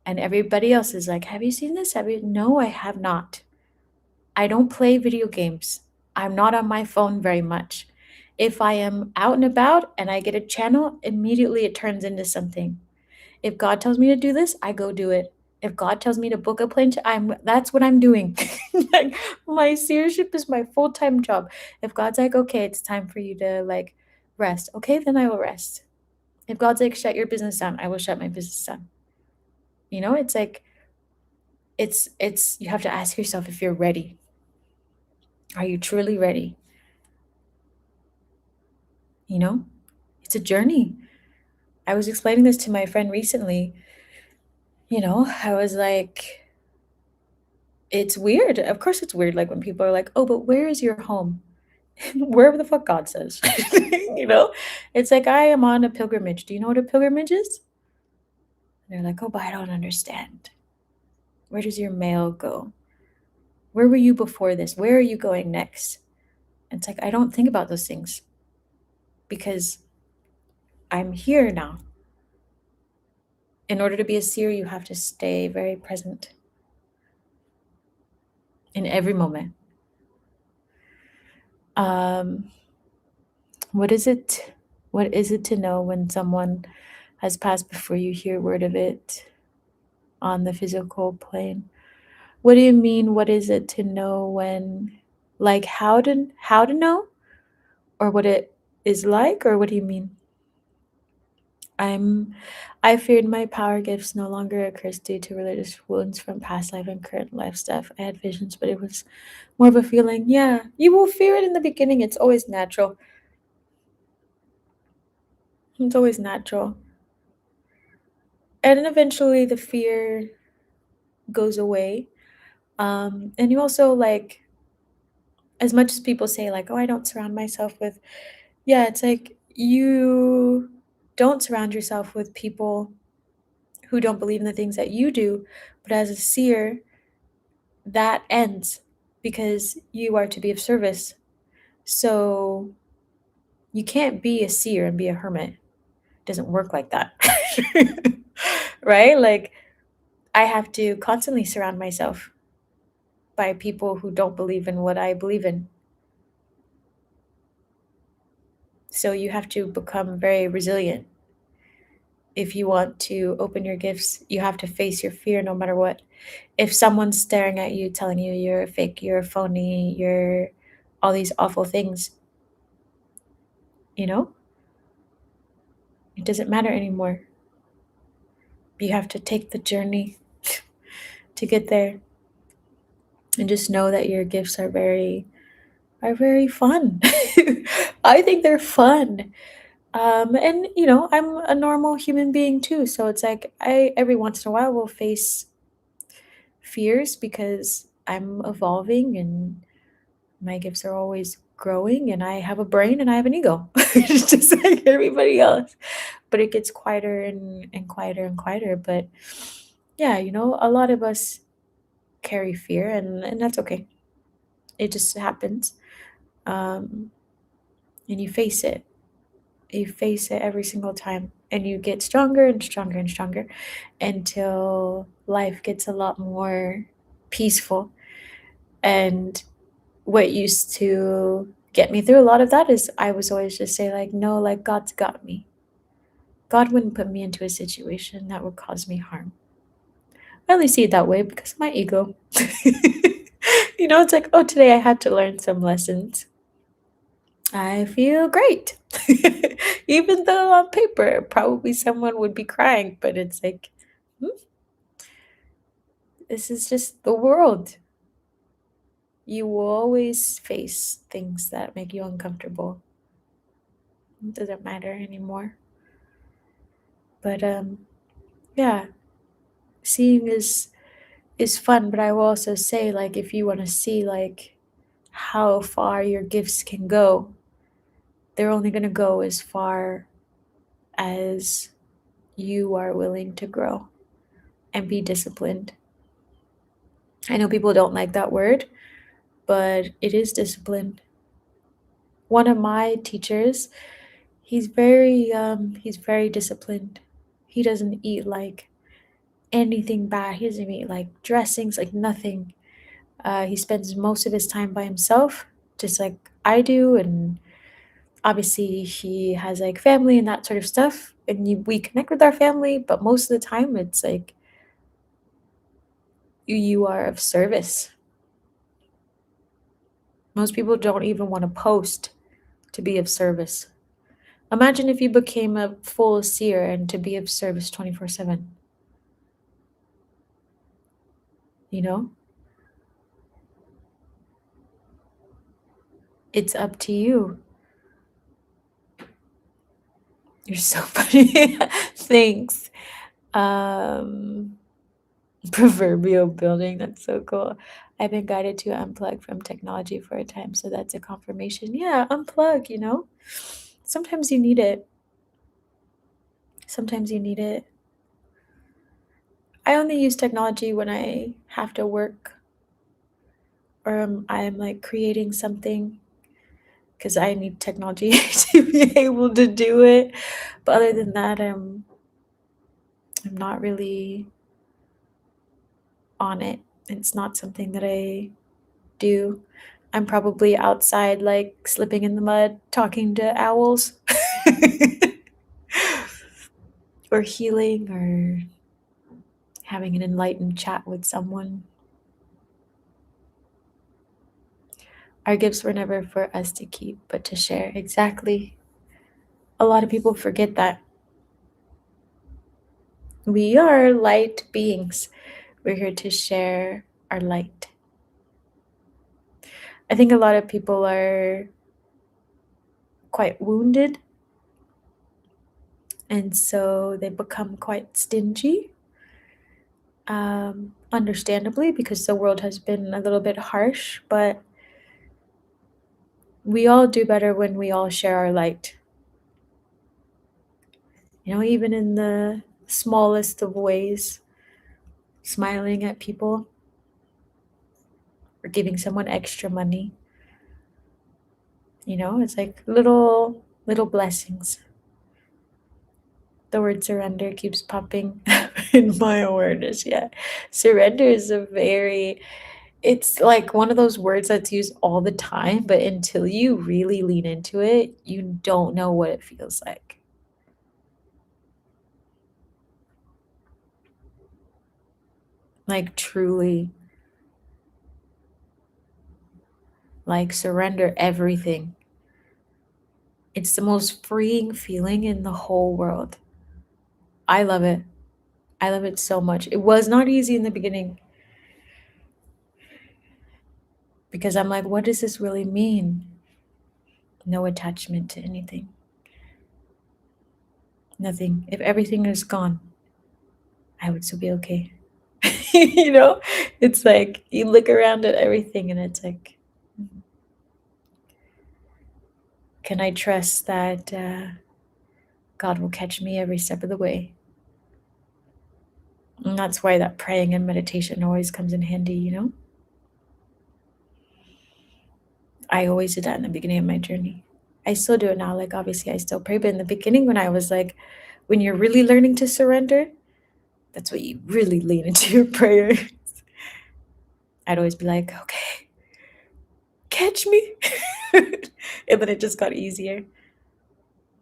And everybody else is like, have you seen this? No, I have not. I don't play video games. I'm not on my phone very much. If I am out and about and I get a channel, immediately it turns into something. If God tells me to do this, I go do it. If God tells me to book a plane, that's what I'm doing. Like my seership is my full-time job. If God's like, okay, it's time for you to like rest, okay, then I will rest. If God's like, shut your business down, I will shut my business down. It's like it's you have to ask yourself if you're ready. Are you truly ready? You know, it's a journey. I was explaining this to my friend recently. I was like, it's weird. Of course, it's weird. Like when people are like, oh, but where is your home? Wherever the fuck God says. you know, it's like I am on a pilgrimage. Do you know what a pilgrimage is? And they're like, oh, but I don't understand. Where does your mail go? Where were you before this? Where are you going next? And it's like, I don't think about those things because I'm here now. In order to be a seer, you have to stay very present in every moment. Um, what is it? What is it to know when someone has passed before you hear word of it on the physical plane? What do you mean? What is it to know when, like, how to know, or what it is like, or what do you mean? I'm I feared my power gifts no longer a curse due to religious wounds from past life and current life stuff. I had visions, but it was more of a feeling. Yeah, you will fear it in the beginning. It's always natural. It's always natural. And then eventually the fear goes away. And you also like, as much as people say like, oh, I don't surround myself with, yeah, it's like you don't surround yourself with people who don't believe in the things that you do. But as a seer, that ends because you are to be of service. So you can't be a seer and be a hermit. It doesn't work like that. Right? Like I have to constantly surround myself by people who don't believe in what I believe in. So you have to become very resilient. If you want to open your gifts, you have to face your fear no matter what. If someone's staring at you, telling you you're a fake, you're a phony, you're all these awful things, you know, it doesn't matter anymore. You have to take the journey to get there and just know that your gifts are very fun. I think they're fun. And you know, I'm a normal human being too, so it's like I every once in a while will face fears because I'm evolving and my gifts are always growing and I have a brain and I have an ego. It's just like everybody else. But it gets quieter and quieter and quieter. But yeah, you know, a lot of us carry fear and that's okay. It just happens. Um, and you face it. You face it every single time. And you get stronger and stronger and stronger until life gets a lot more peaceful. And what used to get me through a lot of that is I was always just say like, no, like God's got me. God wouldn't put me into a situation that would cause me harm. I only see it that way because of my ego. You know, it's like, oh, today I had to learn some lessons. I feel great. Even though on paper, probably someone would be crying, but it's like, hmm, this is just the world. You will always face things that make you uncomfortable. It doesn't matter anymore. But yeah, seeing is fun, but I will also say like if you want to see like how far your gifts can go, they're only going to go as far as you are willing to grow and be disciplined. I know people don't like that word, but it is disciplined. One of my teachers, he's very disciplined. He doesn't eat like anything bad. He doesn't eat like dressings, like nothing. He spends most of his time by himself, just like I do, and obviously he has like family and that sort of stuff. And we connect with our family, but most of the time it's like you are of service. Most people don't even want to post to be of service. Imagine if you became a full seer and to be of service 24/7. You know, it's up to you. You're so funny. Thanks. Um, Proverbial building. That's so cool. I've been guided to unplug from technology for a time, so that's a confirmation. Yeah, unplug, you know? Sometimes you need it. Sometimes you need it. I only use technology when I have to work or I'm like creating something because I need technology to be able to do it. But other than that, I'm not really on it. It's not something that I do. I'm probably outside, like slipping in the mud, talking to owls, or healing, or having an enlightened chat with someone. Our gifts were never for us to keep, but to share. Exactly. A lot of people forget that. We are light beings. We're here to share our light. I think a lot of people are quite wounded, and so they become quite stingy. Understandably, because the world has been a little bit harsh, but we all do better when we all share our light. Even in the smallest of ways, smiling at people or giving someone extra money. It's like little blessings. The word surrender keeps popping in my awareness. Yeah. Surrender is it's like one of those words that's used all the time, but until you really lean into it, you don't know what it feels like. Like truly, like surrender everything. It's the most freeing feeling in the whole world. I love it. I love it so much. It was not easy in the beginning because I'm like, what does this really mean? No attachment to anything. Nothing. If everything is gone, I would still be okay. you know? It's like you look around at everything and it's like, can I trust that God will catch me every step of the way? And that's why that praying and meditation always comes in handy. I always did that in the beginning of my journey. I still do it now. Like, obviously, I still pray, but in the beginning, when I was like, when you're really learning to surrender, that's what you really lean into your prayer. I'd always be like, okay, catch me. And then it just got easier.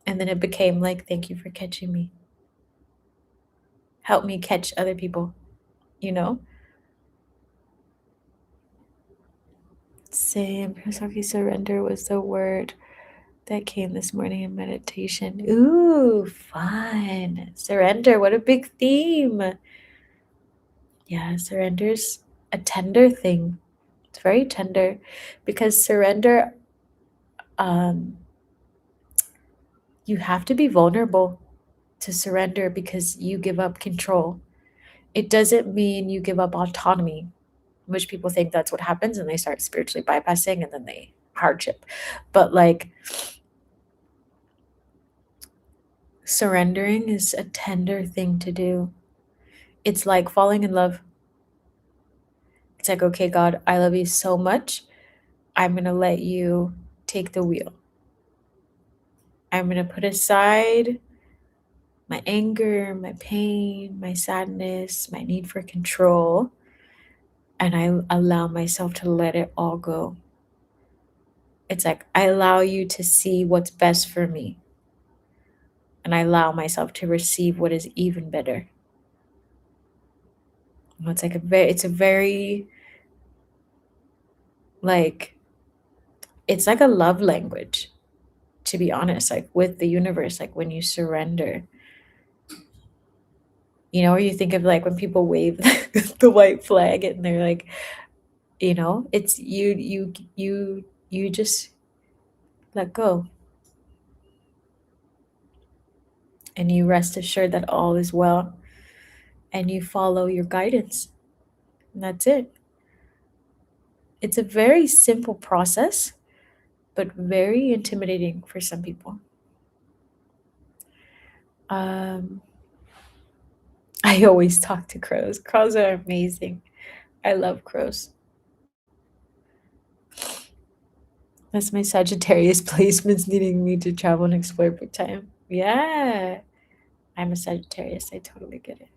And then it became like, thank you for catching me. Help me catch other people, you know? Same. Hirosaki surrender was the word that came this morning in meditation. Ooh, fun. Surrender. What a big theme. Yeah, surrender's a tender thing. It's very tender because surrender, um, you have to be vulnerable to surrender because you give up control. It doesn't mean you give up autonomy, which people think that's what happens and they start spiritually bypassing and then they hardship. But like surrendering is a tender thing to do. It's like falling in love. It's like, okay, God, I love you so much. I'm going to let you take the wheel. I'm going to put aside my anger, my pain, my sadness, my need for control, and I allow myself to let it all go. It's like I allow you to see what's best for me, and I allow myself to receive what is even better. It's a very like it's like a love language, to be honest, like with the universe, like when you surrender. Or you think of like when people wave the white flag and they're like, it's you just let go and you rest assured that all is well and you follow your guidance. And that's it. It's a very simple process, but very intimidating for some people. Um, I always talk to crows. Crows are amazing. I love crows. That's my Sagittarius placements needing me to travel and explore big time. Yeah, I'm a Sagittarius. I totally get it.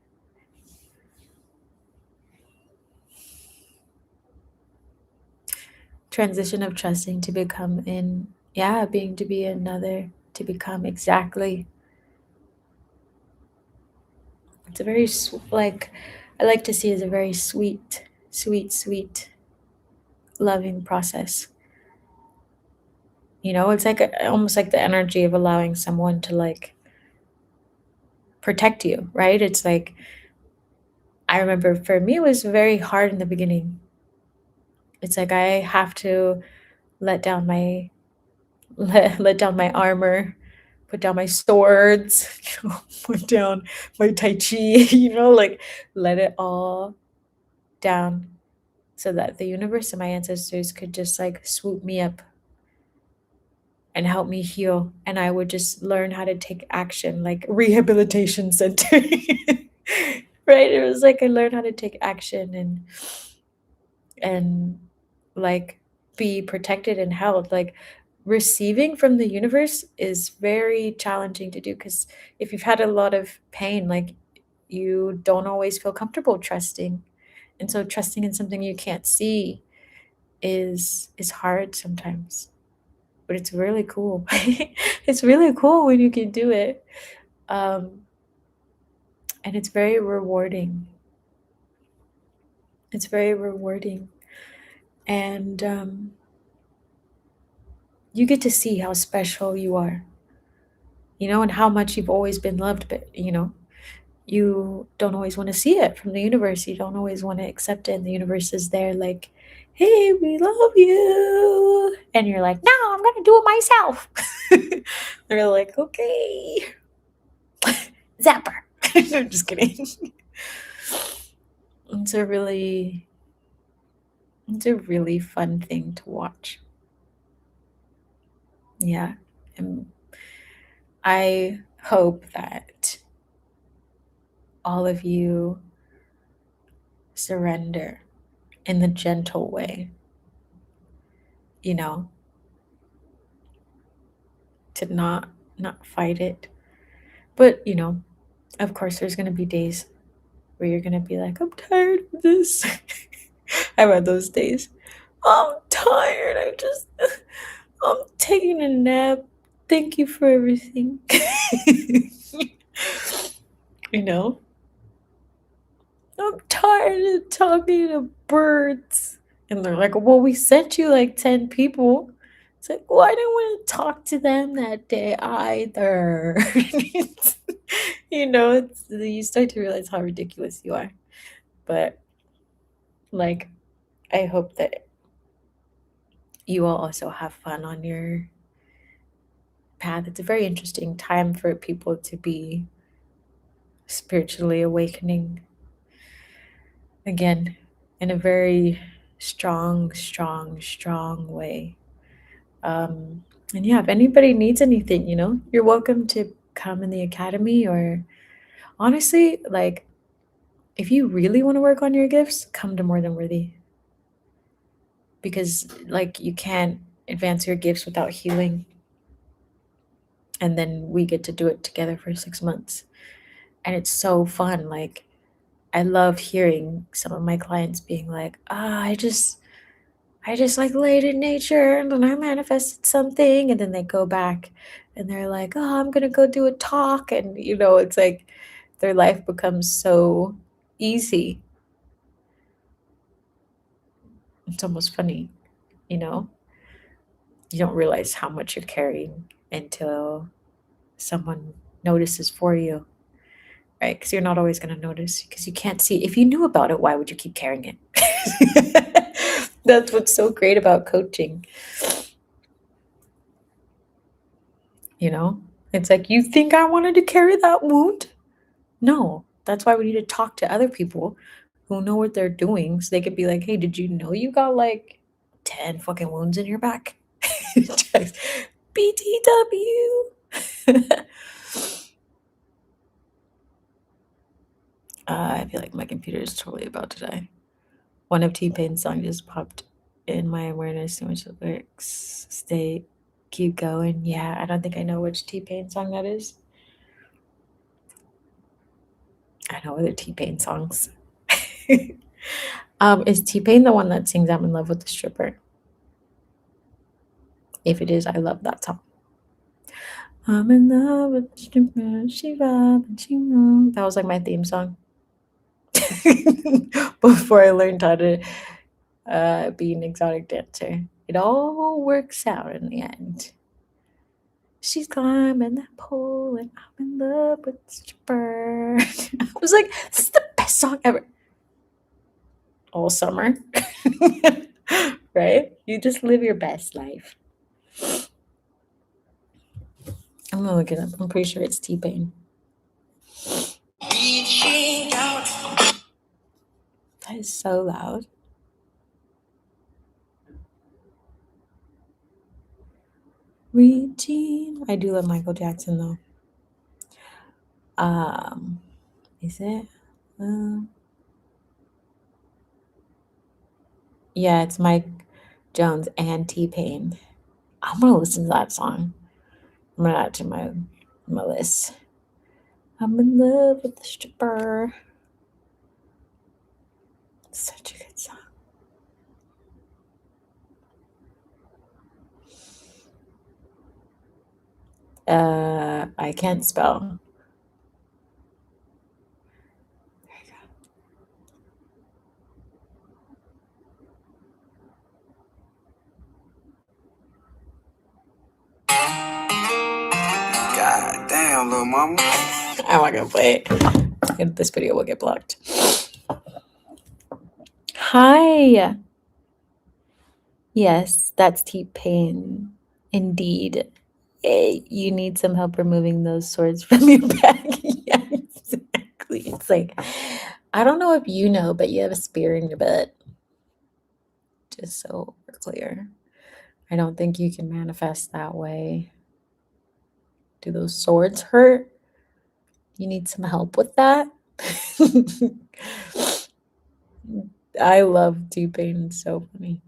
Transition of trusting to become in, yeah, being to be another, to become exactly. It's a very, like, I like to see it as a very sweet, sweet, sweet, loving process. You know, it's like almost like the energy of allowing someone to like protect you, right? It's like, I remember for me, it was very hard in the beginning. It's like I have to let down my let down my armor, put down my swords, put down my tai chi, like let it all down so that the universe and my ancestors could just like swoop me up and help me heal. And I would just learn how to take action, like rehabilitation center. Right? It was like I learned how to take action and like be protected and held. Like receiving from the universe is very challenging to do because if you've had a lot of pain, like you don't always feel comfortable trusting. And so trusting in something you can't see is hard sometimes. But it's really cool. It's really cool when you can do it. Um, and it's very rewarding. It's very rewarding. And you get to see how special you are, and how much you've always been loved, but you don't always want to see it from the universe. You don't always want to accept it, and the universe is there like, hey, we love you. And you're like, no, I'm gonna do it myself. They're like, okay. Zapper. I'm just kidding. It's a really it's a really fun thing to watch. Yeah. And I hope that all of you surrender in the gentle way, you know, to not fight it. But, of course there's going to be days where you're going to be like, I'm tired of this. I've had those days. I'm tired. I'm taking a nap. Thank you for everything. you know, I'm tired of talking to birds. And they're like, well, we sent you like 10 people. It's like, well, I didn't want to talk to them that day either. You start to realize how ridiculous you are. But, like, I hope that you will also have fun on your path. It's a very interesting time for people to be spiritually awakening again in a very strong, strong, strong way. And yeah, if anybody needs anything, you're welcome to come in the academy, or honestly, like, if you really want to work on your gifts, come to More Than Worthy, because like you can't advance your gifts without healing. And then we get to do it together for 6 months. And it's so fun. Like, I love hearing some of my clients being like, I just like laid in nature and then I manifested something. And then they go back and they're like, oh, I'm going to go do a talk. And, it's like their life becomes so easy. It's almost funny, you know? You don't realize how much you're carrying until someone notices for you, right? Because you're not always going to notice because you can't see. If you knew about it, why would you keep carrying it? That's what's so great about coaching. It's like, you think I wanted to carry that wound? No, that's why we need to talk to other people who know what they're doing so they could be like, hey, did you know you got like 10 fucking wounds in your back? Just BTW. I feel like my computer is totally about to die. One of T-Pain's songs just popped in my awareness. So much lyrics. Stay, keep going. Yeah, I don't think I know which T-Pain song that is. I know other T-Pain songs. Is T-Pain the one that sings "I'm in love with the stripper"? If it is, I love that song. I'm in love with the stripper. She vibe and she move. That was like my theme song before I learned how to be an exotic dancer. It all works out in the end. She's climbing that pole and I'm in love with the stripper. I was like, this is the best song ever. All summer. Right? You just live your best life. I'm gonna look it up. I'm pretty sure it's T-Pain. That is so loud. Reaching. I do love Michael Jackson though. Is it? Yeah, it's Mike Jones and T-Pain. I'm gonna listen to that song. I'm gonna add it to my list. I'm in love with the stripper. Such a good song. I can't spell. There you God damn, little mama. go. I'm not gonna play it. This video will get blocked. Hi. Yes, that's T-Pain. Indeed. You need some help removing those swords from your back. Yeah, exactly. It's like, I don't know if you know, but you have a spear in your butt. Just so we're clear. I don't think you can manifest that way. Do those swords hurt? You need some help with that? I love T-Pain. It's so funny.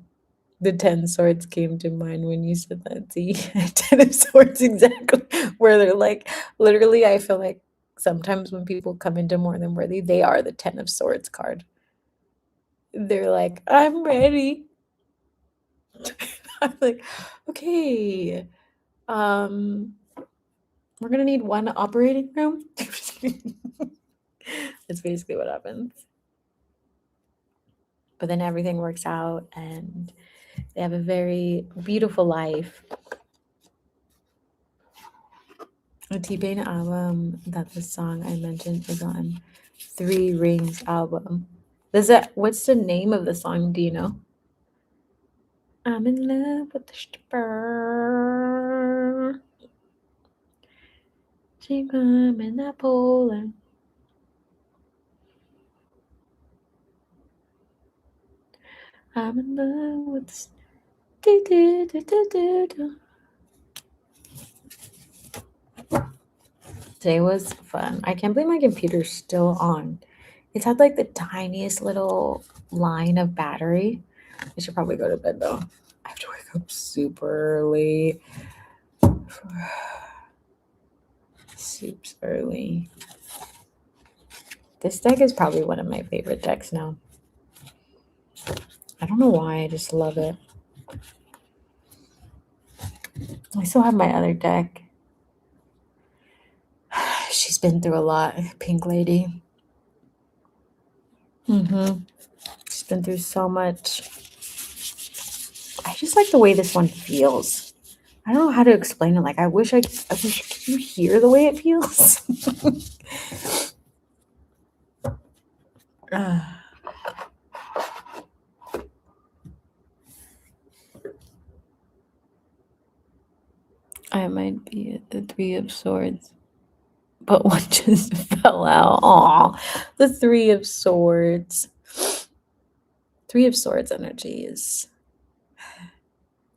The 10 swords came to mind when you said that. See, 10 of swords exactly. Where they're like, literally, I feel like sometimes when people come into More Than Worthy, they are the 10 of swords card. They're like, I'm ready. I'm like, okay. We're gonna need one operating room. That's basically what happens. But then everything works out and they have a very beautiful life. A T-Pain album that the song I mentioned is on 3 Rings album. What's the name of the song? Do you know? I'm in love with the stripper. She climbing that pole and I'm in love with the do, do, do, do, do, do. Today was fun. I can't believe my computer's still on. It's had like the tiniest little line of battery. I should probably go to bed though. I have to wake up super early. Soups early. This deck is probably one of my favorite decks now. I don't know why, I just love it. I still have my other deck. She's been through a lot, Pink Lady. She's been through so much. I just like the way this one feels. I don't know how to explain it. Like I wish can you hear the way it feels? I might be at the 3 of Swords. But one just fell out. Aw, the 3 of Swords. 3 of Swords energy is,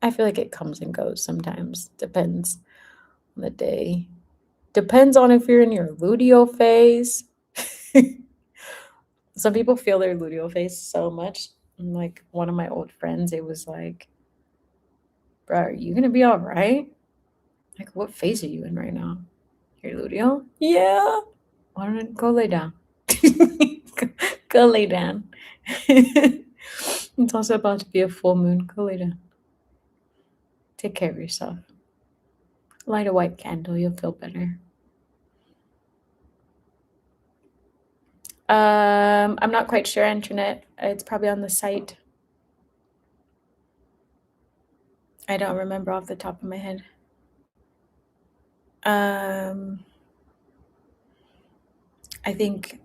I feel like it comes and goes sometimes. Depends on the day. Depends on if you're in your ludio phase. Some people feel their luteal phase so much. And like one of my old friends, it was like, bro, are you gonna be all right? Like, what phase are you in right now? Your luteal? Yeah. Why don't I go lay down? Go lay down. It's also about to be a full moon. Go lay down. Take care of yourself. Light a white candle. You'll feel better. I'm not quite sure, internet. It's probably on the site. I don't remember off the top of my head. I think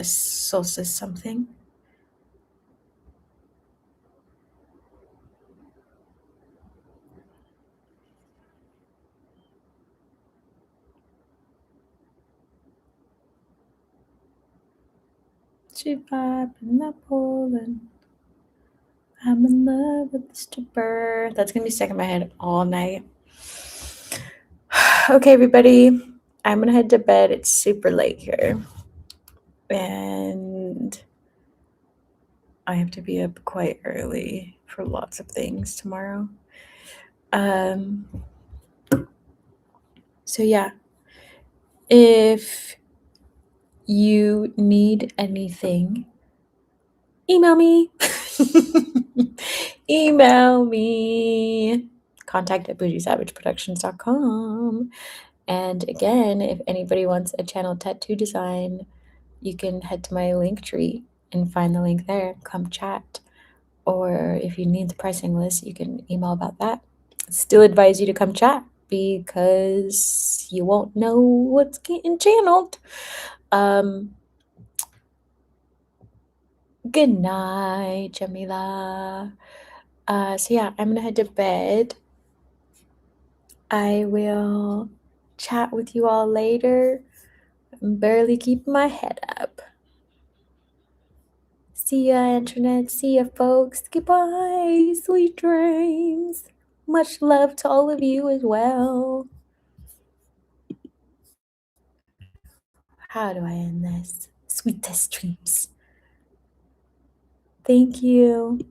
solstice something. She vibing that Poland. I'm in love with this stripper. That's gonna be stuck in my head all night. Okay, everybody, I'm gonna head to bed. It's super late here, and I have to be up quite early for lots of things tomorrow. Um, so yeah, if you need anything, email me. Email me. Contact at bougiesavageproductions.com. And again, if anybody wants a channel tattoo design, you can head to my link tree and find the link there. Come chat. Or if you need the pricing list, you can email about that. Still advise you to come chat because you won't know what's getting channeled. Good night, Jamila. So yeah, I'm gonna head to bed. I will chat with you all later. I'm barely keeping my head up. See ya, internet. See ya, folks. Goodbye. Sweet dreams. Much love to all of you as well. How do I end this? Sweetest dreams. Thank you.